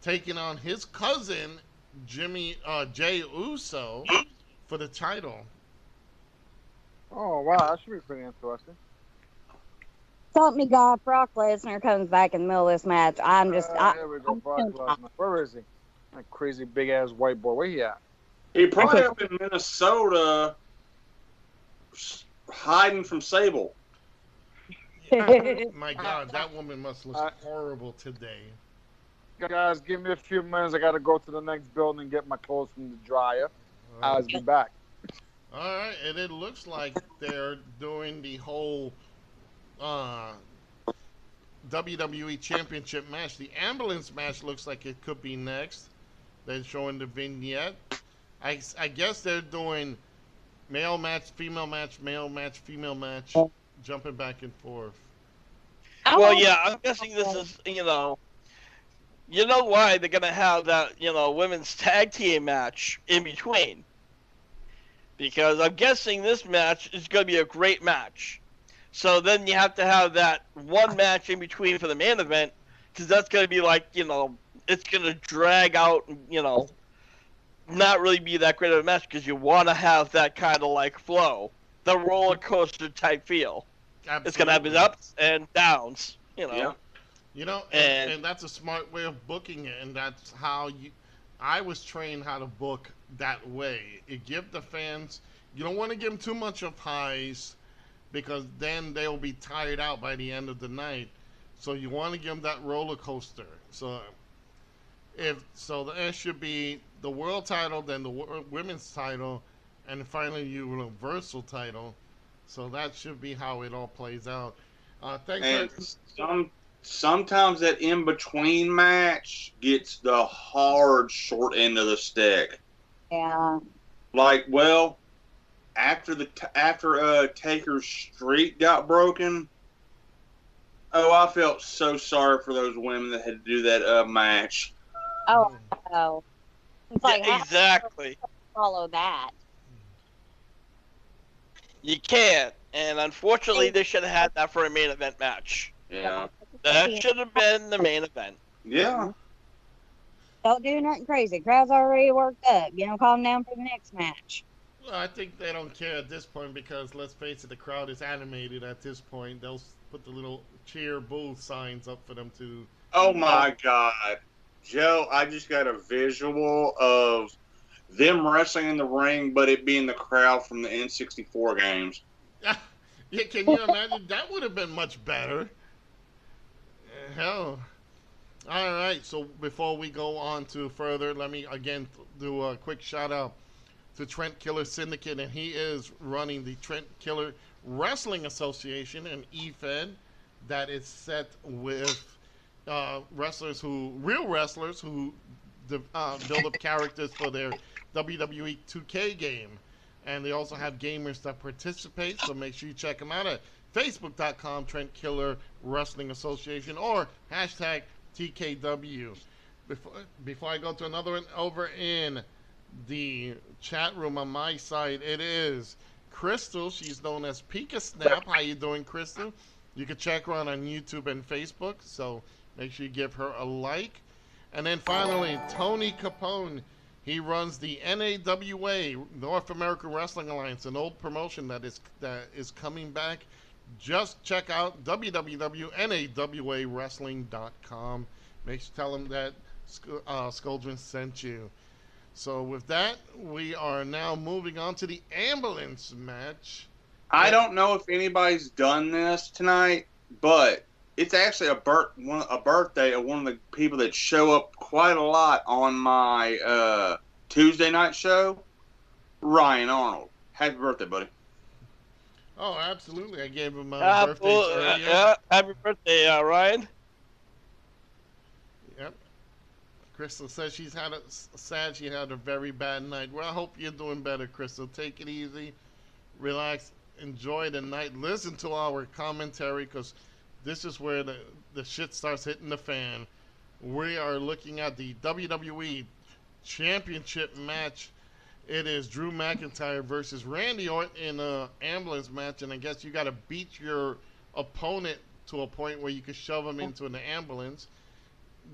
taking on his cousin Jay Uso for the title. Oh, wow. That should be pretty interesting. Help me, God. Brock Lesnar comes back in the middle of this match. I'm just. There we go. Brock Lesnar. Where is he? That crazy big ass white boy. Where he at? He probably up in Minnesota hiding from Sable. My God, that woman must look horrible today. Guys, give me a few minutes. I got to go to the next building and get my clothes from the dryer. I'll be back. All right, and it looks like they're doing the whole WWE Championship match. The ambulance match looks like it could be next. They're showing the vignette. I guess they're doing male match, female match, male match, female match, jumping back and forth. Well, yeah, I'm guessing this is, you know why they're gonna have that, women's tag team match in between. Because I'm guessing this match is gonna be a great match. So then you have to have that one match in between for the main event, because that's gonna be like, it's gonna drag out, not really be that great of a match, because you want to have that kind of like flow, the roller coaster type feel. Absolutely. It's gonna have its ups and downs, Yeah. And that's a smart way of booking it, and that's how I was trained how to book that way. It give the fans, you don't want to give them too much of highs, because then they'll be tired out by the end of the night. So you want to give them that roller coaster. So there should be the world title, then the women's title, and finally your universal title. So that should be how it all plays out. Thanks. And sometimes that in between match gets the hard short end of the stick. Yeah. Like, well, after Taker's streak got broken, I felt so sorry for those women that had to do that match. Oh. It's like, yeah, exactly. Follow that. You can't, and unfortunately, they should have had that for a main event match. Yeah. That should have been the main event. Yeah. Don't do nothing crazy. Crowd's already worked up. Calm down for the next match. Well, I think they don't care at this point, because let's face it, the crowd is animated at this point. They'll put the little cheer boo signs up for them to. Oh my God, Joe! I just got a visual of them wrestling in the ring, but it being the crowd from the N64 games. Yeah, can you imagine? That would have been much better. Hell. All right, so before we go on to further, let me again do a quick shout out to Trent Killer Syndicate, and he is running the Trent Killer Wrestling Association, an EFED that is set with real wrestlers who build up characters for their WWE 2K game. And they also have gamers that participate, so make sure you check them out at facebook.com Trent Killer Wrestling Association or hashtag TKW. Before I go to another one, over in the chat room on my side, it is Crystal. She's known as Pika Snap. How you doing, Crystal? You can check her out on YouTube and Facebook, so make sure you give her a like. And then finally, Tony Capone. He runs the NAWA, North American Wrestling Alliance, an old promotion that is coming back. Just check out www.nawawrestling.com. Make sure to tell them that Skoldrin sent you. So with that, we are now moving on to the ambulance match. I don't know if anybody's done this tonight, but it's actually a birthday of one of the people that show up quite a lot on my Tuesday night show, Ryan Arnold. Happy birthday, buddy. Oh, absolutely. I gave him my birthday earlier. Yeah, happy birthday, Ryan. Yep. Crystal says she had a very bad night. Well, I hope you're doing better, Crystal. Take it easy. Relax. Enjoy the night. Listen to our commentary, because this is where the shit starts hitting the fan. We are looking at the WWE Championship match. It is Drew McIntyre versus Randy Orton in an ambulance match, and I guess you got to beat your opponent to a point where you can shove them into an ambulance.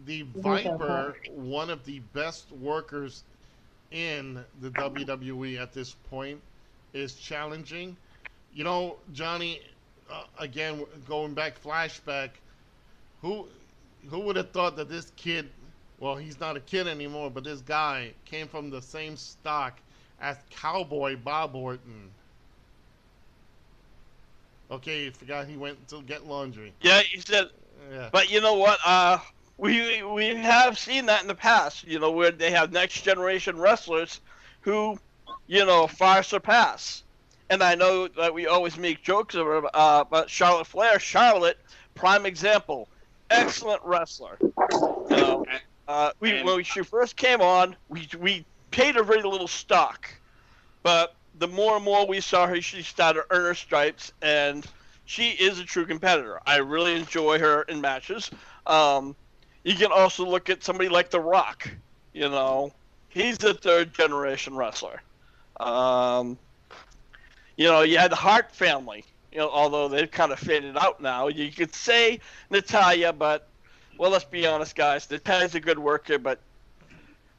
The Viper, one of the best workers in the WWE at this point, is challenging. Johnny, again, going back, flashback, who would have thought that this kid, well, he's not a kid anymore, but this guy came from the same stock as Cowboy Bob Orton. Okay, you forgot he went to get laundry. Yeah, he said. Yeah. But you know what? We have seen that in the past. Where they have next generation wrestlers who, far surpass. And I know that we always make jokes about Charlotte Flair. Charlotte, prime example, excellent wrestler. When she first came on, we paid her very little stock, but the more and more we saw her, she started to earn her stripes, and she is a true competitor. I really enjoy her in matches. You can also look at somebody like The Rock. You know, he's a third-generation wrestler. You know, you had the Hart family. You know, although they've kind of faded out now. You could say Natalya, but, well, let's be honest, guys. Natalya's a good worker, but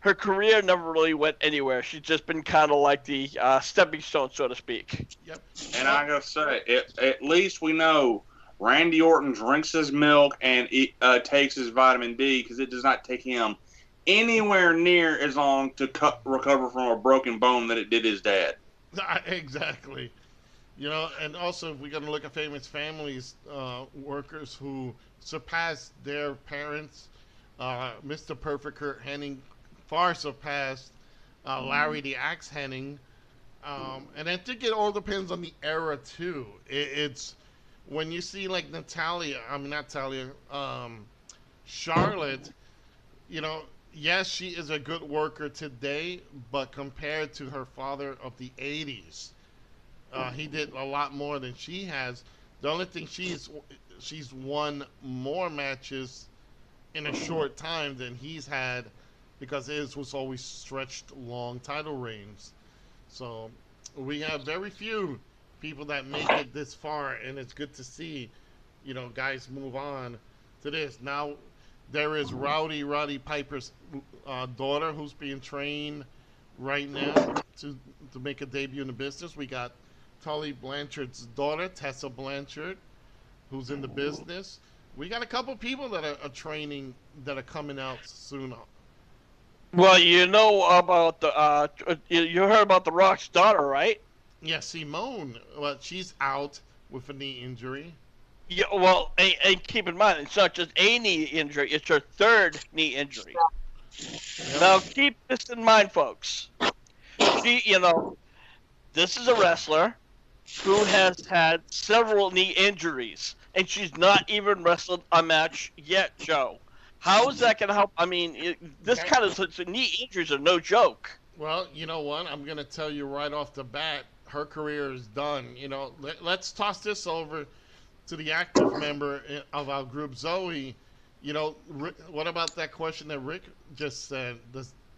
her career never really went anywhere. She's just been kind of like the stepping stone, so to speak. Yep. And I gotta say, at least we know Randy Orton drinks his milk and takes his vitamin D, because it does not take him anywhere near as long to recover from a broken bone that it did his dad. Exactly. You know, and also if we're going to look at famous families, workers who surpassed their parents, Mr. Perfect Kurt Hennig far surpassed Larry the Axe Hennig. And I think it all depends on the era too. It's when you see like Charlotte, you know, yes, she is a good worker today, but compared to her father of the 80s, he did a lot more than she has. The only thing she's won more matches in a short time than he's had, because his was always stretched long title reigns. So we have very few people that make it this far, and it's good to see, you know, guys move on to this. Now there is Roddy Piper's daughter, who's being trained right now to make a debut in the business. We got Tully Blanchard's daughter, Tessa Blanchard, who's in the business. We got a couple people that are training, that are coming out soon. Well, you know about the you heard about The Rock's daughter, right? Yeah, Simone. Well, she's out with a knee injury. Yeah, well, and keep in mind, it's not just a knee injury; it's her third knee injury. Yep. Now, keep this in mind, folks. You know, this is a wrestler who has had several knee injuries, and she's not even wrestled a match yet, Joe. How is that going to help? I mean, this kind of knee injuries are no joke. Well, you know what? I'm going to tell you right off the bat, her career is done. You know, let's toss this over to the active member of our group, Zoe. You know, what about that question that Rick just said?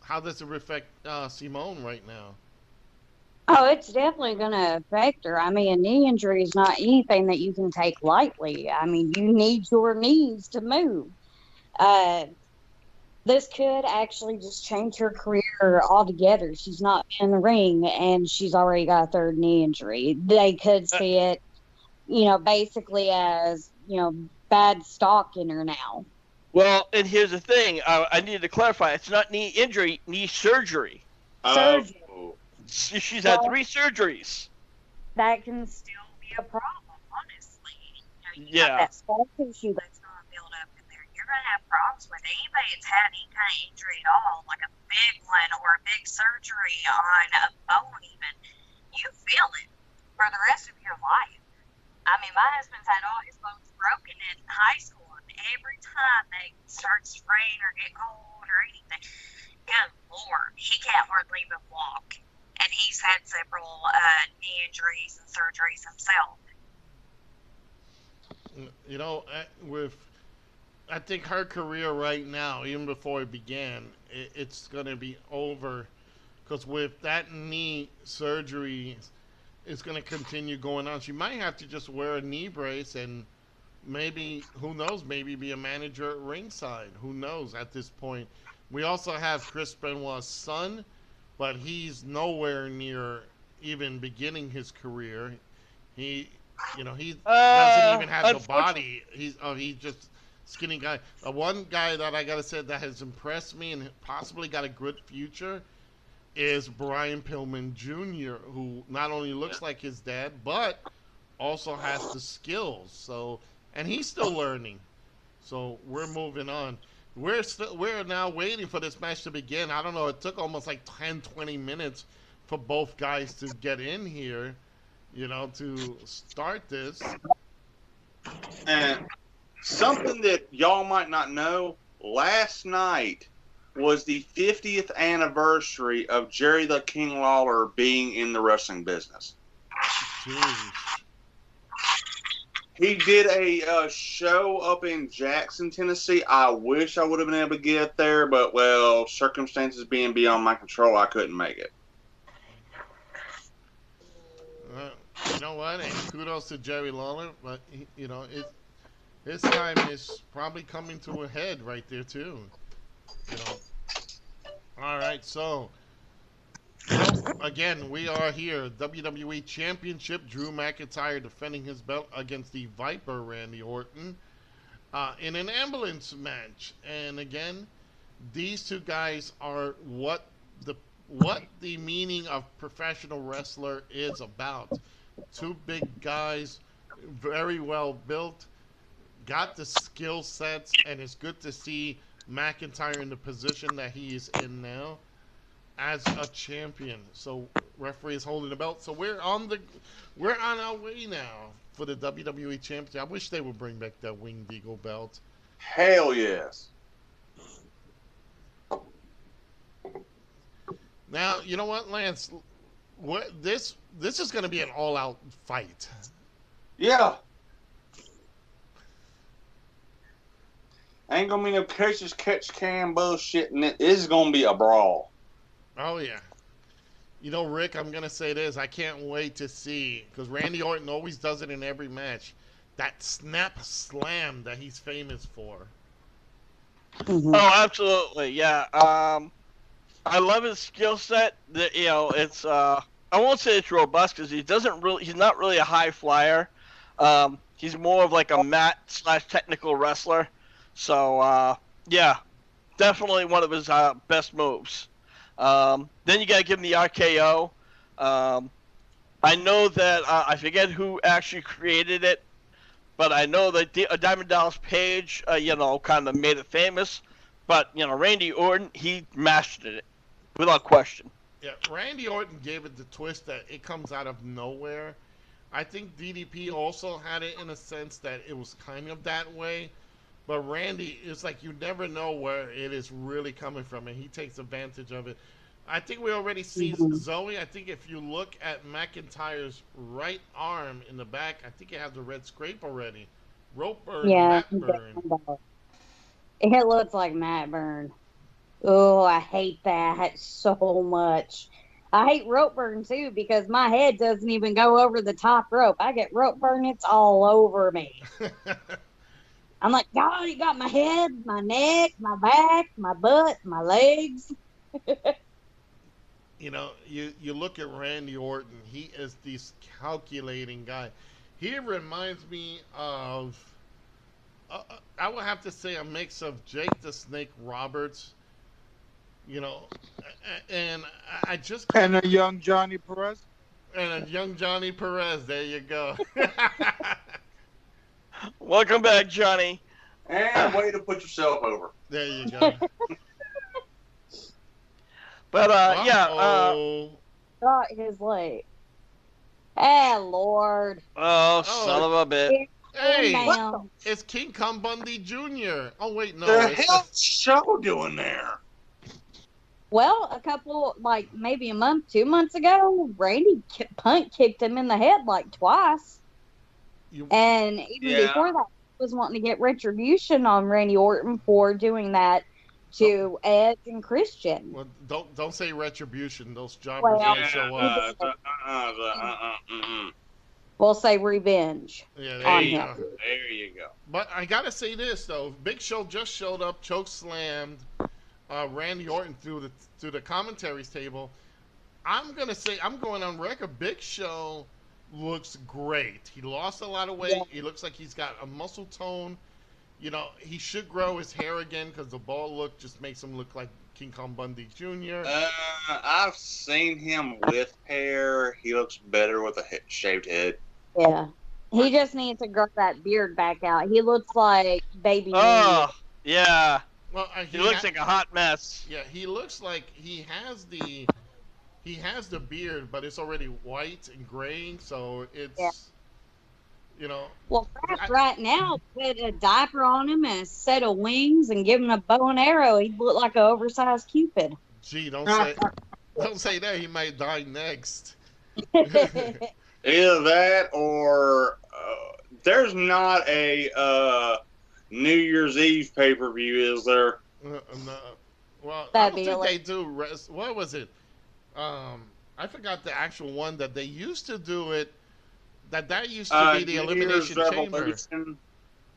How does it affect Simone right now? Oh, it's definitely going to affect her. I mean, a knee injury is not anything that you can take lightly. I mean, you need your knees to move. This could actually just change her career altogether. She's not in the ring, and she's already got a third knee injury. They could see it, you know, basically as, you know, bad stock in her now. Well, and here's the thing. I need to clarify. It's not knee injury, knee surgery. Surgery. She's had 3 surgeries. That can still be a problem, honestly. You know, you Yeah. have that scar tissue that's going to build up in there. You're going to have problems with anybody that's had any kind of injury at all, like a big one or a big surgery on a bone even. You feel it for the rest of your life. I mean, my husband's had all his bones broken in high school, and every time they start to rain or get cold or anything, good Lord, he can't hardly even walk. And he's had several knee injuries and surgeries himself. You know, I think her career right now, even before it began, it's going to be over, because with that knee surgery, it's going to continue going on. She might have to just wear a knee brace and maybe, who knows, maybe be a manager at ringside. Who knows at this point. We also have Chris Benoit's son, but he's nowhere near even beginning his career. He doesn't even have the body. He's just skinny guy. One guy that I gotta say that has impressed me and possibly got a good future is Brian Pillman Jr., who not only looks like his dad, but also has the skills. So, and he's still learning. So we're moving on. We're now waiting for this match to begin. I don't know. It took almost like 10, 20 minutes for both guys to get in here, you know, to start this. And something that y'all might not know, last night was the 50th anniversary of Jerry the King Lawler being in the wrestling business. Jeez. He did a show up in Jackson, Tennessee. I wish I would have been able to get there, but, well, circumstances being beyond my control, I couldn't make it. You know what? And kudos to Jerry Lawler, but, his time is probably coming to a head right there, too. All right, so... again, we are here. WWE Championship. Drew McIntyre defending his belt against the Viper, Randy Orton, in an ambulance match. And again, these two guys are what the meaning of professional wrestler is about. Two big guys, very well built, got the skill sets, and it's good to see McIntyre in the position that he is in now as a champion. So referee is holding the belt. So we're on our way now for the WWE Championship. I wish they would bring back that Winged Eagle belt. Hell yes. Now, you know what, Lance? This is going to be an all-out fight. Yeah. Ain't gonna be no catch can bullshit, and it is gonna be a brawl. Oh, yeah. Rick, I'm going to say this. I can't wait to see, because Randy Orton always does it in every match, that snap slam that he's famous for. Mm-hmm. Oh, absolutely, yeah. I love his skill set. It's I won't say it's robust because he's not really a high flyer. He's more of like a mat/technical wrestler. So yeah, definitely one of his best moves. Then you gotta give him the RKO. I know that I forget who actually created it, but I know that Diamond Dallas Page, kind of made it famous. But Randy Orton, he mastered it without question. Yeah, Randy Orton gave it the twist that it comes out of nowhere. I think DDP also had it in a sense that it was kind of that way. But Randy, it's like you never know where it is really coming from, and he takes advantage of it. I think we already see Zoe. I think if you look at McIntyre's right arm in the back, I think it has a red scrape already. Rope burn, Yeah, mat burn. It looks like mat burn. Oh, I hate that so much. I hate rope burn too because my head doesn't even go over the top rope. I get rope burn, it's all over me. I'm like, God, you got my head, my neck, my back, my butt, my legs. You look at Randy Orton. He is this calculating guy. He reminds me of, I would have to say, a mix of Jake the Snake Roberts. And I just and a young Johnny Perez. And a young Johnny Perez. There you go. Welcome back, Johnny. And way to put yourself over. There you go. But got his leg. Hey, Lord. Oh, son of a bitch. Hey, it's King Kong Bundy Jr. Oh, wait, no. The hell's show doing there? Well, a couple, maybe a month, 2 months ago, Randy punt kicked him in the head twice. And even before that, he was wanting to get retribution on Randy Orton for doing that to Edge and Christian. Well, don't say retribution. Those jobbers don't show up. We'll say revenge. Yeah, there you go. There you go. But I gotta say this though, Big Show just showed up, choke slammed Randy Orton through the commentaries table. I'm going on record. Big Show looks great. He lost a lot of weight. Yeah. He looks like he's got a muscle tone. He should grow his hair again because the bald look just makes him look like King Kong Bundy Jr. I've seen him with hair. He looks better with a shaved head. Yeah. He just needs to grow that beard back out. He looks like baby. Oh, yeah. Well, he looks like a hot mess. Yeah, he looks like he has the beard, but it's already white and graying, so it's You know, Well, crap, right now, put a diaper on him and a set of wings and give him a bow and arrow. He'd look like an oversized Cupid. gee, don't say that. He might die next. Either that or there's not a New Year's Eve pay-per-view, is there? No. Well, I That'd don't be think they hilarious. do. What was it? I forgot the actual one that they used to do it. That used to be the New Elimination Year's Chamber. Revolution.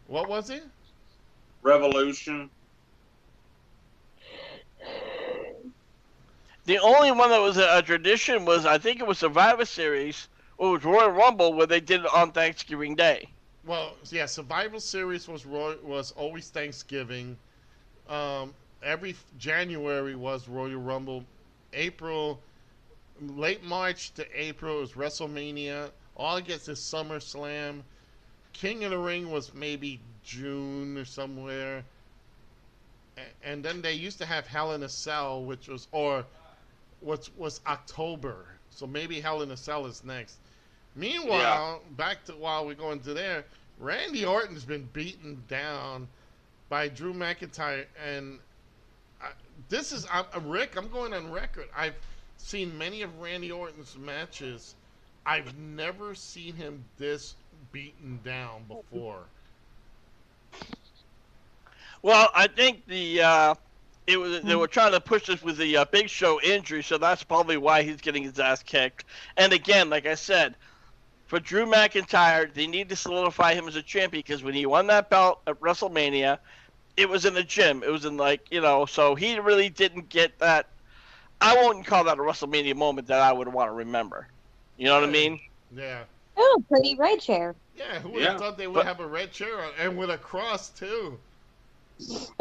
What was it? Revolution. The only one that was a tradition was, I think it was Survivor Series, or it was Royal Rumble, where they did it on Thanksgiving Day. Well, yeah, Survival Series was always Thanksgiving. Every January was Royal Rumble. April, late March to April was WrestleMania. August is SummerSlam. King of the Ring was maybe June or somewhere. And then they used to have Hell in a Cell, which was October. So maybe Hell in a Cell is next. Meanwhile, back to while we're going to there, Randy Orton's been beaten down by Drew McIntyre, and this is Rick. I'm going on record. I've seen many of Randy Orton's matches. I've never seen him this beaten down before. Well, I think they were trying to push this with the Big Show injury, so that's probably why he's getting his ass kicked. And again, like I said, for Drew McIntyre, they need to solidify him as a champion, because when he won that belt at WrestleMania, it was in the gym. It was in, like, so he really didn't get that. I wouldn't call that a WrestleMania moment that I would want to remember. You know what I mean? Yeah. Oh, pretty red chair. Yeah, who would have thought they would have a red chair on, and with a cross too?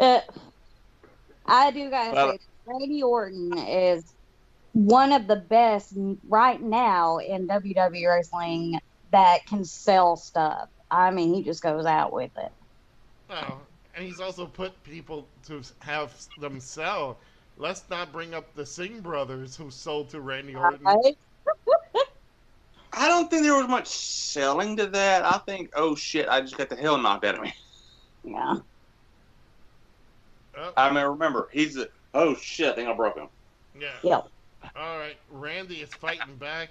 I do gotta say, Randy Orton is one of the best right now in WWE wrestling that can sell stuff. I mean, he just goes out with it. Oh, and he's also put people to have them sell. Let's not bring up the Singh brothers who sold to Randy Orton. Right? I don't think there was much selling to that. I think, oh shit, I just got the hell knocked out of me. Yeah. I mean, remember, oh shit, I think I broke him. Yeah. Yep. All right, Randy is fighting back.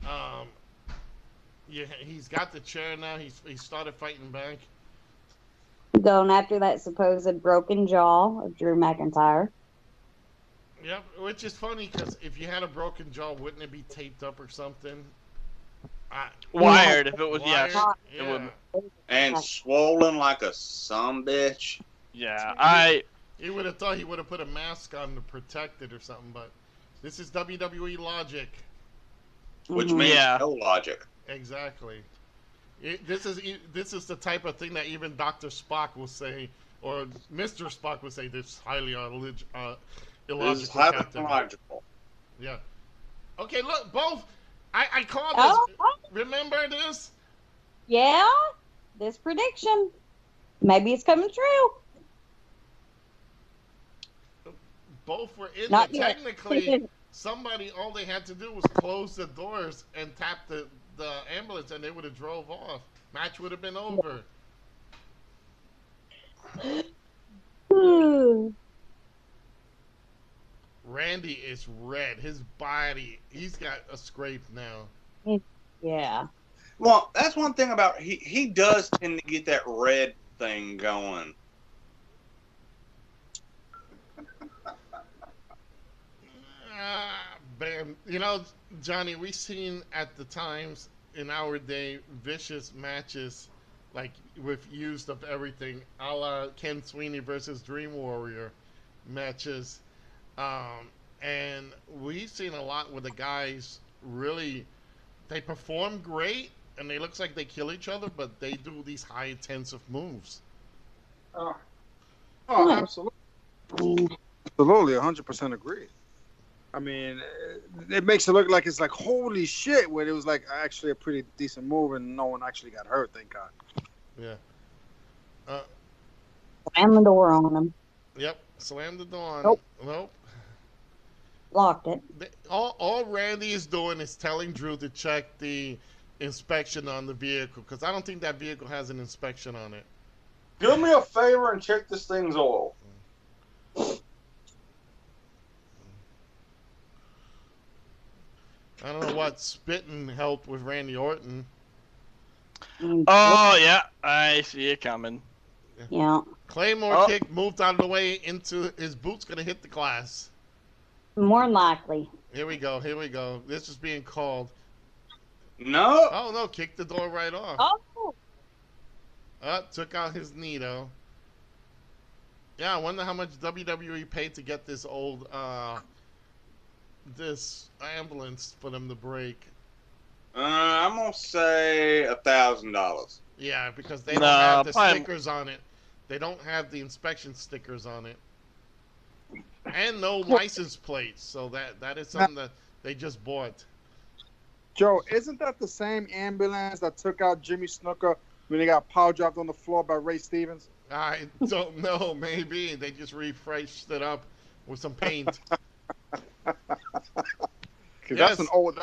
Yeah, he's got the chair now. He started fighting back. Going after that supposed broken jaw of Drew McIntyre. Yep, which is funny because if you had a broken jaw, wouldn't it be taped up or something? Wired, if it was, Wired? yes. Yeah. It would. And swollen like a sumbitch. Yeah, You would have thought he would have put a mask on to protect it or something, but this is WWE logic. Which means no logic. Exactly. This is the type of thing that even Dr. Spock will say, or Mr. Spock will say, this is highly illogical. This is highly illogical. Yeah. Okay, look, both. I called this. Remember this? Yeah, this prediction. Maybe it's coming true. Both were in Not there. yet. Technically, somebody, all they had to do was close the doors and tap the ambulance, and they would have drove off. Match would have been over. Randy is red. His body, he's got a scrape now. Yeah. Well, that's one thing about he does tend to get that red thing going. Bam. Johnny, we've seen at the times in our day vicious matches like with use of everything, a la Ken Sweeney versus Dream Warrior matches. And we've seen a lot where the guys really, they perform great and it looks like they kill each other, but they do these high intensive moves. Oh, absolutely. Absolutely, 100% agree. I mean, it makes it look like it's like, holy shit, when it was like actually a pretty decent move and no one actually got hurt, thank God. Yeah. Slam the door on him. Yep. Slam the door on Nope. him. Nope. Locked it. All Randy is doing is telling Drew to check the inspection on the vehicle, because I don't think that vehicle has an inspection on it. Do me a favor and check this thing's oil. I don't know what spitting helped with Randy Orton. Oh, yeah. I see it coming. Yeah. Claymore kick moved out of the way into his boot's going to hit the glass. More than likely. Here we go. Here we go. This is being called. No. Oh, no. Kicked the door right off. Oh. Took out his knee, though. Yeah, I wonder how much WWE paid to get this old, this ambulance for them to break. I'm going to say $1,000. Yeah, because they don't have the stickers on it. They don't have the inspection stickers on it. And no license plates, so that is something that they just bought. Joe, isn't that the same ambulance that took out Jimmy Snuka when he got power dropped on the floor by Ray Stevens? I don't know. Maybe they just refreshed it up with some paint. That's an old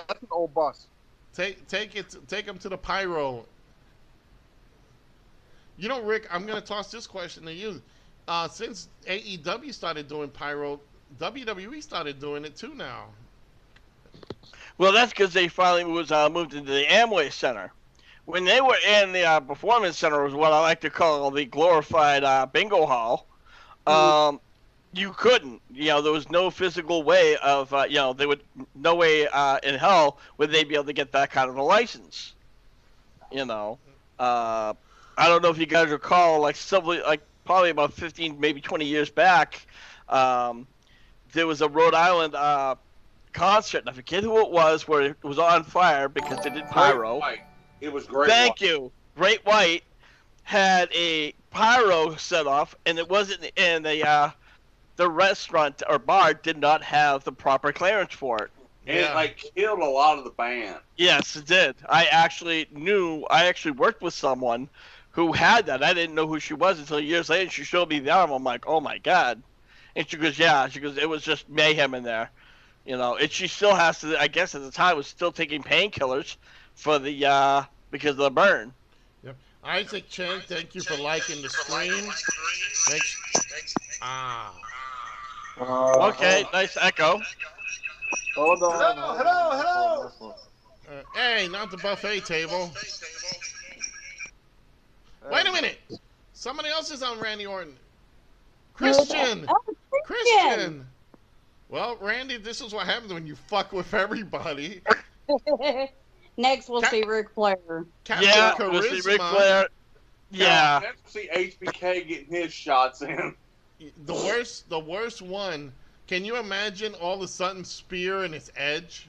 bus. Take him to the pyro. You know, Rick, I'm gonna toss this question to you. Since AEW started doing pyro, WWE started doing it too now. Well, that's because they finally was moved into the Amway Center. When they were in the Performance Center, was what I like to call the glorified bingo hall. You couldn't, there was no physical way of, no way in hell would they be able to get that kind of a license. I don't know if you guys recall, probably about 15, maybe 20 years back, there was a Rhode Island concert, and I forget who it was, where it was on fire because they did pyro. It was Great Thank White. you. Great White had a pyro set off, and it wasn't in the restaurant or bar did not have the proper clearance for it. And it killed a lot of the band. Yes, it did. I actually worked with someone who had that. I didn't know who she was until years later. She showed me the arm. I'm like, oh my God. And she goes, yeah. She goes, it was just mayhem in there. And she still has to, I guess at the time, was still taking painkillers for the, because of the burn. Yep. Isaac Chang, thank you for liking the stream. Thanks. Okay, nice echo. Hold on. Hello. Hey, not the buffet table. Wait a minute. Somebody else is on Randy Orton. Christian. Christian. Well, Randy, this is what happens when you fuck with everybody. Next, we'll see Ric Flair. Captain we'll see Ric Flair. Yeah. Let's see HBK getting his shots in. The worst one. Can you imagine all of a sudden Spear and its Edge?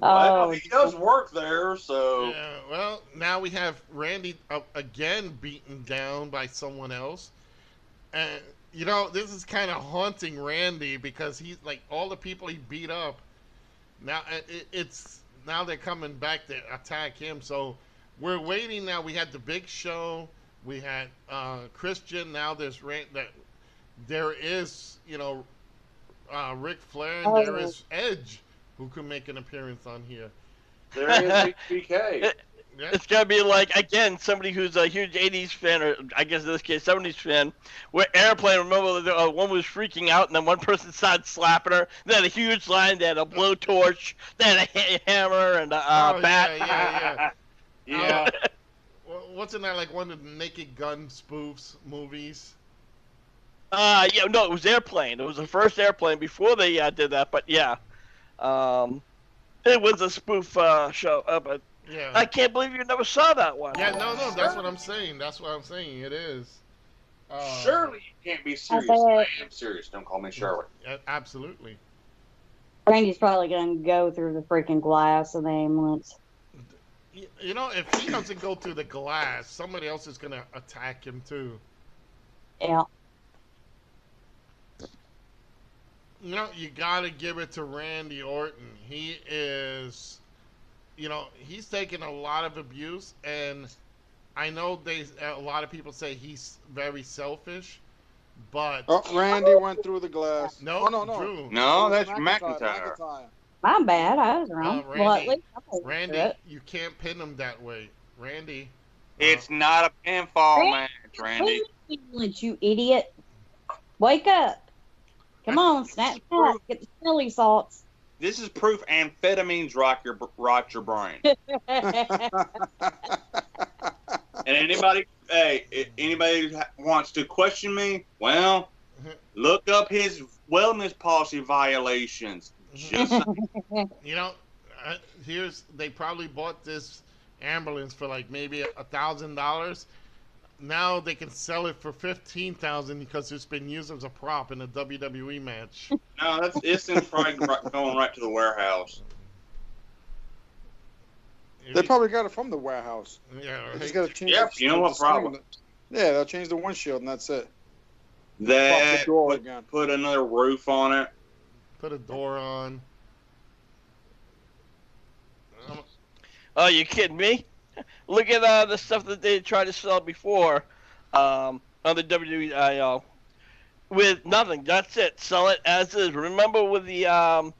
Well, he does work there, so. Yeah, well, now we have Randy again beaten down by someone else. And, this is kind of haunting Randy because he's like all the people he beat up. Now now they're coming back to attack him. So we're waiting now. We had the Big Show. We had Christian. Now there is, Ric Flair, and there is Edge, who can make an appearance on here. There is HBK. It's going to be like, again, somebody who's a huge 80s fan, or I guess in this case 70s fan, where Airplane, remember, one was freaking out, and then one person started slapping her, then a huge line, they had a blowtorch, then a hammer, and a bat. Yeah. Wasn't that like one of the Naked Gun spoofs movies? No, it was Airplane. It was the first Airplane before they did that, but yeah. It was a spoof show, but yeah. I can't believe you never saw that one. Yeah, no, that's what I'm saying. It is. Shirley, you can't be serious. I am serious. Don't call me Shirley. Absolutely. Randy's probably going to go through the freaking glass of the ambulance. If he doesn't go through the glass, somebody else is going to attack him too. Yeah. You got to give it to Randy Orton. He is, he's taken a lot of abuse, and I know a lot of people say he's very selfish, but... Oh, Randy went through the glass. No, no. Drew. No, that's McIntyre. My bad. I was wrong. Well, at Randy, least I'm aware of Randy, it. you can't pin him that way. Randy. It's not a pinfall Randy, match, Randy. Ambulance, you idiot. Wake up. Come on, snap, snap. Get the smelly salts. This is proof amphetamines rot your brain. And anybody wants to question me, well, look up his wellness policy violations. Just You know, they probably bought this ambulance for like maybe $1,000. Now they can sell it for $15,000 because it's been used as a prop in a WWE match. no, it's probably going right to the warehouse. They probably got it from the warehouse. Yeah, They just got to change. Yep, you know what problem? Yeah, they'll change the windshield and that's it. That door again. Put another roof on it. put a door on. Oh, you kidding me? Look at the stuff that they tried to sell before on the WWE with nothing. That's it. Sell it as is. Remember with the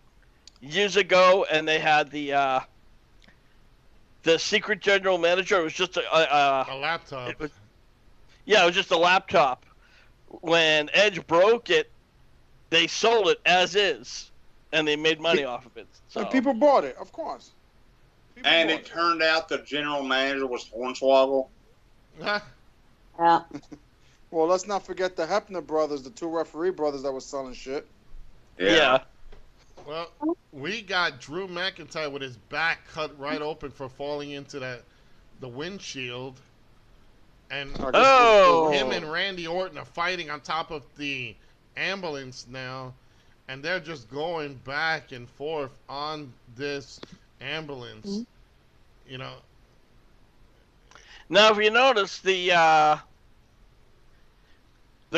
years ago, and they had the secret general manager. It was just A laptop. it was just a laptop. When Edge broke it, they sold it as is, and they made money off of it. So And people bought it, of course. People And bought it turned out the general manager was Hornswoggle. Huh? Yeah. Well, let's not forget the Hebner brothers, the two referee brothers that was selling shit. yeah. Well, we got Drew McIntyre with his back cut right open for falling into the windshield. And Oh! him and Randy Orton are fighting on top of the ambulance now. And they're just going back and forth on this ambulance. Mhm. You know, Now, if you notice, the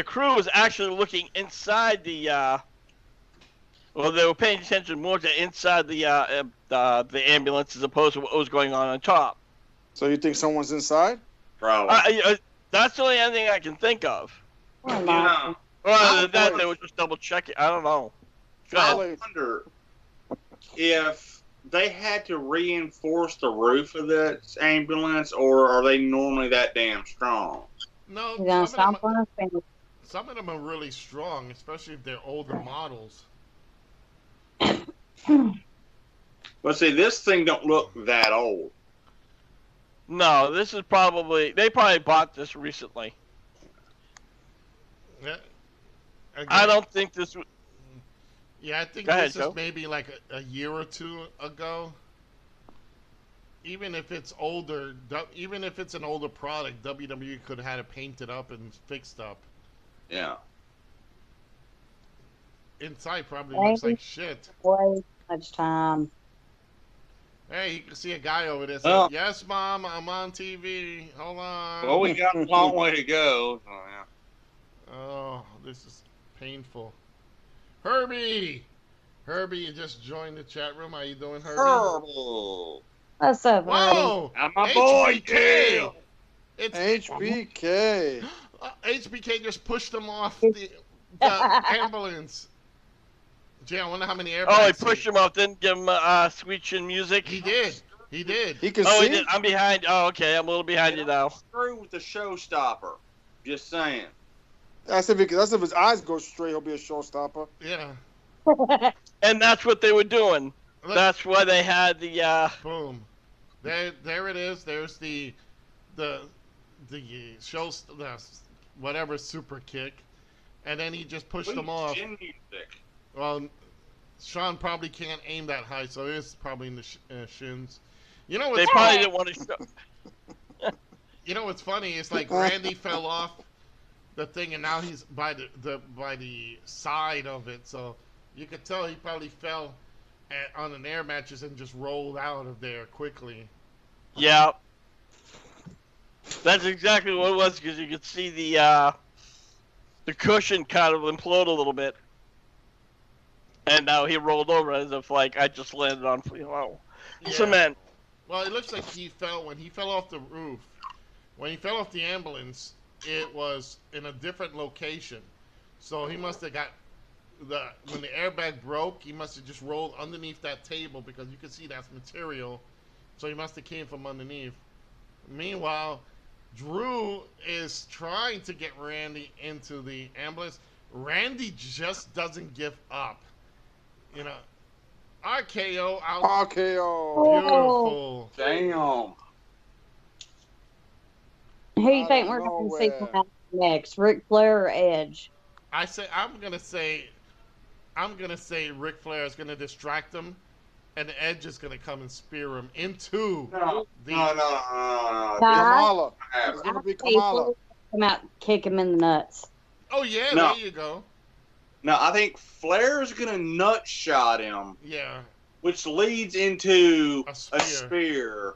crew was actually looking inside the. Well, they were paying attention more to inside the ambulance as opposed to what was going on top. So you think someone's inside? Probably. That's the only thing I can think of. Oh, You my. know, Well, other than that, they were just double checking. I don't know. Go I ahead. wonder if they had to reinforce the roof of this ambulance, or are they normally that damn strong? no, You're gonna some stomp on us? Fingers. of them are really strong, especially if they're older models. But see, this thing don't look that old. No, this is probably they probably bought this recently. Yeah. Again, I don't think this. Yeah, I think Go ahead, this Joe. is maybe like a year or two ago. Even if it's older, even if it's an older product, WWE could have had it painted up and fixed up. Yeah. Inside probably looks Maybe. like shit. Way too much time. Hey, you can see a guy over there saying, Well- "Yes, Mom, I'm on TV. Hold on." Well, we got a long way to go. So, yeah. Oh, this is painful. Herbie, you just joined the chat room. How you doing, Herbie? Horrible. What's up, Herbie? Whoa! I'm my boy, Tail. It's HBK. HBK just pushed him off the ambulance. Gee, I wonder how many airbags. Oh, he pushed him off. Didn't give him sweet chin music. He did. He can Oh, see. he did. I'm behind. Oh, okay. I'm a little behind you now. Screw with the showstopper. Just saying. That's if his eyes go straight, he'll be a showstopper. Yeah. And that's what they were doing. Look, That's why they had the. boom. There it is. There's the show, whatever super kick, and then he just pushed him off. Chin music. Well, Sean probably can't aim that high, so it's probably in the shins. You know They what's probably didn't want to show. You know what's funny? It's like Randy fell off the thing, and now he's by the side of it, so you could tell he probably fell on an air mattress and just rolled out of there quickly. Yeah. That's exactly what it was because you could see the cushion kind of implode a little bit. And now he rolled over as if like I just landed on Yeah. cement. Well, it looks like when he fell off the roof. When he fell off the ambulance, it was in a different location. So he must have got when the airbag broke, he must have just rolled underneath that table because you can see that's material. So he must have came from underneath. Meanwhile, Drew is trying to get Randy into the ambulance. Randy just doesn't give up. You know, RKO out. RKO. Beautiful. Damn. Who do you think we're going to see come out next, Ric Flair or Edge? I'm gonna say Ric Flair is gonna distract him, and Edge is gonna come and spear him into No. Kamala. It's going to be Kamala. Come out and kick him in the nuts. Oh yeah, No. there you go. No, I think Flair's gonna nut shot him, Yeah, which leads into A a spear. spear,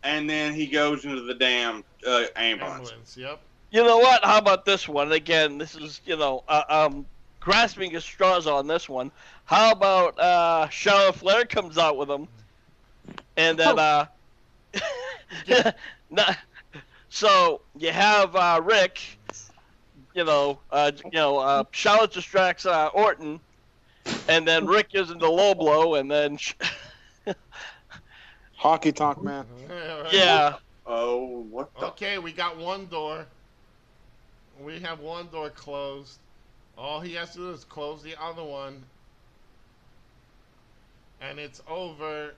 and then he goes into the damn ambulance. ambulance. Yep. You know what? How about this one? Again, this is, grasping at straws on this one. How about Charlotte Flair comes out with him, and then so you have Rick, Charlotte distracts Orton, and then Rick gives him the low blow, and then Hockey talk, man. yeah. Oh, what the? Okay, we got one door. We have one door closed. All he has to do is close the other one. And it's over.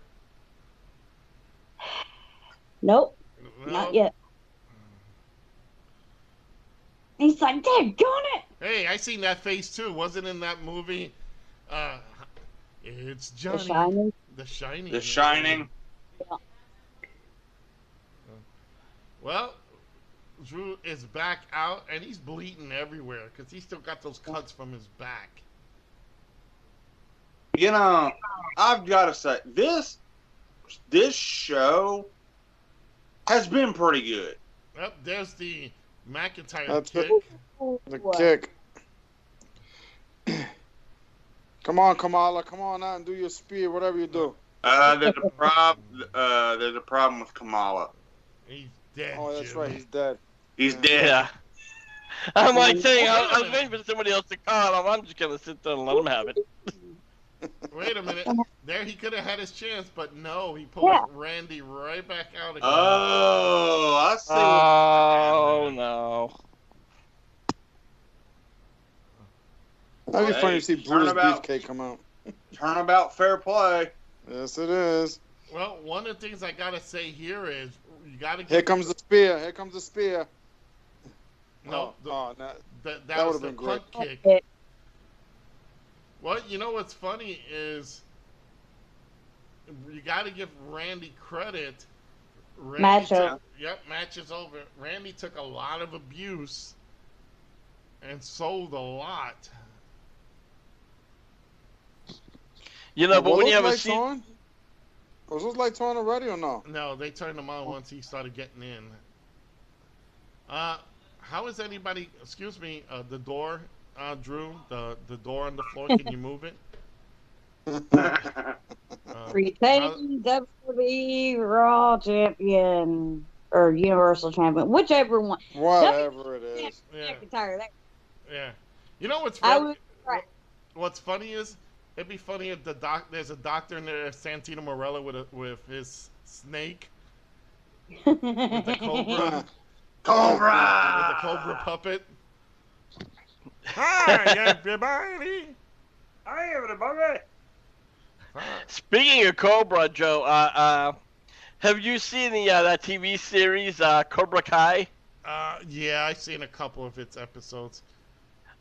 Nope, No. not yet. He's like, "Daggone it!" Hey, I seen that face too. Wasn't in that movie. It's Johnny. The Shining. The Shining. The Shining. Well, Drew is back out, and he's bleeding everywhere because he's still got those cuts from his back. You know, I've got to say, this show has been pretty good. Yep, there's the McIntyre That's kick. The kick. Come on, Kamala. Come on out and do your spear, whatever you do. There's a problem with Kamala. He's dead. Oh, that's Jim. right. He's dead. He's dead. Yeah. I'm like saying, I was waiting for somebody else to call him. I'm just going to sit there and let him have it. Wait a minute. There he could have had his chance, but no, he pulled Randy right back out again. Oh, I see. Oh, no. That'd be funny to see Brutus turnabout. Beefcake come out. Turnabout fair play. Yes, it is. Well, one of the things I gotta say here is you gotta. Here comes the spear. Here comes the spear. No, that that was would've the been great. punt kick. Well, you know what's funny is you got to give Randy credit. Match over. Match is over. Randy took a lot of abuse and sold a lot. You know, but when you have a lights seat, on? Was those lights on already or no? No, they turned them on once he started getting in. How is anybody? Excuse me. The door, Drew. The door on the floor. Can you move it? Retain WWE Raw Champion or Universal Champion, whichever one. Whatever it is. Yeah. McIntyre, that- Yeah. You know what's I funny? was right. What's funny is it'd be funny if there's a doctor in there, Santino Marella, with his snake, with the cobra. Cobra! With the cobra puppet. Hi, everybody. Hi, everybody. speaking of Cobra, Joe, have you seen that TV series, Cobra Kai? Yeah, I've seen a couple of its episodes.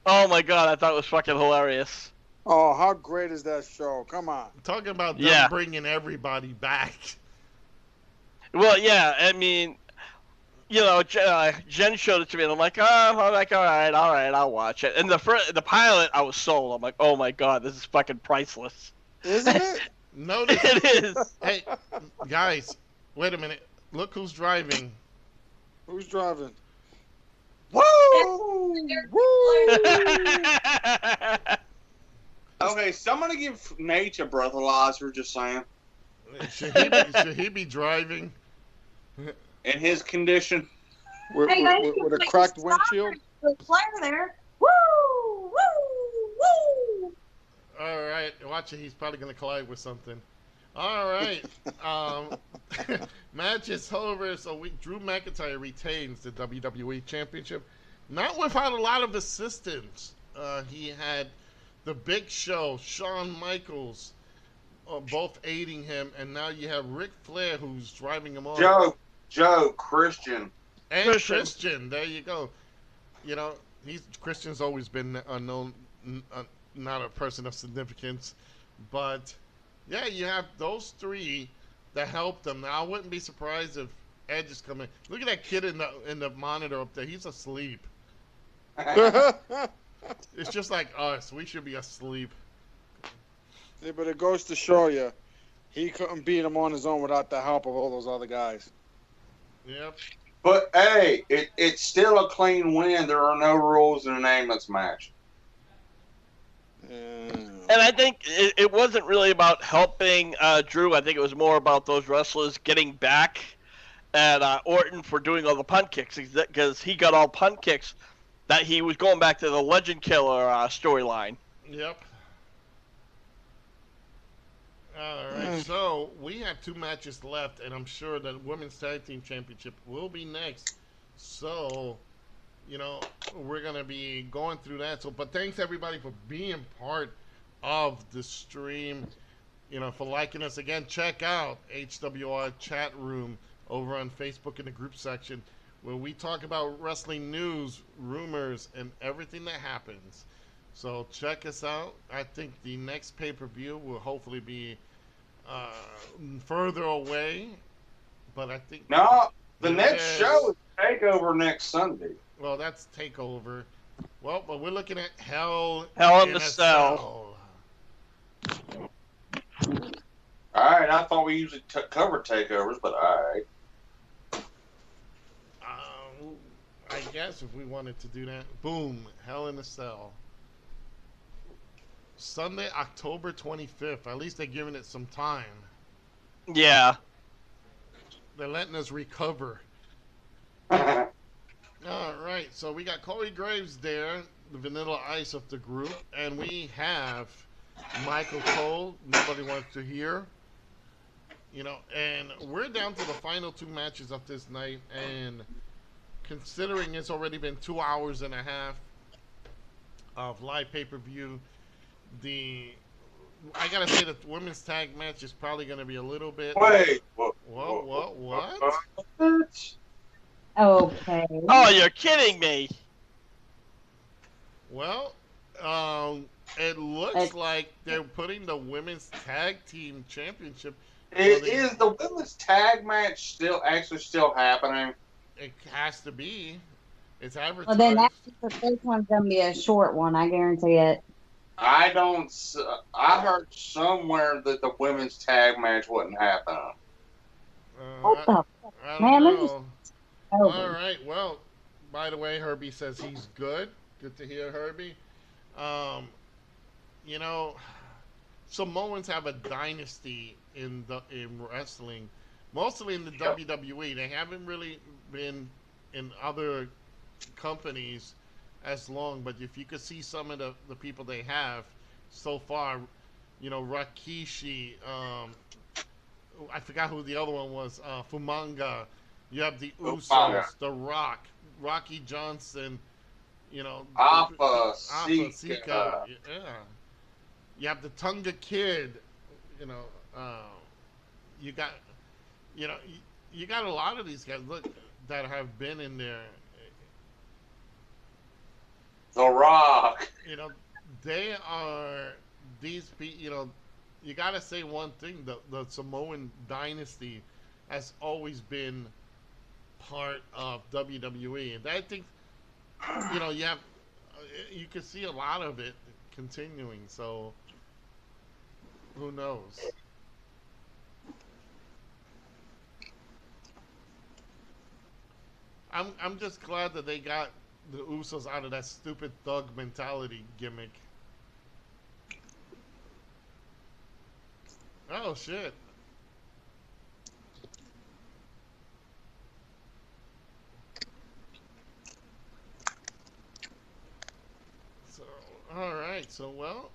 Oh my god, I thought it was fucking hilarious. Oh, how great is that show? Come on. Talking about them Yeah. bringing everybody back. Well, yeah, I mean, Jen showed it to me, and I'm like, all right, I'll watch it. And the pilot, I was sold. I'm like, oh my god, this is fucking priceless. Isn't it? Notice. It is. Hey, guys, wait a minute. Look who's driving. Who's driving? Woo! Okay, somebody give Nate a breathalyzer, just saying. Should he be driving? In his condition. With a cracked windshield? Flair there. Woo! Woo! Woo! All right, watch it. He's probably gonna collide with something. All right, match is over. So Drew McIntyre retains the WWE Championship, not without a lot of assistance. He had the Big Show, Shawn Michaels, both aiding him, and now you have Ric Flair who's driving him on. Joe, Christian. And Christian. There you go. You know, Christian's always been unknown, not a person of significance, but yeah, you have those three that help them. Now I wouldn't be surprised if Edge is coming. Look at that kid in the monitor up there. He's asleep. It's just like us. We should be asleep. Yeah, but it goes to show you, he couldn't beat him on his own without the help of all those other guys. Yep. But hey, it's still a clean win. There are no rules in an ambulance match. And I think it wasn't really about helping Drew. I think it was more about those wrestlers getting back at Orton for doing all the punt kicks, because he got all punt kicks. That he was going back to the Legend Killer storyline. Yep. All right, so we have 2 matches left, and I'm sure that Women's Tag Team Championship will be next. So, you know, we're going to be going through that. So, but thanks everybody for being part of the stream, you know, for liking us. Again, check out HWR chat room over on Facebook in the group section, where we talk about wrestling news, rumors, and everything that happens. So check us out. I think the next pay-per-view will hopefully be further away, but I think the next show is Takeover next Sunday. Well, that's Takeover. Well, but we're looking at Hell in a Cell. All right, I thought we usually cover takeovers, but all right. I guess if we wanted to do that, boom, Hell in a Cell. Sunday, October 25th. At least they're giving it some time. Yeah. They're letting us recover. All right, so we got Corey Graves there, the Vanilla Ice of the group, and we have Michael Cole. Nobody wants to hear. You know, and we're down to the final 2 matches of this night, and considering it's already been 2 hours and a half of live pay-per-view, I gotta say the women's tag match is probably gonna be a little bit. Wait, what? Okay. Oh, you're kidding me. Well, it looks like they're putting the women's tag team championship. Is the women's tag match still happening? It has to be. It's advertised. Well, then the first one's gonna be a short one. I guarantee it. I heard somewhere that the women's tag match wasn't happening. What the I man? don't know. All right. Well, by the way, Herbie says he's good. Good to hear, Herbie. You know, Samoans have a dynasty in wrestling, mostly in the WWE. They haven't really been in other companies as long, but if you could see some of the people they have so far, you know, Rikishi, I forgot who the other one was, Fumanga. You have the Usos, The Rock, Rocky Johnson, you know, Alpha Sika. Yeah. You have the Tonga Kid, you know, you got a lot of these guys, look, that have been in there. The Rock. You know, they are these people. You know, you gotta say one thing: the Samoan dynasty has always been part of WWE, and I think you know you can see a lot of it continuing. So who knows? I'm just glad that they got the Usos out of that stupid thug mentality gimmick. Oh shit. So alright, so well,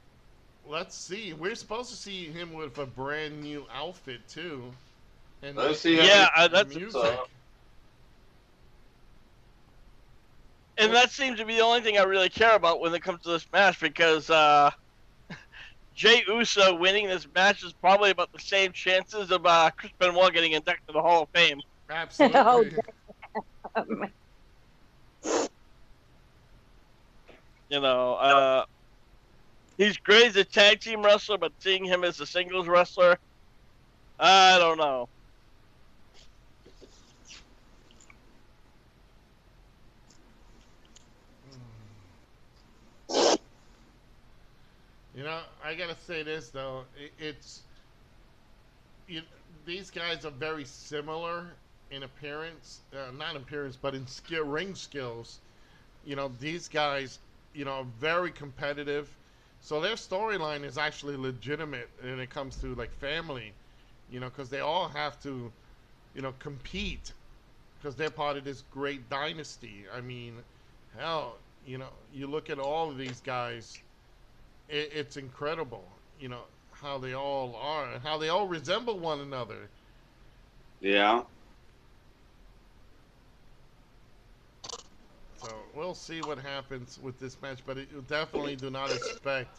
let's see. We're supposed to see him with a brand new outfit too, and Let's see how Yeah, that's music. And that seems to be the only thing I really care about when it comes to this match, because Jey Uso winning this match is probably about the same chances of Chris Benoit getting inducted to the Hall of Fame. Absolutely. You know, he's great as a tag team wrestler, but seeing him as a singles wrestler, I don't know. You know, I gotta say this though. These guys are very similar in appearance, not appearance, but in ring skills. You know, these guys, you know, are very competitive. So their storyline is actually legitimate when it comes to like family. You know, because they all have to, you know, compete because they're part of this great dynasty. I mean, hell, you know, you look at all of these guys. It's incredible, you know, how they all are and how they all resemble one another. Yeah. So we'll see what happens with this match, but you definitely do not expect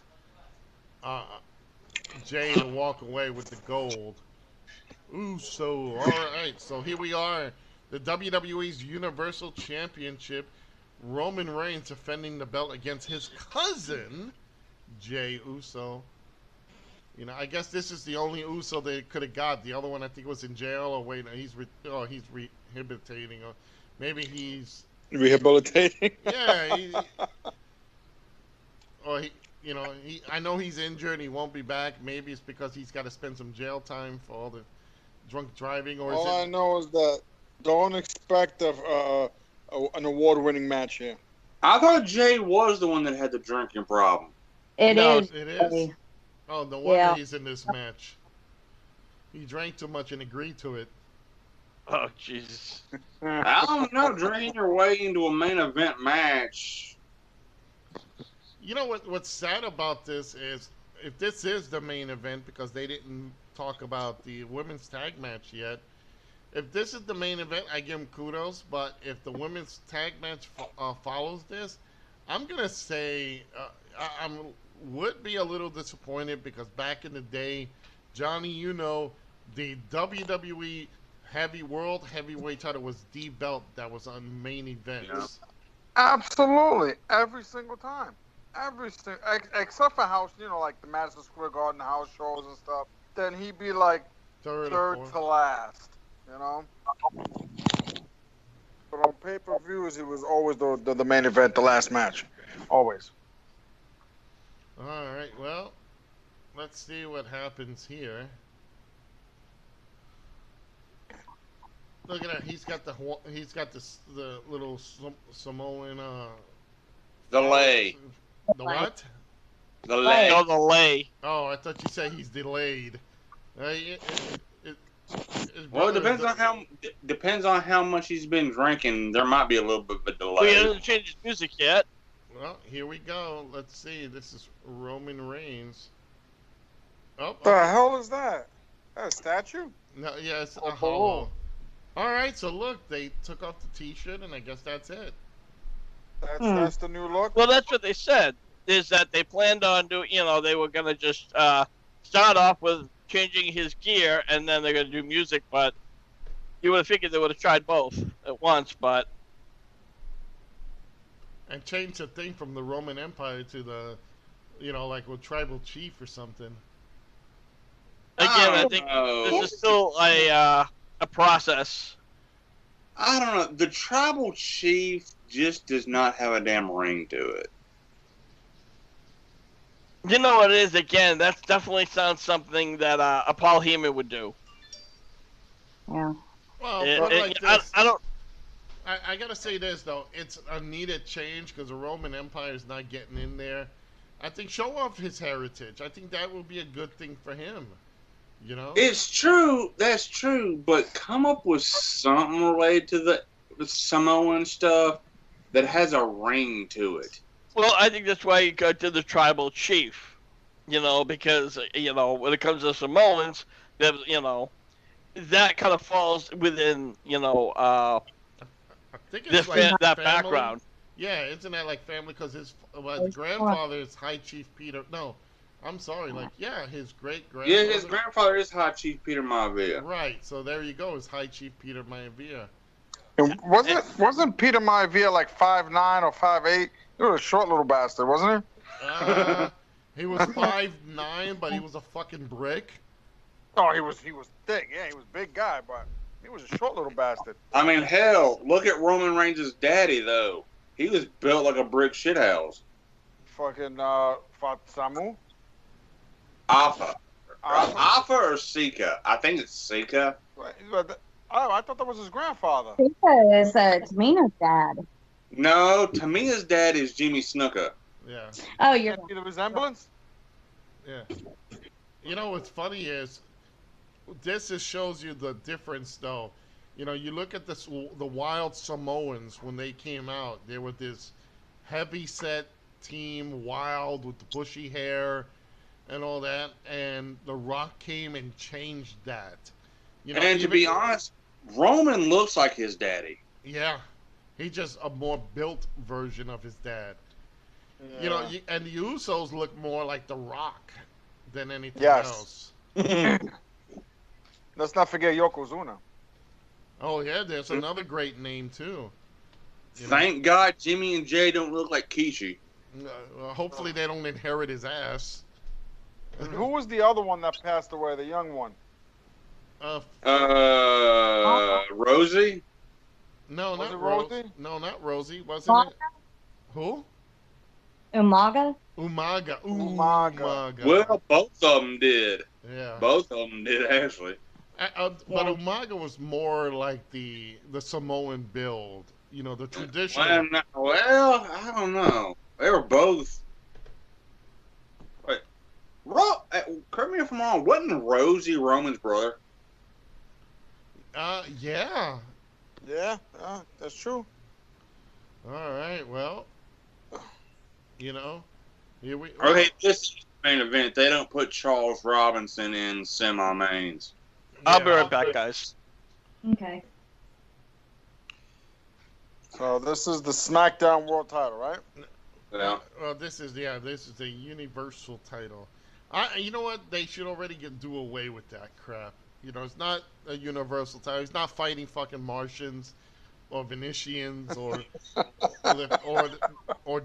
Jay to walk away with the gold. So all right, so here we are, the WWE's Universal Championship. Roman Reigns defending the belt against his cousin, Jey Uso. You know, I guess this is the only Uso they could have got. The other one, I think, was in jail. Or wait, he's rehabilitating, or maybe he's Rehabilitating. yeah. You know, I know he's injured. He won't be back. Maybe it's because he's got to spend some jail time for all the drunk driving. Or All I know is that don't expect an award-winning match here. I thought Jay was the one that had the drinking problem. It No, is. it is. Oh, no wonder Yeah. he's in this match. He drank too much and agreed to it. Oh, Jesus. I don't know, drinking your way into a main event match. You know what's sad about this is, if this is the main event, because they didn't talk about the women's tag match yet, if this is the main event, I give them kudos. But if the women's tag match follows this, I'm gonna say I would be a little disappointed, because back in the day, Johnny, you know, the WWE World Heavyweight title was the belt that was on main events. Yeah. Absolutely, every single time, except for house, you know, like the Madison Square Garden house shows and stuff. Then he'd be like Third to last, you know. But on pay-per-views, he was always the main event, the last match, always. All right, well, let's see what happens here. Look at that. He's got the little Samoan Delay. The what? Delay. No, the lay. Oh, I thought you said he's delayed. His Well, it brother depends on how much he's been drinking. There might be a little bit of a Well, he delay. hasn't changed his music yet. Well, here we go. Let's see. This is Roman Reigns. Oh, The hell is that? That a statue? no, yeah, it's a Oh, hollow. All right, so look, they took off the T-shirt, and I guess that's it. That's the new look. Well, that's what they said, is that they planned on doing, you know, they were going to just start off with changing his gear, and then they're going to do music, but you would have figured they would have tried both at once, but... And change the thing from the Roman Empire to the, you know, like with tribal chief or something. Again, I think this is still a process. I don't know. The tribal chief just does not have a damn ring to it. You know what it is, again, that definitely sounds something that a Paul Heyman would do. Yeah. Well, It- but it- like I, this, I don't... I gotta say this though, it's a needed change because the Roman Empire is not getting in there. I think show off his heritage. I think that would be a good thing for him. You know, It's true. That's true. But come up with something related to the Samoan stuff that has a ring to it. Well, I think that's why you go to the tribal chief. because when it comes to Samoans, that kind of falls within I think it's like that family. background. Yeah, isn't that like family? Because his grandfather is High Chief Peter. No, I'm sorry. Like, yeah, his great grandfather. Yeah, his grandfather is High Chief Peter Maivia. Right. So there you go. Is High Chief Peter Maivia. And wasn't Peter Maivia like 5'9" or 5'8"? He was a short little bastard, wasn't He was 5'9", but he was a fucking brick. he? Oh, he was thick. Yeah, he was a big guy, but he was a short little bastard. I mean, hell, look at Roman Reigns' daddy, though. He was built like a brick shithouse. Fucking Samu. Alpha. Alpha or Sika? I think it's Sika. Oh, I thought that was his grandfather. Sika is Tamina's dad. No, Tamina's dad is Jimmy Snuka. Yeah. Oh, you're Can't be the resemblance? Yeah. You know what's funny is this just shows you the difference, though. You look at the Wild Samoans when they came out. They were this heavy set team, wild with the bushy hair and all that. And The Rock came and changed that. And to be honest, Roman looks like his daddy. Yeah, he's just a more built version of his dad. Yeah. And the Usos look more like The Rock than anything else. Let's not forget Yokozuna. Oh yeah, there's another great name too. Thank God Jimmy and Jay don't look like Kishi. Hopefully they don't inherit his ass. And who was the other one that passed away? The young one. Rosie? No, Was not it Rosie. Rosie? No, not Rosie. Wasn't it? Who? Umaga? Umaga. Well, both of them did. Yeah. Both of them did, actually. But Umaga was more like the Samoan build. The traditional. Well, I don't know. They were both. Wait. Correct me if I'm wrong. Wasn't Rosie Roman's brother? Yeah. Yeah, that's true. All right. Well, here we. Okay, this is the main event. They don't put Charles Robinson in semi-mains. I'll be right back, guys. Okay. So this is the SmackDown World Title, right? Yeah. Well, this is the Universal title. You know what? They should already do away with that crap. It's not a Universal title. He's not fighting fucking Martians or Venetians or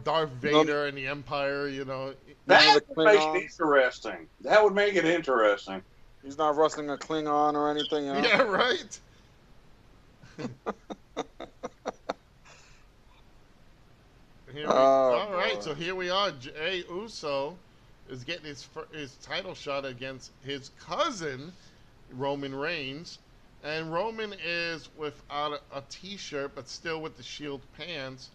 Darth Vader and the Empire. That would make it interesting. That would make it interesting. He's not wrestling a Klingon or anything. Yeah, right. All right, so here we are. Jey Uso is getting his title shot against his cousin, Roman Reigns. And Roman is without a t-shirt, but still with the Shield pants.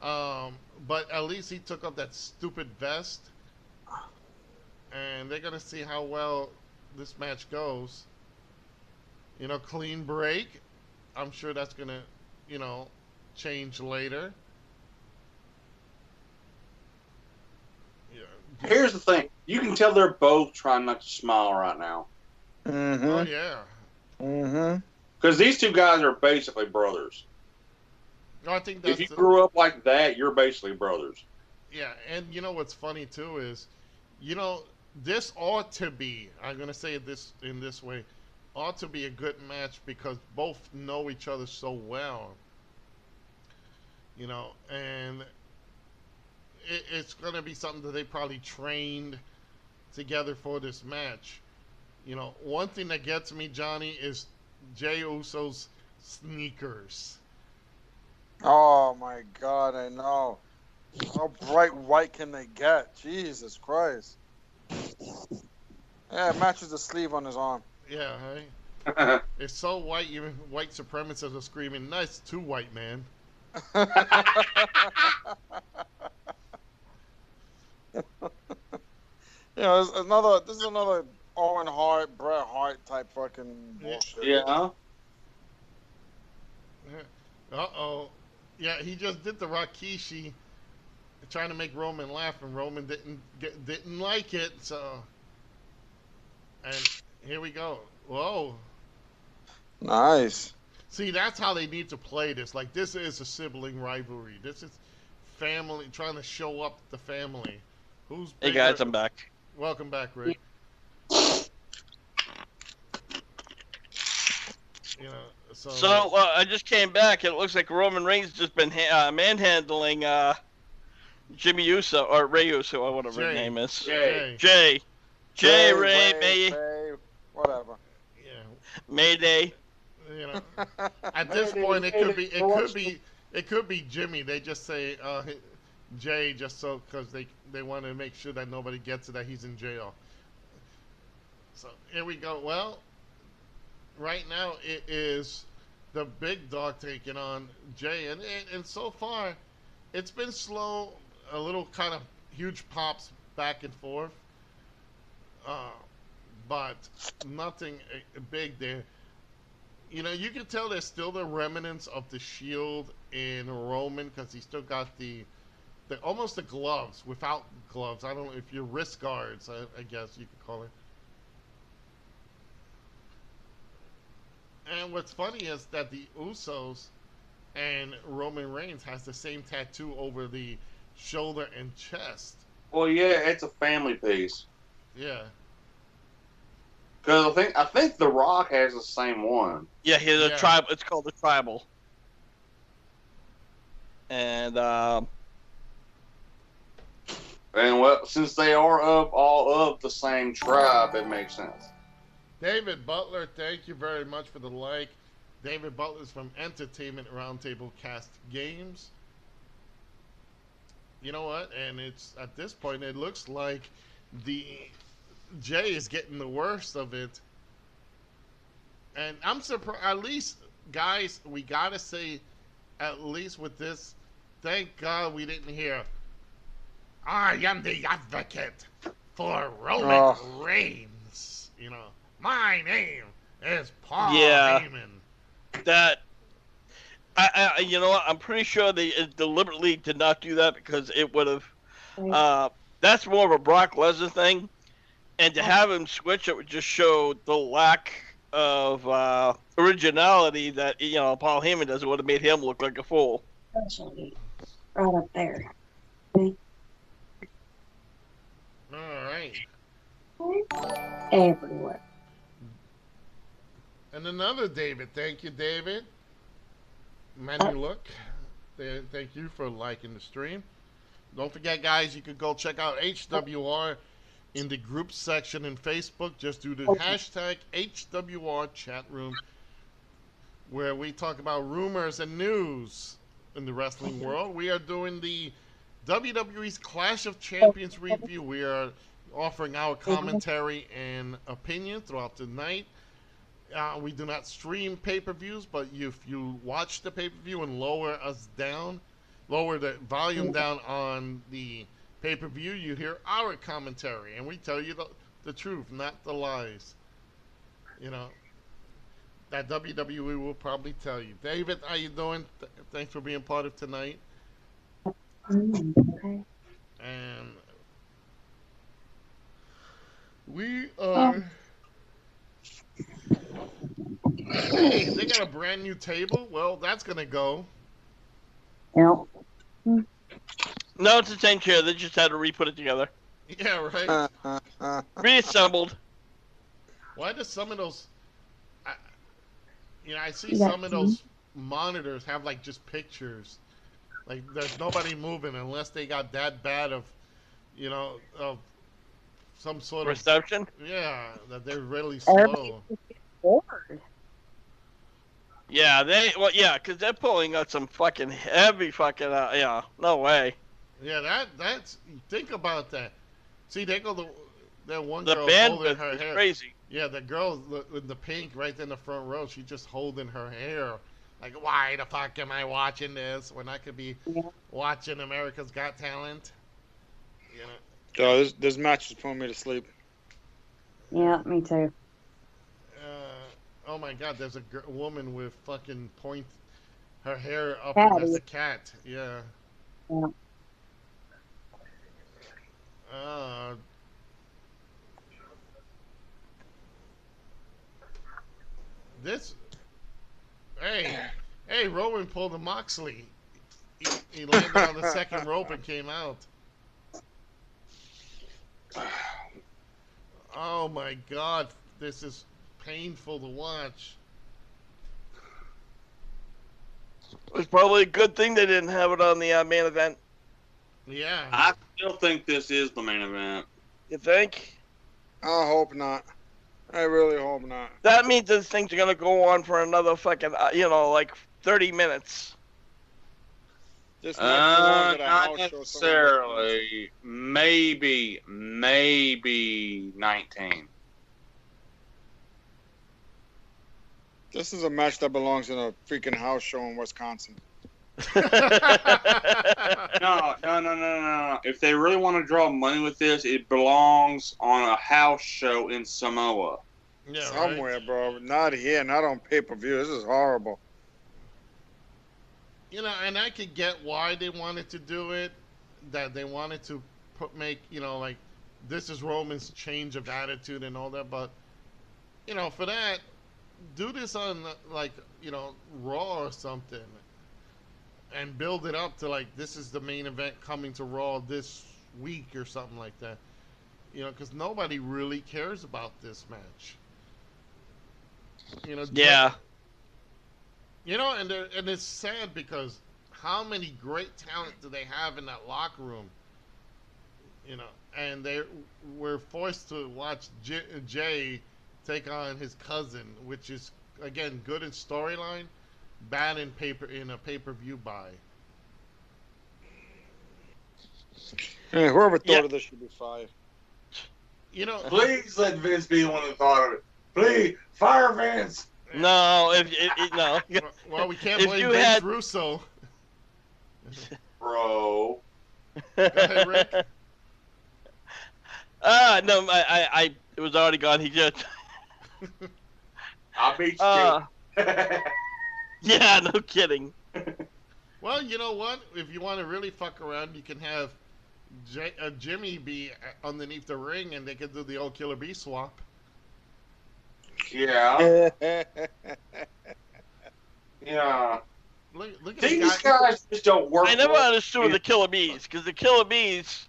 But at least he took off that stupid vest. And they're going to see how well this match goes. Clean break. I'm sure that's going to, change later. Yeah. Here's the thing. You can tell they're both trying not to smile right now. Mm-hmm. Oh, yeah. Mm-hmm. Because these two guys are basically brothers. I think that's if you grew up like that, you're basically brothers. Yeah, and what's funny too is, this ought to be, I'm gonna say it in this way, ought to be a good match because both know each other so well. And it's gonna be something that they probably trained together for this match. One thing that gets me, Johnny, is Jey Uso's sneakers. Oh my God, I know. How bright white can they get? Jesus Christ. Yeah, it matches the sleeve on his arm. Yeah, hey? It's so white, even white supremacists are screaming, "Nice, too white, man." This is another Owen Hart, Bret Hart type fucking bullshit. Yeah. Uh-oh. Yeah, he just did the Rikishi. trying to make Roman laugh, and Roman didn't like it. So, and here we go. Whoa. Nice. See, that's how they need to play this. Like, this is a sibling rivalry. This is family trying to show up the family. Who's Hey bigger? guys, I'm back. Welcome back, Rick. You know, So I just came back. It looks like Roman Reigns just been manhandling Jimmy Uso or Ray Uso or whatever his name is. Jay. Ray, whatever. Yeah. Mayday. You know, at this point, it could be Jimmy. They just say Jay just so because they want to make sure that nobody gets it that he's in jail. So here we go. Well, right now it is the big dog taking on Jay, and so far it's been slow. A little kind of huge pops back and forth, but nothing big there. You know, you can tell there's still the remnants of the Shield in Roman because he still got the almost the gloves without gloves. I don't know if you're wrist guards. I guess you could call it. And what's funny is that the Usos and Roman Reigns has the same tattoo over the shoulder and chest. Well, yeah, it's a family piece. Yeah. Because I think The Rock has the same one. Yeah, he's a tribal. It's called the tribal. And well, since they are all of the same tribe, it makes sense. David Butler, thank you very much for the like. David Butler's from Entertainment Roundtable Cast Games. You know what? And it's at this point, it looks like the Jay is getting the worst of it. And I'm surprised, at least, guys, we gotta say, at least with this, thank God we didn't hear, I am the advocate for Roman Reigns. You know, my name is Paul Heyman. That, you know what, I'm pretty sure they deliberately did not do that because it would have, that's more of a Brock Lesnar thing. And to have him switch, it would just show the lack of originality that, you know, Paul Heyman does. It would have made him look like a fool. Right up there. All right. Everywhere. And another David. Thank you, David. Menu look. Thank you for liking the stream. Don't forget, guys, you could go check out HWR in the group section in Facebook. Just do the hashtag HWR chat room where we talk about rumors and news in the wrestling world. We are doing the WWE's Clash of Champions review. We are offering our commentary and opinion throughout the night. We do not stream pay-per-views, but if you watch the pay-per-view and lower the volume down on the pay-per-view, you hear our commentary, and we tell you the truth, not the lies. You know, that WWE will probably tell you. David, how you doing? Thanks for being part of tonight. Okay. And we are... Hey, they got a brand new table? Well, that's going to go. Yep. No, it's the same chair. They just had to re-put it together. Yeah, right. Reassembled. Why do some of those... I see some of those monitors have, like, just pictures. Like, there's nobody moving unless they got that bad of, of some sort reception? Yeah, that they're really slow. Bored. Yeah, because they're pulling out some fucking heavy fucking, no way. Yeah, that's, think about that. See, they go, that one the girl holding her hair. Crazy. Yeah, the girl with the pink right in the front row, she's just holding her hair. Like, why the fuck am I watching this when I could be watching America's Got Talent? Oh, this match is putting me to sleep. Yeah, me too. Oh my God, there's a woman with fucking her hair up as a cat. Yeah. Uh, this. Hey, Rowan pulled a Moxley. He landed on the second rope and came out. Oh my God, this is painful to watch. It's probably a good thing they didn't have it on the main event. Yeah. I still think this is the main event. You think? I hope not. I really hope not. That means this thing's gonna go on for another fucking, like 30 minutes. Just not too long at a Not house show somewhere. necessarily. Maybe 19. This is a match that belongs in a freaking house show in Wisconsin. No. If they really want to draw money with this, it belongs on a house show in Samoa. Yeah, Somewhere, right? bro. Not here, not on pay-per-view. This is horrible. You know, and I could get why they wanted to do it. That they wanted to make, like, this is Roman's change of attitude and all that. But, for that, do this on, like, Raw or something. And build it up to, like, this is the main event coming to Raw this week or something like that. Because nobody really cares about this match. Yeah. And it's sad because how many great talent do they have in that locker room? And they were forced to watch Jay take on his cousin, which is, again, good in storyline, bad in a pay-per-view buy. Hey, whoever thought of this should be fired. Please let Vince be the one that thought of it. Please, fire Vince. No, no. Well, we can't If blame you Vince had- Russo. Bro. Go ahead, Rick. No, it was already gone. He just. I'll beat you. Yeah, no kidding. Well, you know what? If you want to really fuck around, you can have Jimmy be underneath the ring, and they can do the old Killer Bee swap. Yeah. Yeah. Look at These guys just don't work. I never well. understood the Killer Bees, because the Killer Bees,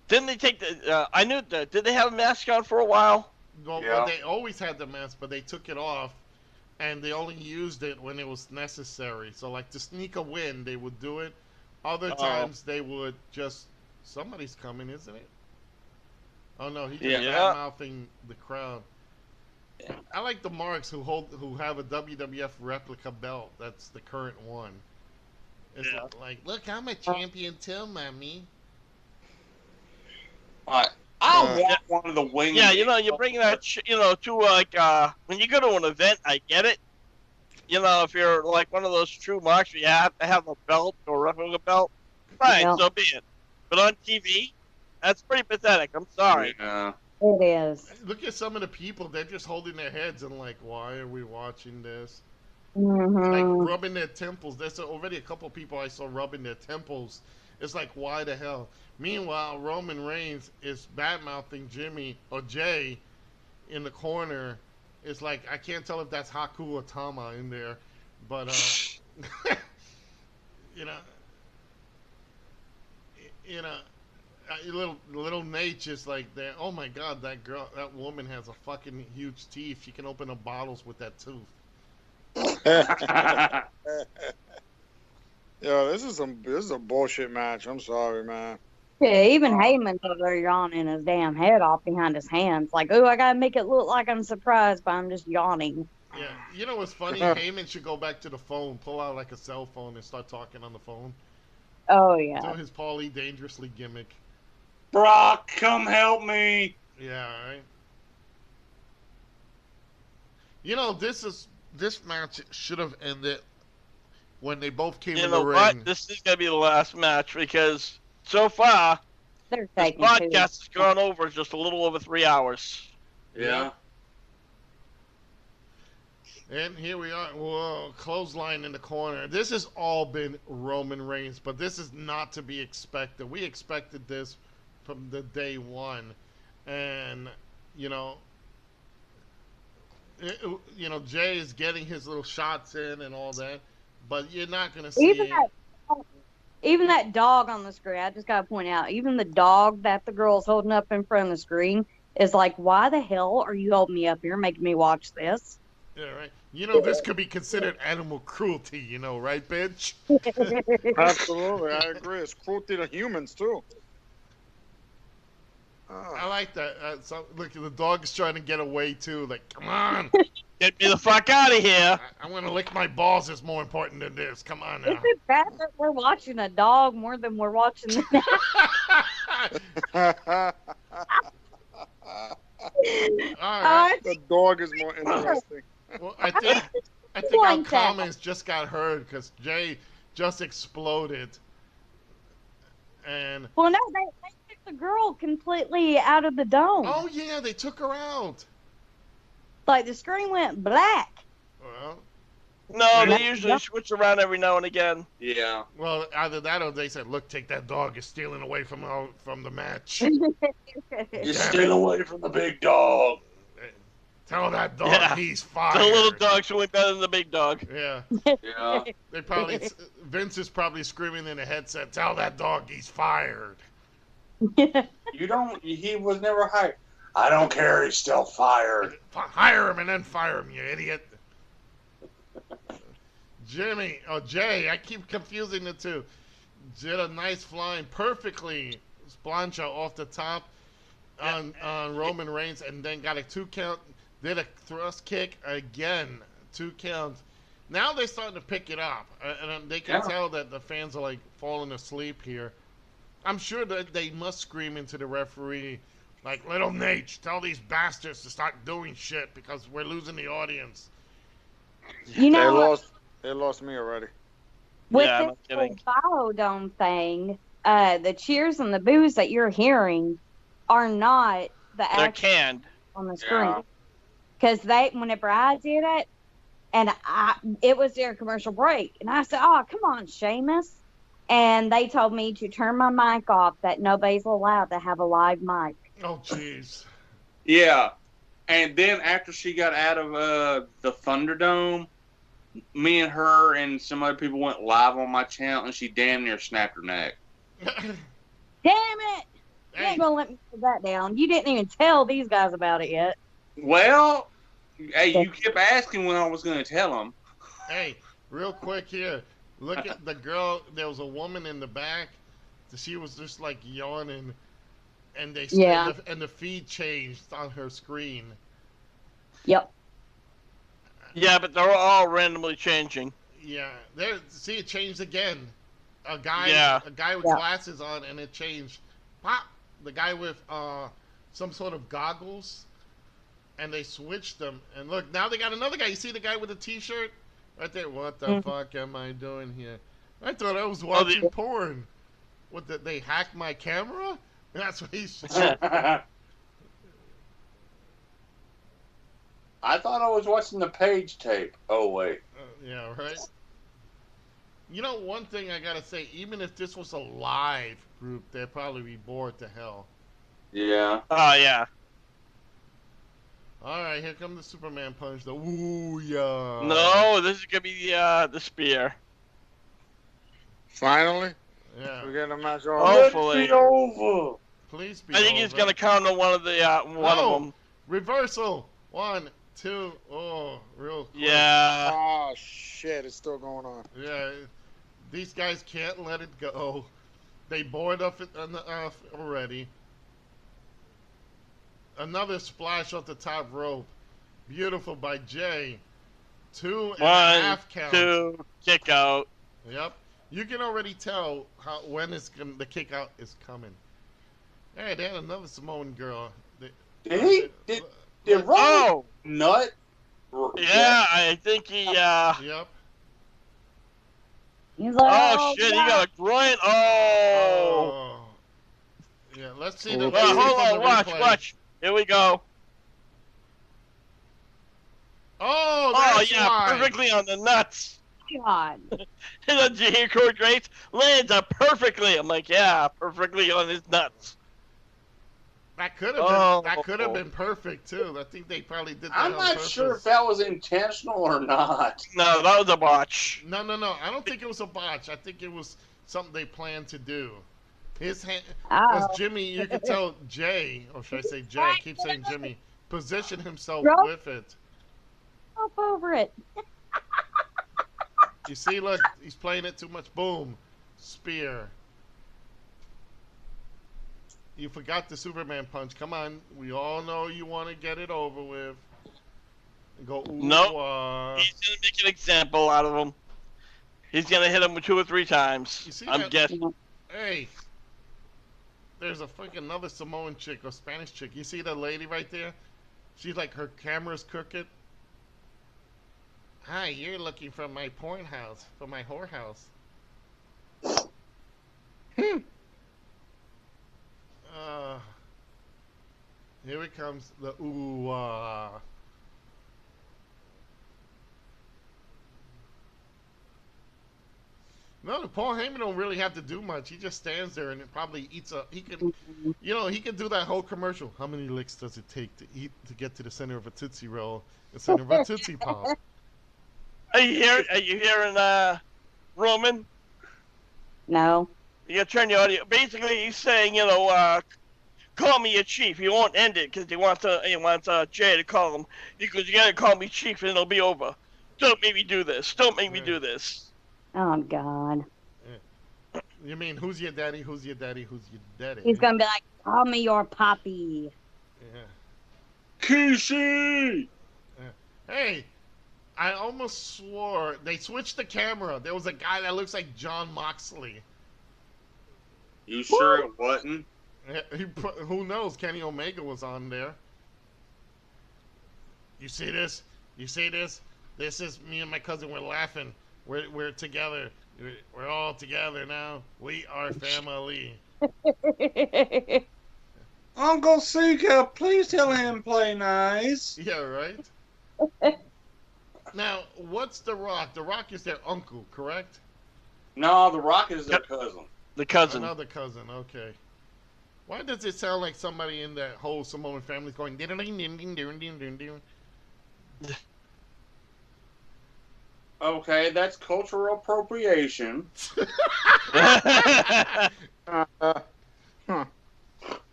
didn't they take the? I knew that. Did they have a mask on for a while? Well, Yeah. they always had the mask, but they took it off, and they only used it when it was necessary. So, like, to sneak a win, they would do it. Other times, they would just... Somebody's coming, isn't it? Oh, no, he's just bad-mouthing the crowd. I like the Marks who have a WWF replica belt. That's the current one. It's like, look, I'm a champion too, mommy. I want one of the wings. Yeah, you bring that, to like, when you go to an event, I get it. If you're like one of those true marks, you have to have a belt or a replica belt. Fine, so be it. But on TV, that's pretty pathetic. I'm sorry. Yeah. It is. Look at some of the people. They're just holding their heads and like, why are we watching this? Mm-hmm. Like rubbing their temples. There's already a couple people I saw rubbing their temples. It's like, why the hell? Meanwhile, Roman Reigns is bad-mouthing Jimmy or Jay in the corner. It's like, I can't tell if that's Haku or Tama in there. But, little Nate just like there. Oh my God, that woman has a fucking huge teeth. She can open up bottles with that tooth. Yo, this is a bullshit match. I'm sorry, man. Yeah, even Heyman's over there yawning his damn head off behind his hands. Like, oh, I gotta make it look like I'm surprised, but I'm just yawning. Yeah, you know what's funny? Heyman should go back to the phone, pull out like a cell phone, and start talking on the phone. Oh yeah. Do his Paulie Dangerously gimmick. Brock, come help me. Yeah, right. This match should have ended when they both came in the ring. What? This is gonna be the last match because so far They're this taking podcast two. has gone over just a little over 3 hours. Yeah. And here we are. Whoa, clothesline in the corner. This has all been Roman Reigns, but this is not to be expected. We expected this from the day one, and you know, Jay is getting his little shots in and all that, but you're not gonna see. Even that dog on the screen, I just gotta point out, even the dog that the girl's holding up in front of the screen is like, why the hell are you holding me up here, making me watch this? Yeah, right. This could be considered animal cruelty, right, bitch? Absolutely, I agree. It's cruelty to humans too. I like that. So look, the dog is trying to get away too. Like, come on, Get me the fuck out of here. I'm gonna lick my balls. Is more important than this. Come on now. Is it bad that we're watching a dog more than we're watching the All right. The dog is more interesting. Well, I think our comments just got heard because Jay just exploded. And well, no, they took the girl completely out of the dome. Oh yeah, they took her out. Like the screen went black. Well, no, they usually switch around every now and again. Yeah. Well, either that or they said, "Look, take that dog. You're stealing away from the match. You're stealing away from the big dog." Tell that dog he's fired. The little dog's way better than the big dog. Yeah. Yeah. Vince is probably screaming in a headset, "Tell that dog he's fired." He was never hired. I don't care, he's still fired. Hire him and then fire him, you idiot. Jay, I keep confusing the two. Did a nice flying perfectly. Plancha off the top on Roman Reigns and then got a 2 count. Did a thrust kick again, 2 counts. Now they're starting to pick it up, and they can tell that the fans are like falling asleep here. I'm sure that they must scream into the referee, like, "Little Nate, tell these bastards to start doing shit because we're losing the audience." They lost me already. With this whole Biodome thing, the cheers and the boos that you're hearing are not the They're canned on the screen. Because whenever I did it, and it was their commercial break, and I said, "Oh, come on, Sheamus," and they told me to turn my mic off, that nobody's allowed to have a live mic. Oh, jeez. Yeah, and then after she got out of the Thunderdome, me and her and some other people went live on my channel, and she damn near snapped her neck. Damn it! You ain't gonna let me put that down. You didn't even tell these guys about it yet. Well, hey, you kept asking when I was going to tell them. Hey, real quick here. Look at the girl. There was a woman in the back. She was just like yawning, and and the feed changed on her screen. Yep. Yeah, but they're all randomly changing. Yeah, see, it changed again. A guy with glasses on, and it changed. Pop, the guy with some sort of goggles, and they switched them. And look, now they got another guy. You see the guy with the T-shirt right there? What the fuck am I doing here? I thought I was watching porn. What? They hacked my camera? That's what he said. I thought I was watching the page tape. Oh, wait. Yeah, right? One thing I gotta say, even if this was a live group, they'd probably be bored to hell. Yeah. Oh, yeah. Alright, here comes the Superman punch. Ooh, yeah. No, this is gonna be the spear. Finally? Yeah. We're getting a match over. Hopefully. Let's be over. Please be I think he's gonna count on one of them. Reversal. 1, 2. Oh, real quick. Yeah. Oh, shit. It's still going on. Yeah. These guys can't let it go. They bored up it already. Another splash off the top rope. Beautiful by Jay. 2.5 count. 2, kick out. Yep. You can already tell when the kick out is coming. Hey, they had another Samoan girl. Did Roman nut? Yeah, I think he. Yep. He's like, oh shit! He got a groin. Oh. Yeah. Let's see the. Hold on. Watch. Here we go. Oh, yeah, why. perfectly on the nuts. God. And then you hear Corey Grace lands perfectly. I'm like, yeah, perfectly on his nuts. That could have been perfect too. I think they probably did that I'm on not purpose. sure if that was intentional or not. No, that was a botch. No. I don't think it was a botch. I think it was something they planned to do. His hand, because Jimmy, you can tell Jay, or should I say Jay? I keep saying Jimmy. Positioned himself with it. Hop over it. You see, look, he's playing it too much. Boom, spear. You forgot the Superman punch. Come on, we all know you want to get it over with. And go. Nope. He's gonna make an example out of him. He's gonna hit him 2 or 3 times. You see I'm that? guessing. Hey, there's a fucking another Samoan chick or Spanish chick. You see that lady right there? She's like, her camera's crooked. Hi, you're looking for my porn house, for my whorehouse. Here it comes, the ooh-ah. No, Paul Heyman don't really have to do much. He just stands there and it probably eats a. He can, he can do that whole commercial. How many licks does it take to eat to get to the center of a Tootsie Roll, the center of a Tootsie Pop? Are you hearing, Roman? No. You gotta turn your audio. Basically, he's saying, call me your chief. He won't end it because he wants Jay to call him. Because you gotta call me chief and it'll be over. Don't make me do this. Don't make me do this. Oh, God. You mean, who's your daddy? Who's your daddy? Who's your daddy? He's going to be like, call me your poppy. Yeah. Kishi! Hey, I almost swore they switched the camera. There was a guy that looks like John Moxley. You sure it wasn't? Who knows? Kenny Omega was on there. You see this? You see this? This is me and my cousin. We're laughing. We're together. We're all together now. We are family. Uncle Sika, please tell him play nice. Yeah, right? Now, what's The Rock? The Rock is their uncle, correct? No, The Rock is their cousin. The cousin. Another cousin, okay. Why does it sound like somebody in that whole Samoan family is going ding ding ding ding ding ding ding ding? Okay, that's cultural appropriation.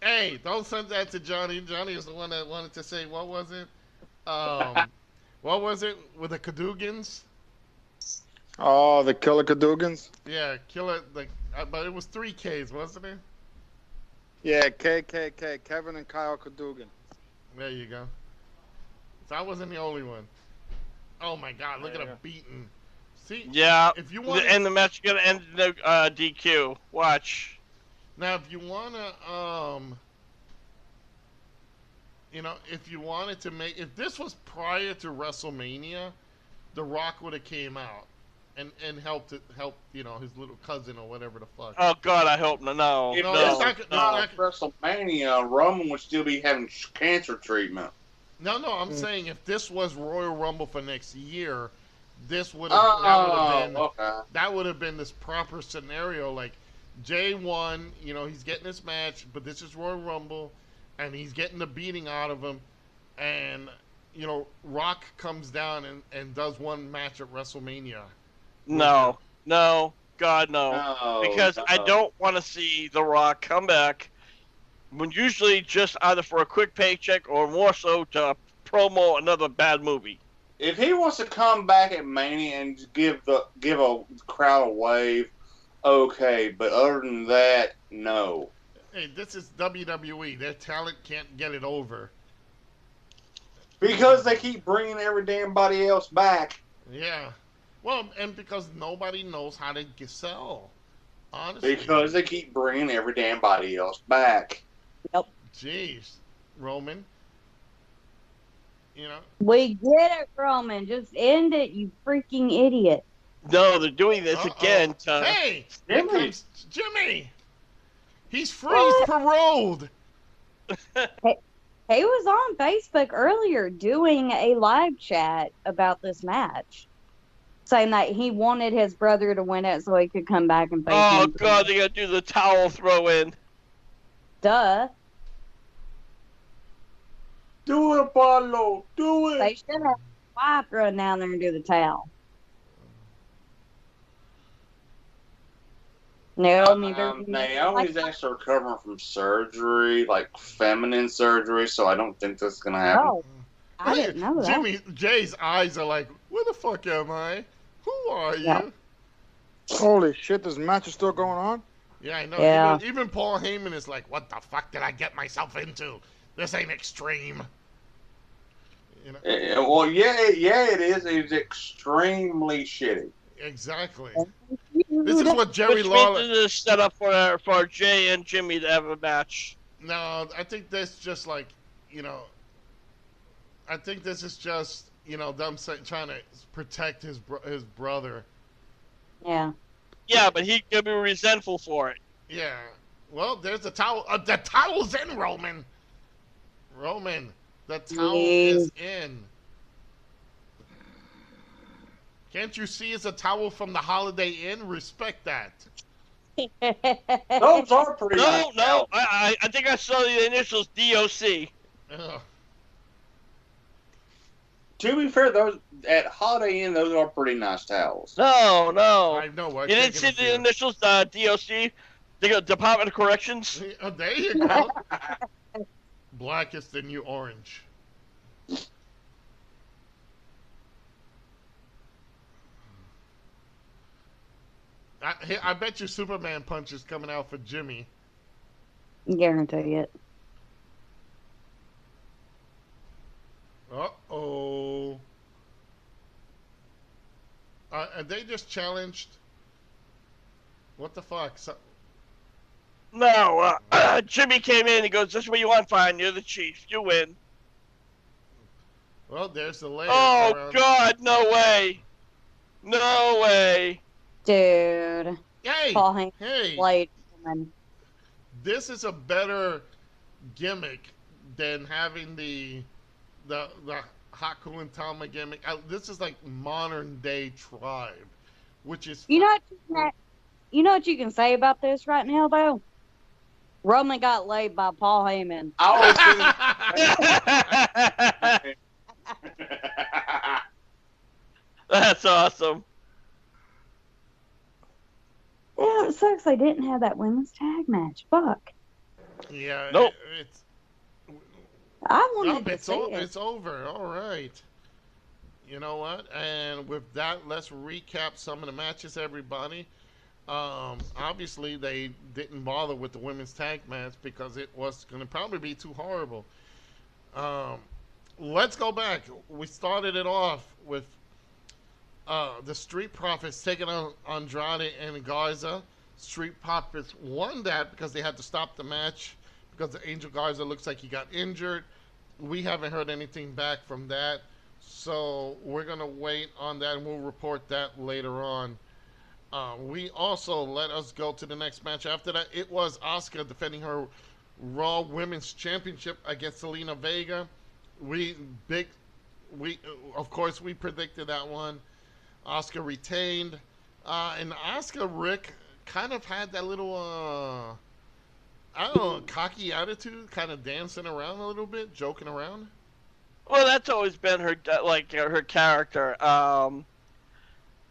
Hey, don't send that to Johnny. Johnny is the one that wanted to say, what was it? What was it with the Kadugans? Oh, the Killer Kadugans? Yeah, Killer, but it was 3 Ks, wasn't it? Yeah, KKK, Kevin and Kyle Kadugan. There you go. So I wasn't the only one. Oh my God! Look at him beating. See? Yeah. If you want, and the match is gonna end in the DQ. Watch. Now, if you wanna, if you wanted to make, if this was prior to WrestleMania, The Rock would have came out and helped his little cousin or whatever the fuck. Oh God, I hope no. If No. it's not WrestleMania, Roman would still be having cancer treatment. No, I'm saying if this was Royal Rumble for next year, this would have that would have been this proper scenario. Like Jay won, he's getting this match, but this is Royal Rumble, and he's getting the beating out of him, and Rock comes down and does one match at WrestleMania. No, God no, because I don't want to see The Rock come back. When usually just either for a quick paycheck or more so to promo another bad movie. If he wants to come back at Mania and give a crowd a wave, okay. But other than that, no. Hey, this is WWE. Their talent can't get it over. Because they keep bringing every damn body else back. Yeah. Well, and because nobody knows how to sell. Honestly. Because they keep bringing every damn body else back. Yep. Jeez, Roman. We get it, Roman. Just end it, you freaking idiot. No, they're doing this again. Hey, here comes Jimmy. He's freeze paroled. He was on Facebook earlier doing a live chat about this match, saying that he wanted his brother to win it so he could come back and face him. Oh God, they gotta do the towel throw in. Duh. Do it, Apollo. Do They it. should have wife run down there and do the towel. Naomi, Naomi's actually recovering from surgery, like feminine surgery, so I don't think that's gonna happen. Oh, I didn't know that. Jay's eyes are like, where the fuck am I? Who are you? Yeah. Holy shit, this match is still going on? Yeah, I know. Yeah. Even Paul Heyman is like, what the fuck did I get myself into? This ain't extreme. You know? Well, yeah, it is. It's extremely shitty. Exactly. This is what Jerry Which Lawler. means this is set up for Jay and Jimmy to have a match. No, I think that's just like, I think this is just, them trying to protect his brother. Yeah. Yeah, but he could be resentful for it. Yeah. Well, there's the towel. The towel's in, Roman. The towel is in. Can't you see it's a towel from the Holiday Inn? Respect that. Those are pretty nice. No. I think I saw the initials DOC. Ugh. To be fair, those at Holiday Inn, those are pretty nice towels. No. I know. You didn't see the initials DOC? The Department of Corrections? Oh, there you go. Black is the new orange. I bet you Superman punch is coming out for Jimmy. Guarantee it. Uh-oh. They just challenged... What the fuck? No, Jimmy came in and goes, this is what you want, fine, you're the chief, you win. Well, there's the leg. Oh, God, no way. No way. Dude. Paul Heyman Hey. played woman. This is a better gimmick than having the Haku and Tama gimmick. This is like modern day Tribe, which is... You know what you can say about this right now, though? Roman got laid by Paul Heyman. That's awesome. Yeah, it sucks they didn't have that women's tag match. Fuck. Yeah. Nope. I wanted to see it. It's over. All right. You know what? And with that, let's recap some of the matches, everybody. Obviously, they didn't bother with the women's tag match because it was going to probably be too horrible. Let's go back. We started it off with the Street Profits taking on Andrade and Garza. Street Profits won that because they had to stop the match because the Angel Garza looks like he got injured. We haven't heard anything back from that. So we're going to wait on that and we'll report that later on. We also let us go to the next match. After that, it was Asuka defending her Raw Women's Championship against Zelina Vega. Of course, we predicted that one. Asuka retained. And Asuka, Rick, kind of had that little, I don't know, cocky attitude, kind of dancing around a little bit, joking around. Well, that's always been her her character.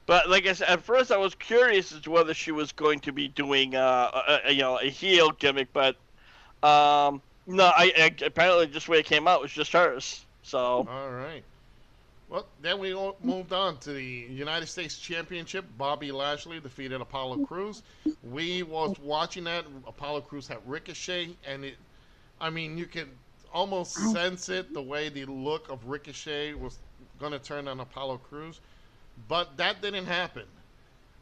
But like I said, at first I was curious as to whether she was going to be doing a heel gimmick, but no, I apparently just the way it came out was just hers. So. All right. Well, then we moved on to the United States Championship. Bobby Lashley defeated Apollo Crews. We was watching that. Apollo Crews had Ricochet, and you could almost sense it, the way the look of Ricochet was going to turn on Apollo Crews. But that didn't happen.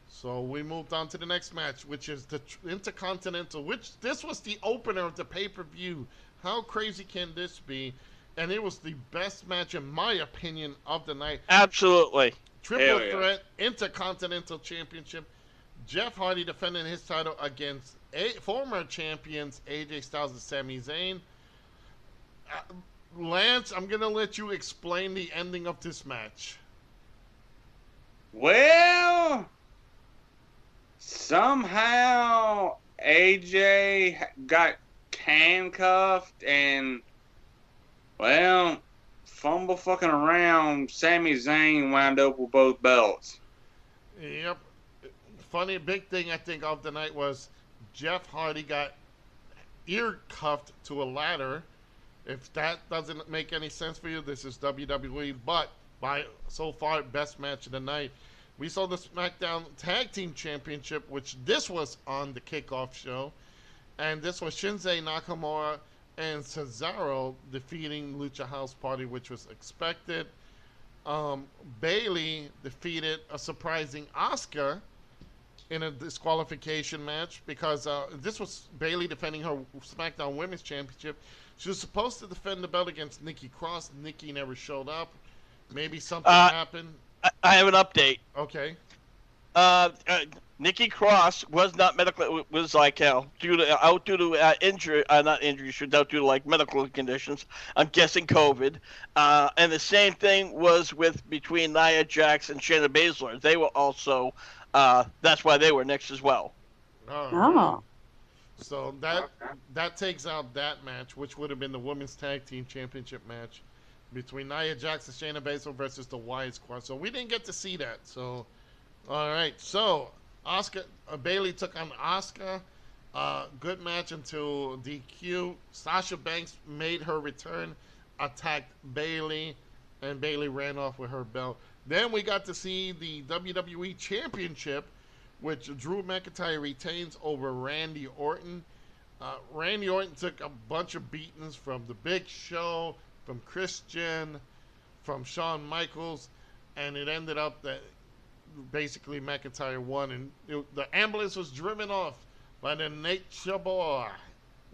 So we moved on to the next match, which is the Intercontinental, which this was the opener of the pay-per-view. How crazy can this be? And it was the best match, in my opinion, of the night. Absolutely. Triple threat Intercontinental Championship. Jeff Hardy defending his title against former champions AJ Styles and Sami Zayn. Lance, I'm going to let you explain the ending of this match. Well, somehow AJ got handcuffed and Well, fumble fucking around, Sami Zayn wound up with both belts. Yep. Funny big thing I think of the night was Jeff Hardy got ear cuffed to a ladder. If that doesn't make any sense for you, this is WWE. But by so far best match of the night, we saw the SmackDown Tag Team Championship, which this was on the kickoff show, and this was Shinsuke Nakamura and Cesaro defeating Lucha House Party, which was expected. Bailey defeated a surprising Asuka in a disqualification match because this was Bailey defending her SmackDown Women's Championship. She was supposed to defend the belt against Nikki Cross. Nikki never showed up. Maybe something happened. I have an update. Okay. Nikki Cross was not medically out due to injury, not injury, out due to like medical conditions. I'm guessing COVID. And the same thing was between Nia Jax and Shayna Baszler. They were also. That's why they were next as well. Oh. So that takes out that match, which would have been the Women's Tag Team Championship match between Nia Jax and Shayna Baszler versus the Wyatt Squad. So we didn't get to see that. So, all right. So Bailey took on Asuka. Good match until DQ. Sasha Banks made her return, attacked Bailey, and Bailey ran off with her belt. Then we got to see the WWE Championship, which Drew McIntyre retains over Randy Orton. Randy Orton took a bunch of beatings from The Big Show, from Christian, from Shawn Michaels, and it ended up that basically McIntyre won, and the ambulance was driven off by the Nature Boy,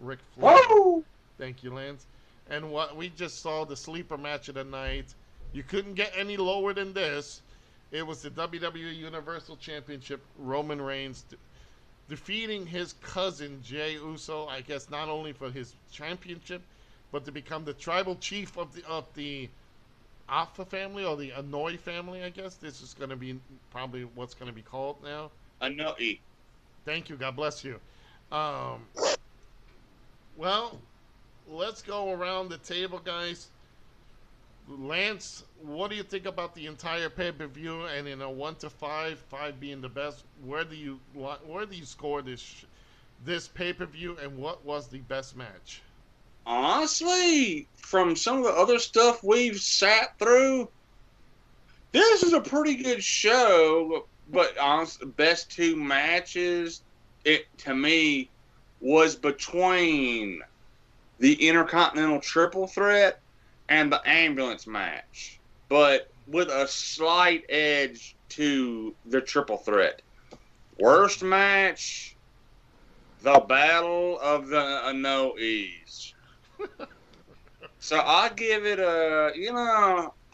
Ric Flair. Whoa! Thank you, Lance. And what we just saw, the sleeper match of the night. You couldn't get any lower than this. It was the WWE Universal Championship, Roman Reigns defeating his cousin Jey Uso, I guess not only for his championship, but to become the tribal chief of the Alpha family, or the Anoa'i family, I guess. This is going to be probably what's going to be called now. Anoa'i. Thank you. God bless you. Well, let's go around the table, guys. Lance, what do you think about the entire pay-per-view? And in a 1 to 5, 5 being the best, where do you score this pay-per-view, and what was the best match? Honestly, from some of the other stuff we've sat through, this is a pretty good show. But honestly, best two matches, to me, was between the Intercontinental Triple Threat and the ambulance match, but with a slight edge to the triple threat. Worst match, the Battle of the Anoa'is. So I give it a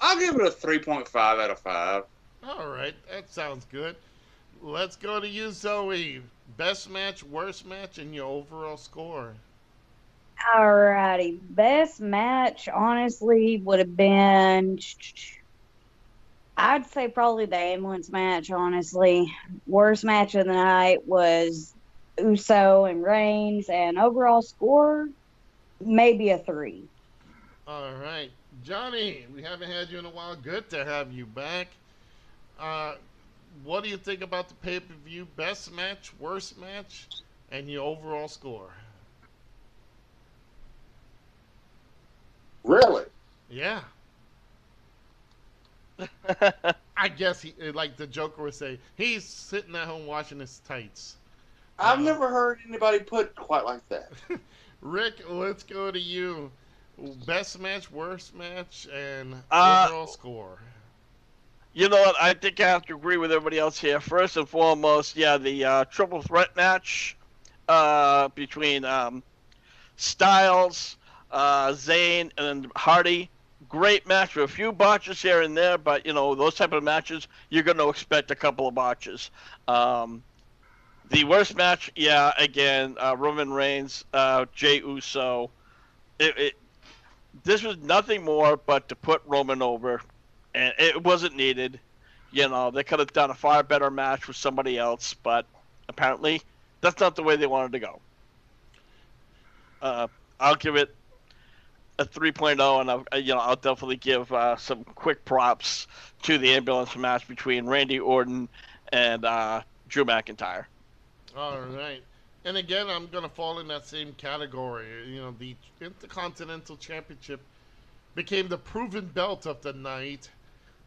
3.5 out of 5. All right, that sounds good. Let's go to you, Zoe. Best match, worst match, and your overall score. Alrighty. Best match, honestly, would have been, I'd say probably the ambulance match, honestly. Worst match of the night was Uso and Reigns, and overall score, maybe a 3. All right. Johnny, we haven't had you in a while. Good to have you back. What do you think about the pay-per-view? Best match, worst match, and your overall score? Really? Yeah. I guess he, like the Joker would say, he's sitting at home washing his tights. I've never heard anybody put quite like that. Rick, let's go to you. Best match, worst match, and overall score. You know what? I think I have to agree with everybody else here. First and foremost, the triple threat match between Styles, Zayn, and Hardy. Great match with a few botches here and there, but those type of matches, you're going to expect a couple of botches. The worst match, again, Roman Reigns, Jey Uso. This was nothing more but to put Roman over, and it wasn't needed. They could have done a far better match with somebody else, but apparently that's not the way they wanted to go. I'll give it a 3.0, and I'll definitely give some quick props to the ambulance match between Randy Orton and Drew McIntyre. All right. And again, I'm going to fall in that same category. The Intercontinental Championship became the proven belt of the night.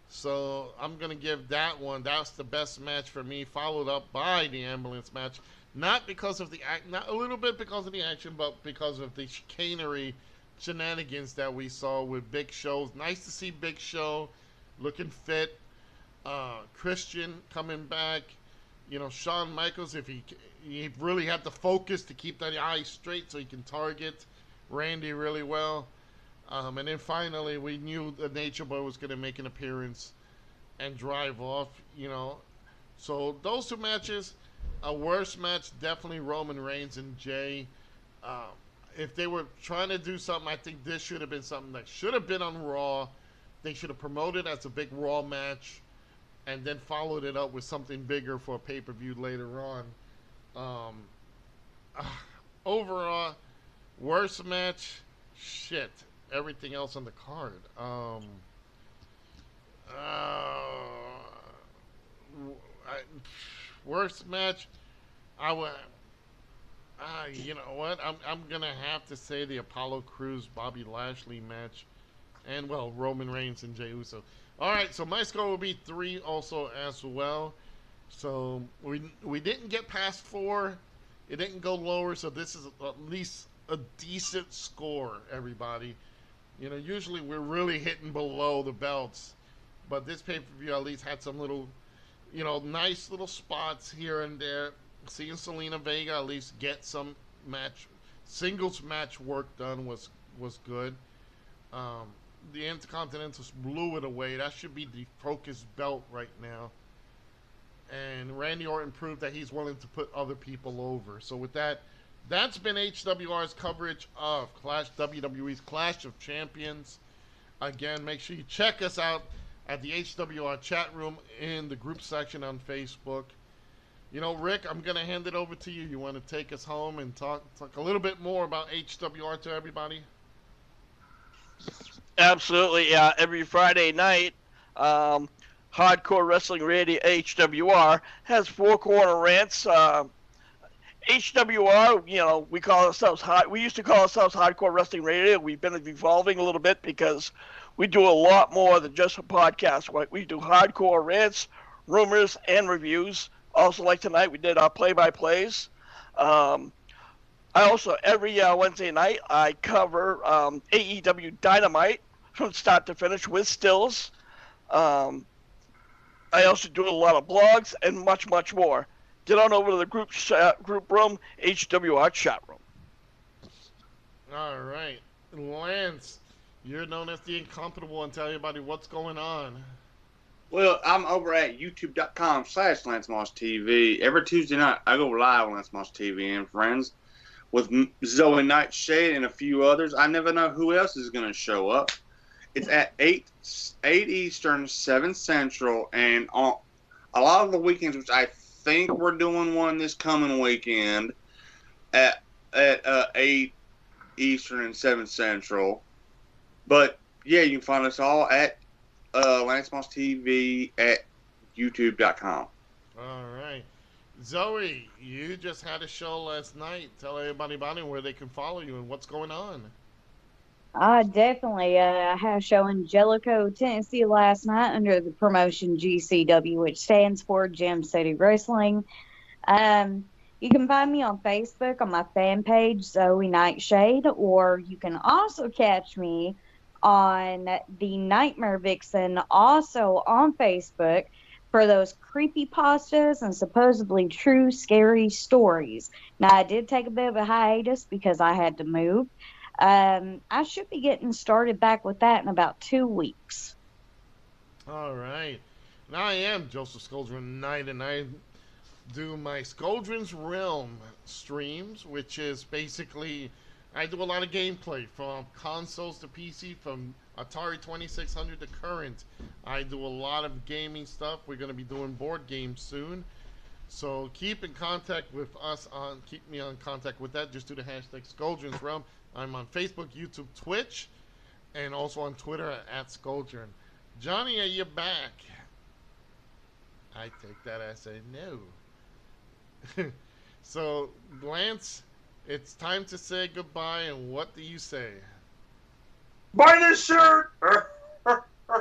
So I'm going to give that one. That's the best match for me, followed up by the ambulance match. Not because of not a little bit because of the action, but because of the chicanery shenanigans that we saw with Big Show. Nice to see Big Show looking fit. Christian coming back. Shawn Michaels, if he really had the focus to keep that eye straight so he can target Randy really well. And then finally, we knew the Nature Boy was going to make an appearance and drive off, So those two matches, a worse match, definitely Roman Reigns and Jay. If they were trying to do something, I think this should have been something that should have been on Raw. They should have promoted it as a big Raw match and then followed it up with something bigger for a pay-per-view later on. Overall, worst match, shit. Everything else on the card. Worst match, I would. You know what? I'm gonna have to say the Apollo Crews Bobby Lashley match, and Roman Reigns and Jey Uso. All right, so my score will be 3 also as well. So we didn't get past 4. It didn't go lower, so this is at least a decent score, everybody. Usually we're really hitting below the belts, but this pay-per-view at least had some little, nice little spots here and there. Seeing Selena Vega at least get some singles match work done was good. The Intercontinentals blew it away. That should be the focus belt right now. And Randy Orton proved that he's willing to put other people over. So with that, that's been HWR's coverage of WWE's Clash of Champions. Again, make sure you check us out at the HWR chat room in the group section on Facebook. Rick, I'm going to hand it over to you. You want to take us home and talk a little bit more about HWR to everybody? Absolutely, yeah. Every Friday night, Hardcore Wrestling Radio HWR has 4 corner rants. HWR, we call ourselves we used to call ourselves Hardcore Wrestling Radio. We've been evolving a little bit because we do a lot more than just a podcast. We do hardcore rants, rumors, and reviews. Also, like tonight, we did our play-by-plays. I also, every Wednesday night, I cover AEW Dynamite from start to finish with stills. I also do a lot of blogs and much, much more. Get on over to the group room, HWR chat room. All right. Lance, you're known as the Incomparable one. Tell everybody what's going on. Well, I'm over at youtube.com/LanceMossTV. Every Tuesday night, I go live on Lance Moss TV and friends with Zoe Nightshade and a few others. I never know who else is going to show up. It's at 8 Eastern, 7 Central, and on a lot of the weekends, which I think we're doing one this coming weekend at 8 Eastern and 7 Central. But, yeah, you can find us all at Lance Moss TV at youtube.com. All right. Zoe, you just had a show last night. Tell everybody about it, where they can follow you and what's going on. Definitely. I had a show in Jellicoe, Tennessee last night under the promotion GCW, which stands for Gem City Wrestling. You can find me on Facebook on my fan page, Zoe Nightshade, or you can also catch me on the Nightmare Vixen, also on Facebook, for those creepy pastas and supposedly true scary stories. Now, I did take a bit of a hiatus because I had to move. I should be getting started back with that in about 2 weeks. All right. Now I am Joseph Skoldrin Knight, and I do my Skoldrin's Realm streams, which is basically, I do a lot of gameplay from consoles to PC, from Atari 2600 to current. I do a lot of gaming stuff. We're going to be doing board games soon. So keep in contact with us keep me on contact with that. Just do the hashtag Skoldrin's Realm. I'm on Facebook, YouTube, Twitch. And also on Twitter at Skuldrin. Johnny, are you back? I take that as a no. So, Lance, it's time to say goodbye, and what do you say? Buy this shirt!